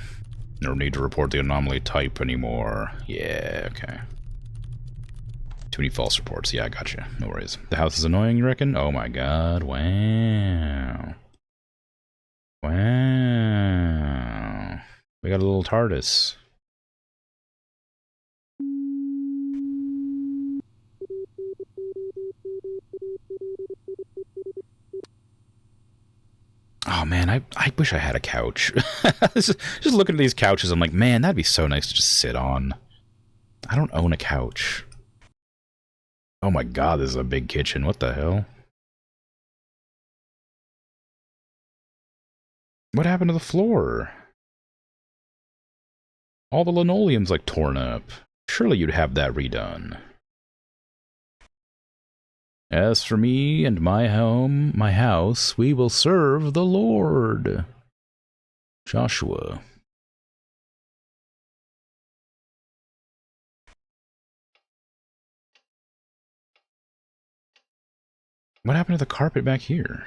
No need to report the anomaly type anymore. Yeah, okay. Too many false reports. Yeah, I gotcha. No worries. The house is annoying, you reckon? Oh my god, wow. Wow. We got a little TARDIS. Oh man, I wish I had a couch. Just looking at these couches, I'm like, man, that'd be so nice to just sit on. I don't own a couch. Oh my god, this is a big kitchen. What the hell? What happened to the floor? All the linoleum's like torn up. Surely you'd have that redone. As for me and my home, my house, we will serve the Lord. Joshua. What happened to the carpet back here?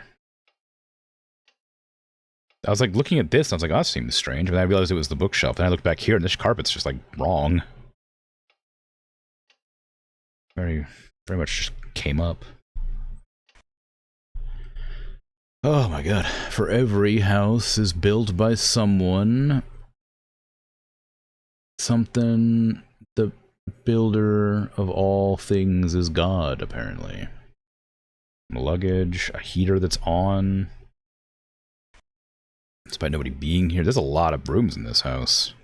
I was like looking at this, and I was like, oh, that seems strange. But then I realized it was the bookshelf. Then I looked back here, and this carpet's just like wrong. Very much just came up. Oh my god. For every house is built by someone. Something. The builder of all things is God, apparently. Luggage, a heater that's on. Despite nobody being here, there's a lot of rooms in this house.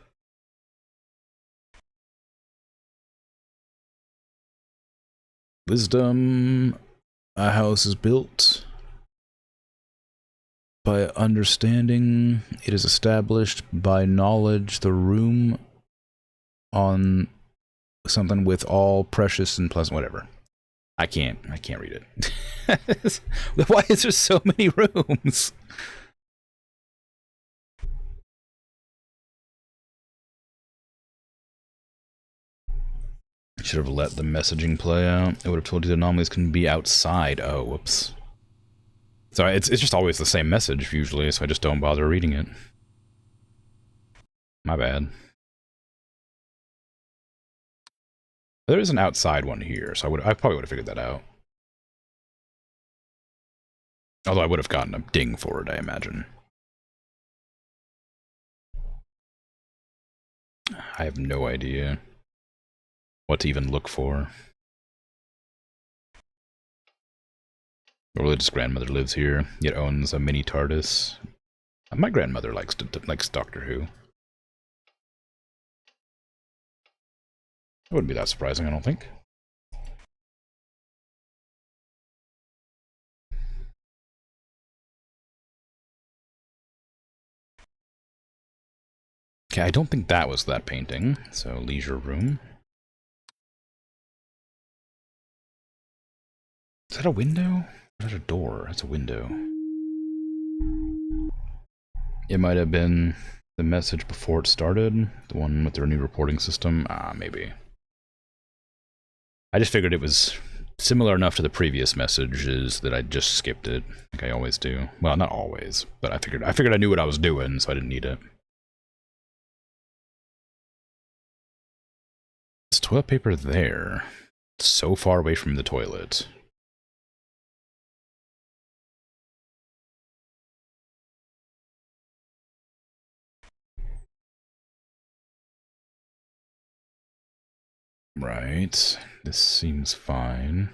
Wisdom. A house is built by understanding. It is established by knowledge. The room on something with all precious and pleasant, whatever. I can't read it. Why is there so many rooms? Should have let the messaging play out. It would have told you the anomalies can be outside. Oh, whoops. So it's just always the same message usually, so I just don't bother reading it. My bad. There is an outside one here, so I probably would have figured that out. Although I would have gotten a ding for it, I imagine. I have no idea what to even look for. My religious grandmother lives here, yet owns a mini TARDIS. My grandmother likes Doctor Who. It wouldn't be that surprising, I don't think. Okay, I don't think that was that painting, so leisure room. Is that a window? Or is that a door? That's a window. It might have been the message before it started, the one with their new reporting system. Ah, maybe. I just figured it was similar enough to the previous messages that I just skipped it, like I always do. Well, not always, but I figured I knew what I was doing, so I didn't need it. There's toilet paper there. It's so far away from the toilet. Right. This seems fine.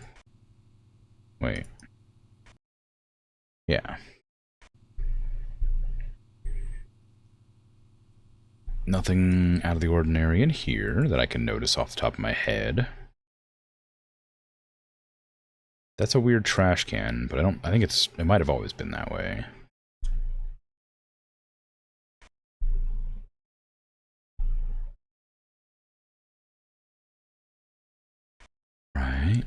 Wait. Yeah. Nothing out of the ordinary in here that I can notice off the top of my head. That's a weird trash can, but I think it might have always been that way. Right.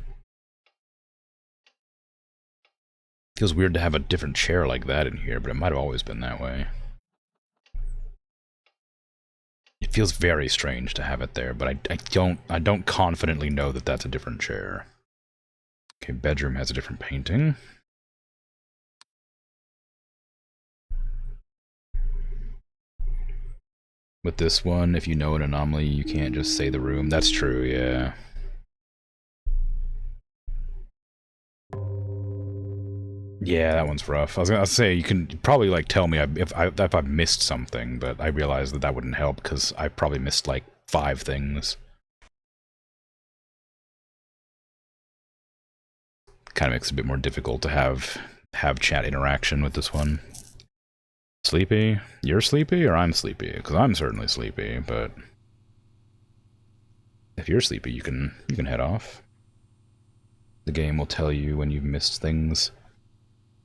Feels weird to have a different chair like that in here, but it might have always been that way. It feels very strange to have it there, but I don't confidently know that that's a different chair. Okay, bedroom has a different painting. With this one, if you know an anomaly, you can't just say the room. That's true, yeah. Yeah, that one's rough. I was gonna say, you can probably, like, tell me if I've missed something, but I realized that that wouldn't help, because I probably missed, like, 5 things. Kind of makes it a bit more difficult to have chat interaction with this one. Sleepy? You're sleepy, or I'm sleepy? Because I'm certainly sleepy, but if you're sleepy, you can head off. The game will tell you when you've missed things.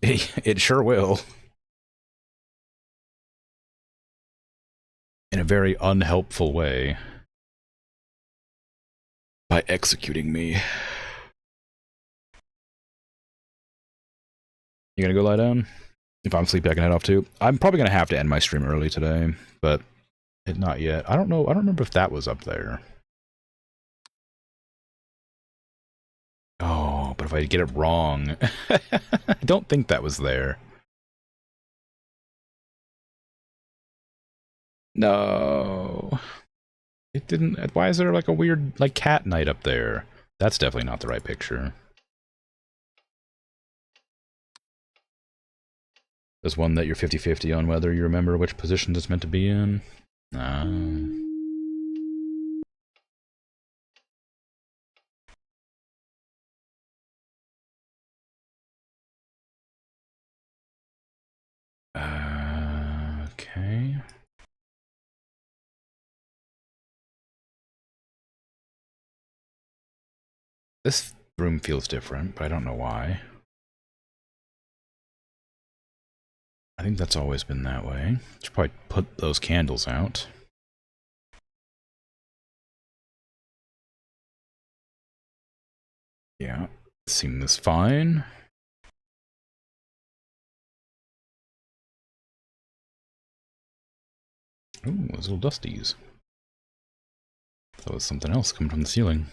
It sure will. In a very unhelpful way. By executing me. You gonna go lie down? If I'm sleepy, I can head off too. I'm probably gonna have to end my stream early today, but not yet. I don't know. I don't remember if that was up there. Oh, but if I get it wrong, I don't think that was there. No, it didn't. Why is there like a weird like cat night up there? That's definitely not the right picture. There's one that you're 50-50 on whether you remember which position it's meant to be in. Okay. This room feels different, but I don't know why. I think that's always been that way. Should probably put those candles out. Yeah, seems fine. Ooh, those little dusties. That was something else coming from the ceiling.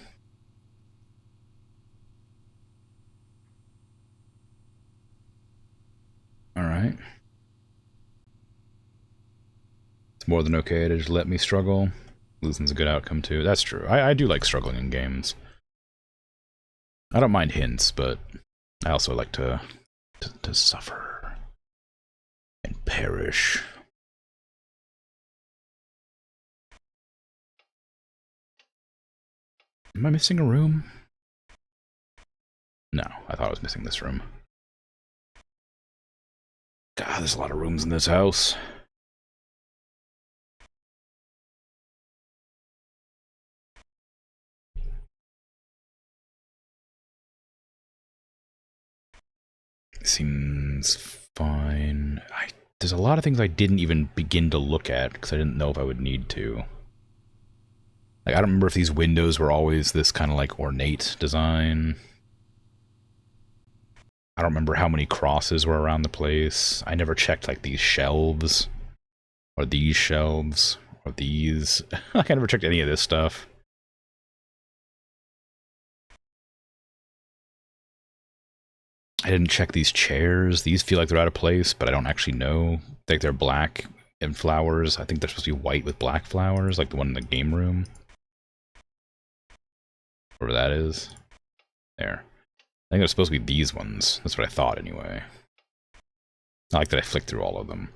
Alright. It's more than okay to just let me struggle. Losing's a good outcome too. That's true. I do like struggling in games. I don't mind hints, but I also like to suffer and perish. Am I missing a room? No, I thought I was missing this room. God, there's a lot of rooms in this house. Seems fine. There's a lot of things I didn't even begin to look at because I didn't know if I would need to. Like, I don't remember if these windows were always this kind of like ornate design. I don't remember how many crosses were around the place. I never checked like these shelves or these shelves or these. I never checked any of this stuff. I didn't check these chairs. These feel like they're out of place, but I don't actually know. I think they're black and flowers. I think they're supposed to be white with black flowers, like the one in the game room. Whatever that is. There. I think they're supposed to be these ones. That's what I thought, anyway. Not like that I flicked through all of them.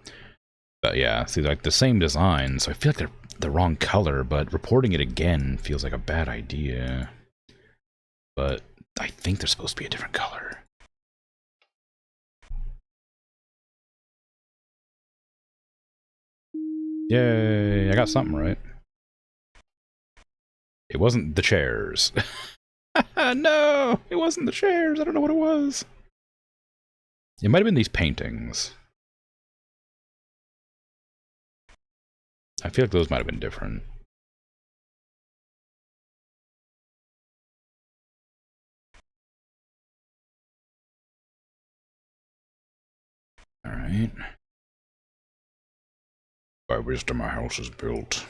But yeah, see, like the same design, so I feel like they're the wrong color, but reporting it again feels like a bad idea. But I think they're supposed to be a different color. Yay, I got something right. It wasn't the chairs. No, it wasn't the chairs. I don't know what it was. It might have been these paintings. I feel like those might have been different. Alright. By wisdom a house is built.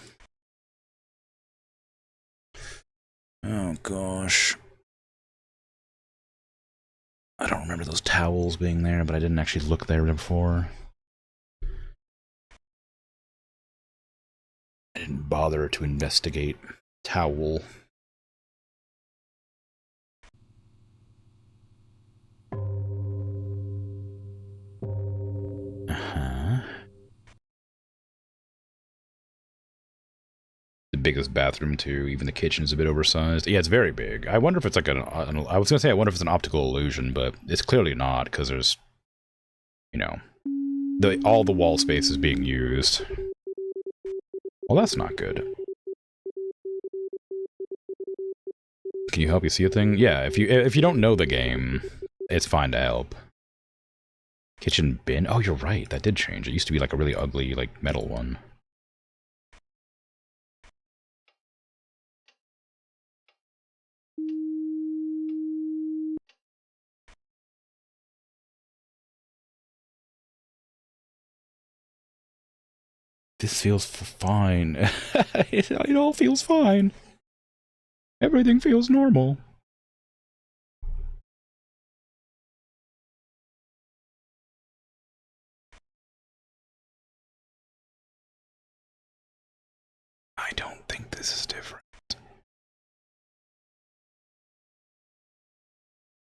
Oh gosh. I don't remember those towels being there, but I didn't actually look there before. I didn't bother to investigate towel. The biggest bathroom too. Even the kitchen is a bit oversized. Yeah, it's very big. I wonder if it's like I was gonna say I wonder if it's an optical illusion, but it's clearly not because there's, you know, all the wall space is being used. Well, that's not good. Can you help you see a thing? Yeah, if you don't know the game, it's fine to help. Kitchen bin? Oh, you're right. That did change. It used to be like a really ugly, like, metal one. This feels fine. It all feels fine. Everything feels normal. I don't think this is different.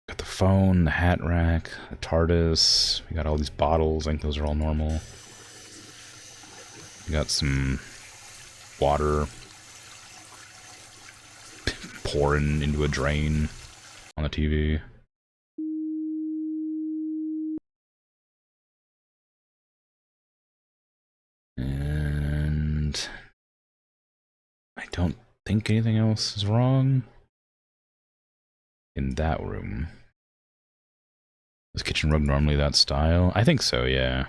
Got the phone, the hat rack, the TARDIS. We got all these bottles. I think those are all normal. We got some water pouring into a drain on the TV. And I don't think anything else is wrong in that room. Is kitchen rug normally that style? I think so, yeah.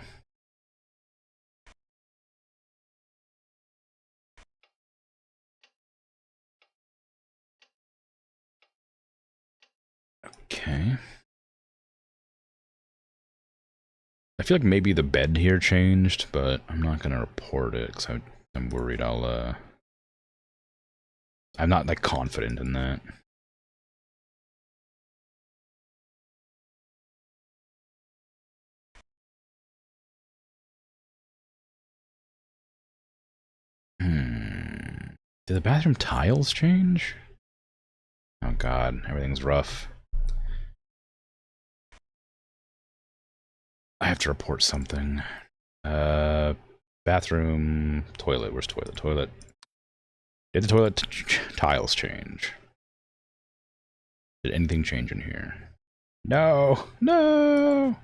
Okay. I feel like maybe the bed here changed, but I'm not gonna report it because I'm worried I'm not, like, confident in that. Did the bathroom tiles change? Oh god, everything's rough. I have to report something. Bathroom, toilet. Where's toilet? Toilet. Did the toilet tiles change? Did anything change in here? No! No!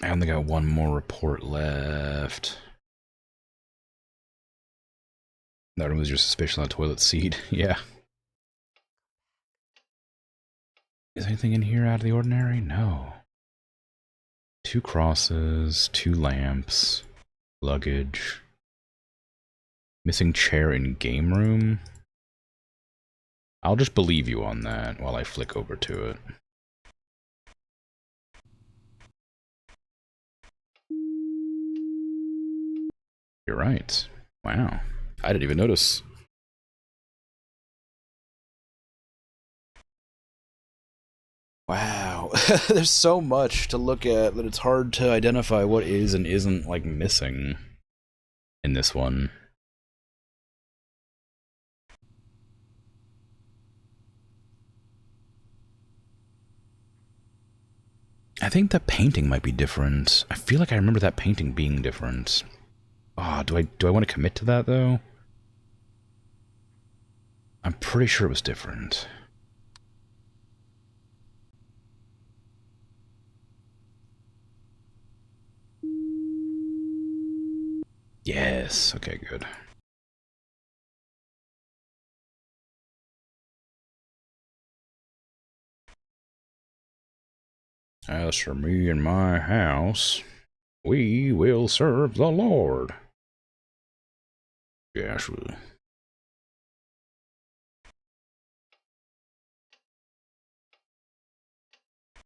I only got one more report left. That removes your suspicion on the toilet seat. Yeah. Is anything in here out of the ordinary? No. 2 crosses, 2 lamps, luggage. Missing chair in game room? I'll just believe you on that while I flick over to it. You're right. Wow. I didn't even notice. Wow. There's so much to look at that it's hard to identify what is and isn't, like, missing in this one. I think the painting might be different. I feel like I remember that painting being different. Ah, do I want to commit to that, though? I'm pretty sure it was different. Yes. Okay, good. As for me and my house, we will serve the Lord. Yes,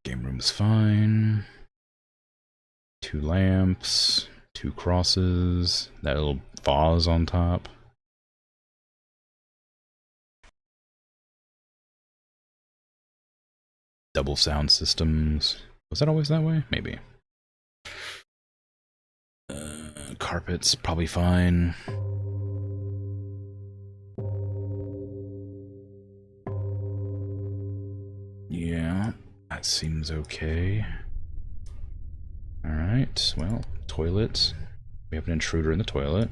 Game room's fine. 2 lamps, 2 crosses, that little vase on top. Double sound systems. Was that always that way? Maybe. Carpet's probably fine. Yeah, that seems okay. Alright, well, toilet. We have an intruder in the toilet.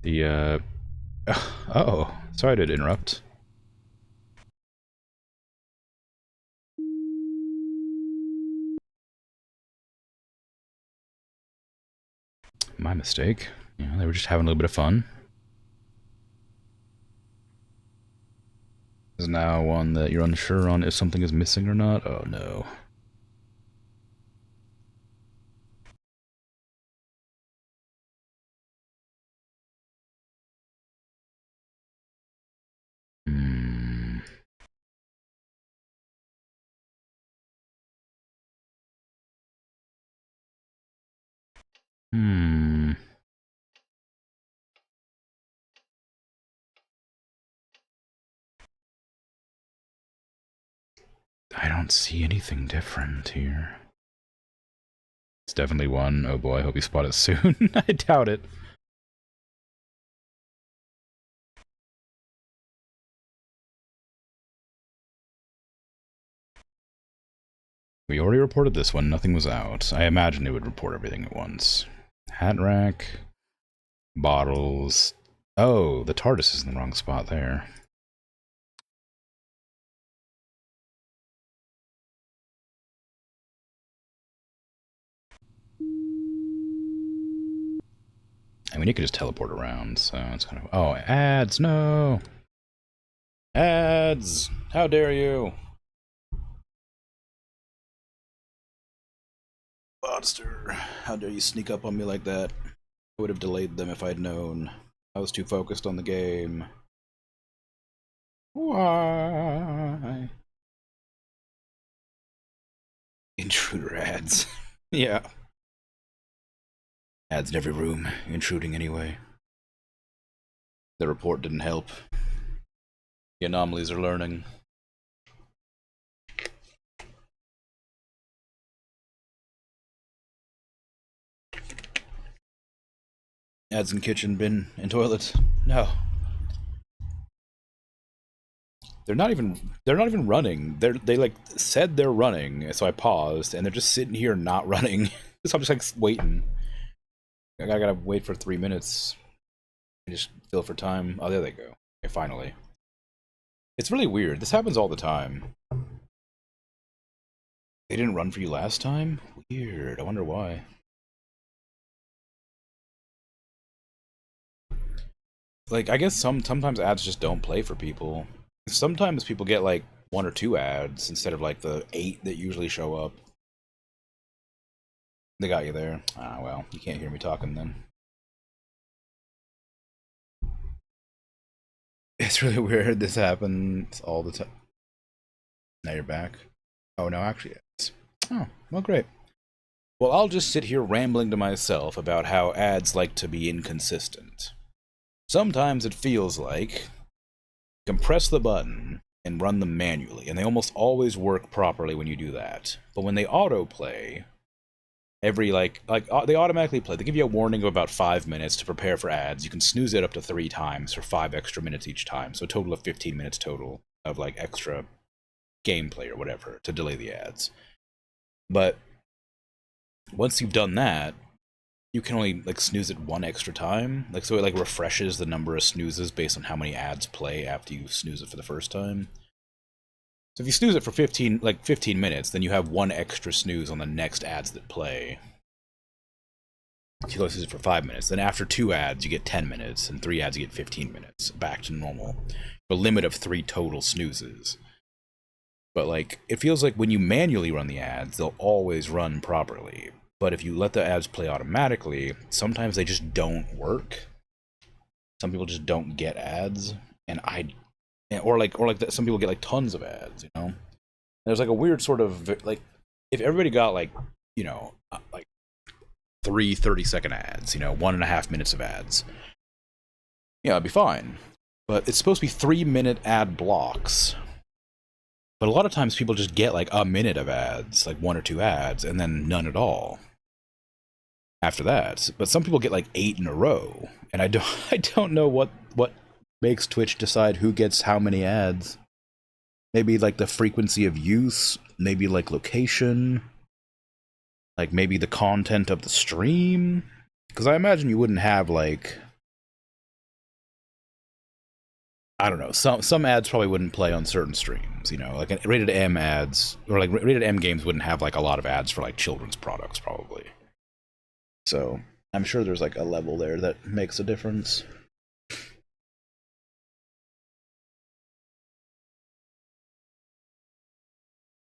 The, oh, sorry to interrupt. My mistake. Yeah, they were just having a little bit of fun. Is now one that you're unsure on if something is missing or not? Oh no. Hmm. Hmm. I don't see anything different here. It's definitely one. Oh boy, I hope you spot it soon. I doubt it. We already reported this one. Nothing was out. I imagined it would report everything at once. Hat rack. Bottles. Oh, the TARDIS is in the wrong spot there. I mean, it could just teleport around, so it's kind of... Oh, ads, no! Ads! How dare you! Monster, how dare you sneak up on me like that? I would have delayed them if I'd known. I was too focused on the game. Why? Intruder ads. Yeah. Ads in every room, intruding anyway. The report didn't help. The anomalies are learning. Ads in kitchen, bin, and toilet. No. They're not even running. They like said they're running, so I paused, and they're just sitting here not running. So I'm just like waiting. I gotta wait for 3 minutes. I just fill for time. Oh, there they go. Okay, finally. It's really weird. This happens all the time. They didn't run for you last time? Weird. I wonder why. Like, I guess sometimes ads just don't play for people. Sometimes people get like 1 or 2 ads instead of like the 8 that usually show up. They got you there. Ah, well, you can't hear me talking then. It's really weird. This happens all the time. Now you're back. Oh, no, actually, it's... Oh, well, great. Well, I'll just sit here rambling to myself about how ads like to be inconsistent. Sometimes it feels like you can press the button and run them manually, and they almost always work properly when you do that. But when they autoplay, every they automatically play. They give you a warning of about 5 minutes to prepare for ads. You can snooze it up to 3 times for 5 extra minutes each time, so a total of 15 minutes total of like extra gameplay or whatever to delay the ads. But once you've done that, you can only like snooze it 1 extra time. Like, so it like refreshes the number of snoozes based on how many ads play after you snooze it for the first time. So if you snooze it for 15 minutes, then you have 1 extra snooze on the next ads that play. If you go snooze it for 5 minutes, then after 2 ads you get 10 minutes, and 3 ads you get 15 minutes, back to normal. A limit of 3 total snoozes. But like, it feels like when you manually run the ads, they'll always run properly. But if you let the ads play automatically, sometimes they just don't work. Some people just don't get ads, and some people get like tons of ads, you know. There's like a weird sort of like, if everybody got like, you know, like 30-second ads, you know, 1.5 minutes of ads, yeah, it'd be fine. But it's supposed to be 3-minute ad blocks. But a lot of times people just get like a minute of ads, like 1 or 2 ads, and then none at all after that. But some people get like 8 in a row, and I don't know what makes Twitch decide who gets how many ads. Maybe like the frequency of use, maybe like location, like maybe the content of the stream. Because I imagine you wouldn't have like, I don't know, some ads probably wouldn't play on certain streams, you know, like rated M ads, or like rated M games wouldn't have like a lot of ads for like children's products probably. So I'm sure there's like a level there that makes a difference.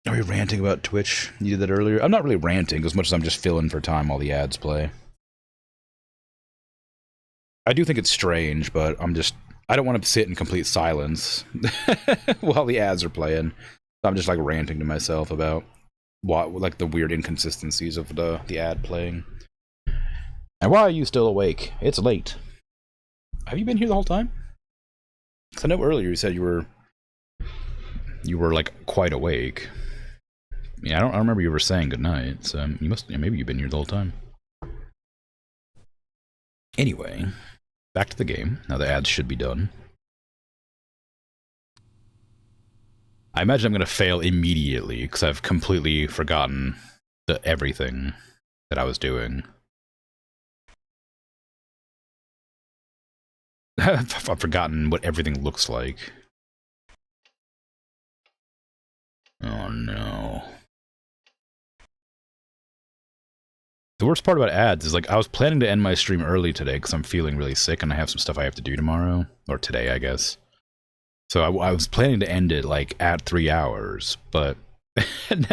Are we ranting about Twitch? You did that earlier? I'm not really ranting as much as I'm just filling for time while the ads play. I do think it's strange, but I don't want to sit in complete silence while the ads are playing. I'm just like ranting to myself about what, like, the weird inconsistencies of the ad playing. And why are you still awake? It's late. Have you been here the whole time? Because I know earlier you said you were like quite awake. Yeah, I don't remember you were saying goodnight, so you must, maybe you've been here the whole time. Anyway, back to the game. Now the ads should be done. I imagine I'm going to fail immediately, because I've completely forgotten everything that I was doing. I've forgotten what everything looks like. Oh no. The worst part about ads is, like, I was planning to end my stream early today because I'm feeling really sick and I have some stuff I have to do tomorrow. Or today, I guess. So I was planning to end it, like, at 3 hours, but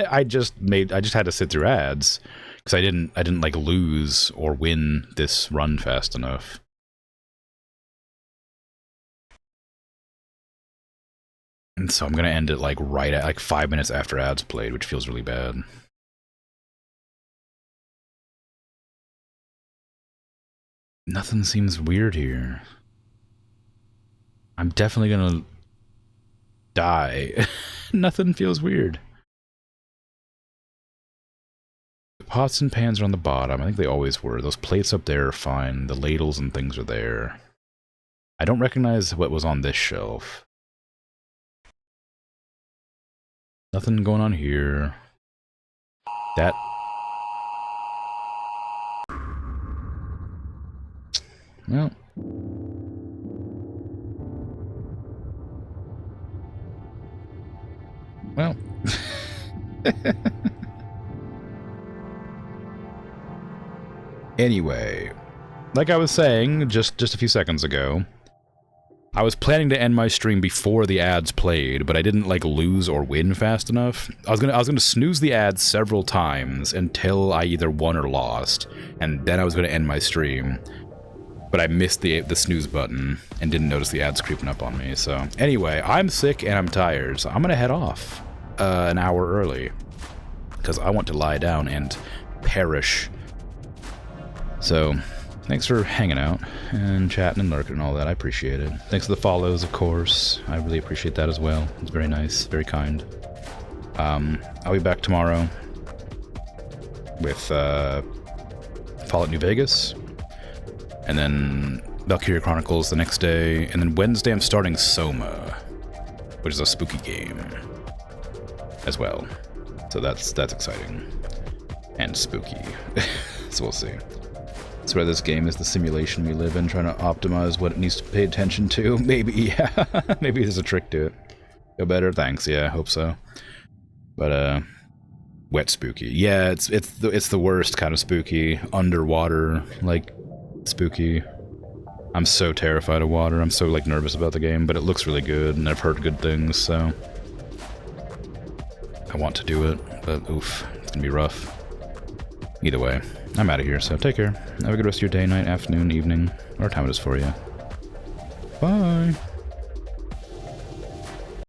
I just had to sit through ads because I didn't, like, lose or win this run fast enough. And so I'm gonna end it, like, right at, like, 5 minutes after ads played, which feels really bad. Nothing seems weird here. I'm definitely gonna die. Nothing feels weird. The pots and pans are on the bottom. I think they always were. Those plates up there are fine. The ladles and things are there. I don't recognize what was on this shelf. Nothing going on here. That... Well... Well... Anyway, like I was saying just a few seconds ago, I was planning to end my stream before the ads played, but I didn't, like, lose or win fast enough. I was gonna snooze the ads several times until I either won or lost, and then I was gonna end my stream. But I missed the snooze button and didn't notice the ads creeping up on me. So anyway, I'm sick and I'm tired, so I'm gonna head off an hour early because I want to lie down and perish. So, thanks for hanging out and chatting and lurking and all that. I appreciate it. Thanks for the follows, of course. I really appreciate that as well. It's very nice, very kind. I'll be back tomorrow with Fallout New Vegas, and then Valkyria Chronicles the next day, and then Wednesday I'm starting Soma, which is a spooky game as well. So that's exciting and spooky. So we'll see. That's where this game is the simulation we live in, trying to optimize what it needs to pay attention to. Maybe, yeah. Maybe there's a trick to it. Feel better? Thanks, yeah, I hope so. But, wet spooky. Yeah, it's the worst kind of spooky. Underwater, like, spooky. I'm so terrified of water. I'm so, like, nervous about the game, but it looks really good, and I've heard good things, so... I want to do it, but oof, it's gonna be rough. Either way, I'm out of here, so take care. Have a good rest of your day, night, afternoon, evening, whatever time it is for you. Bye!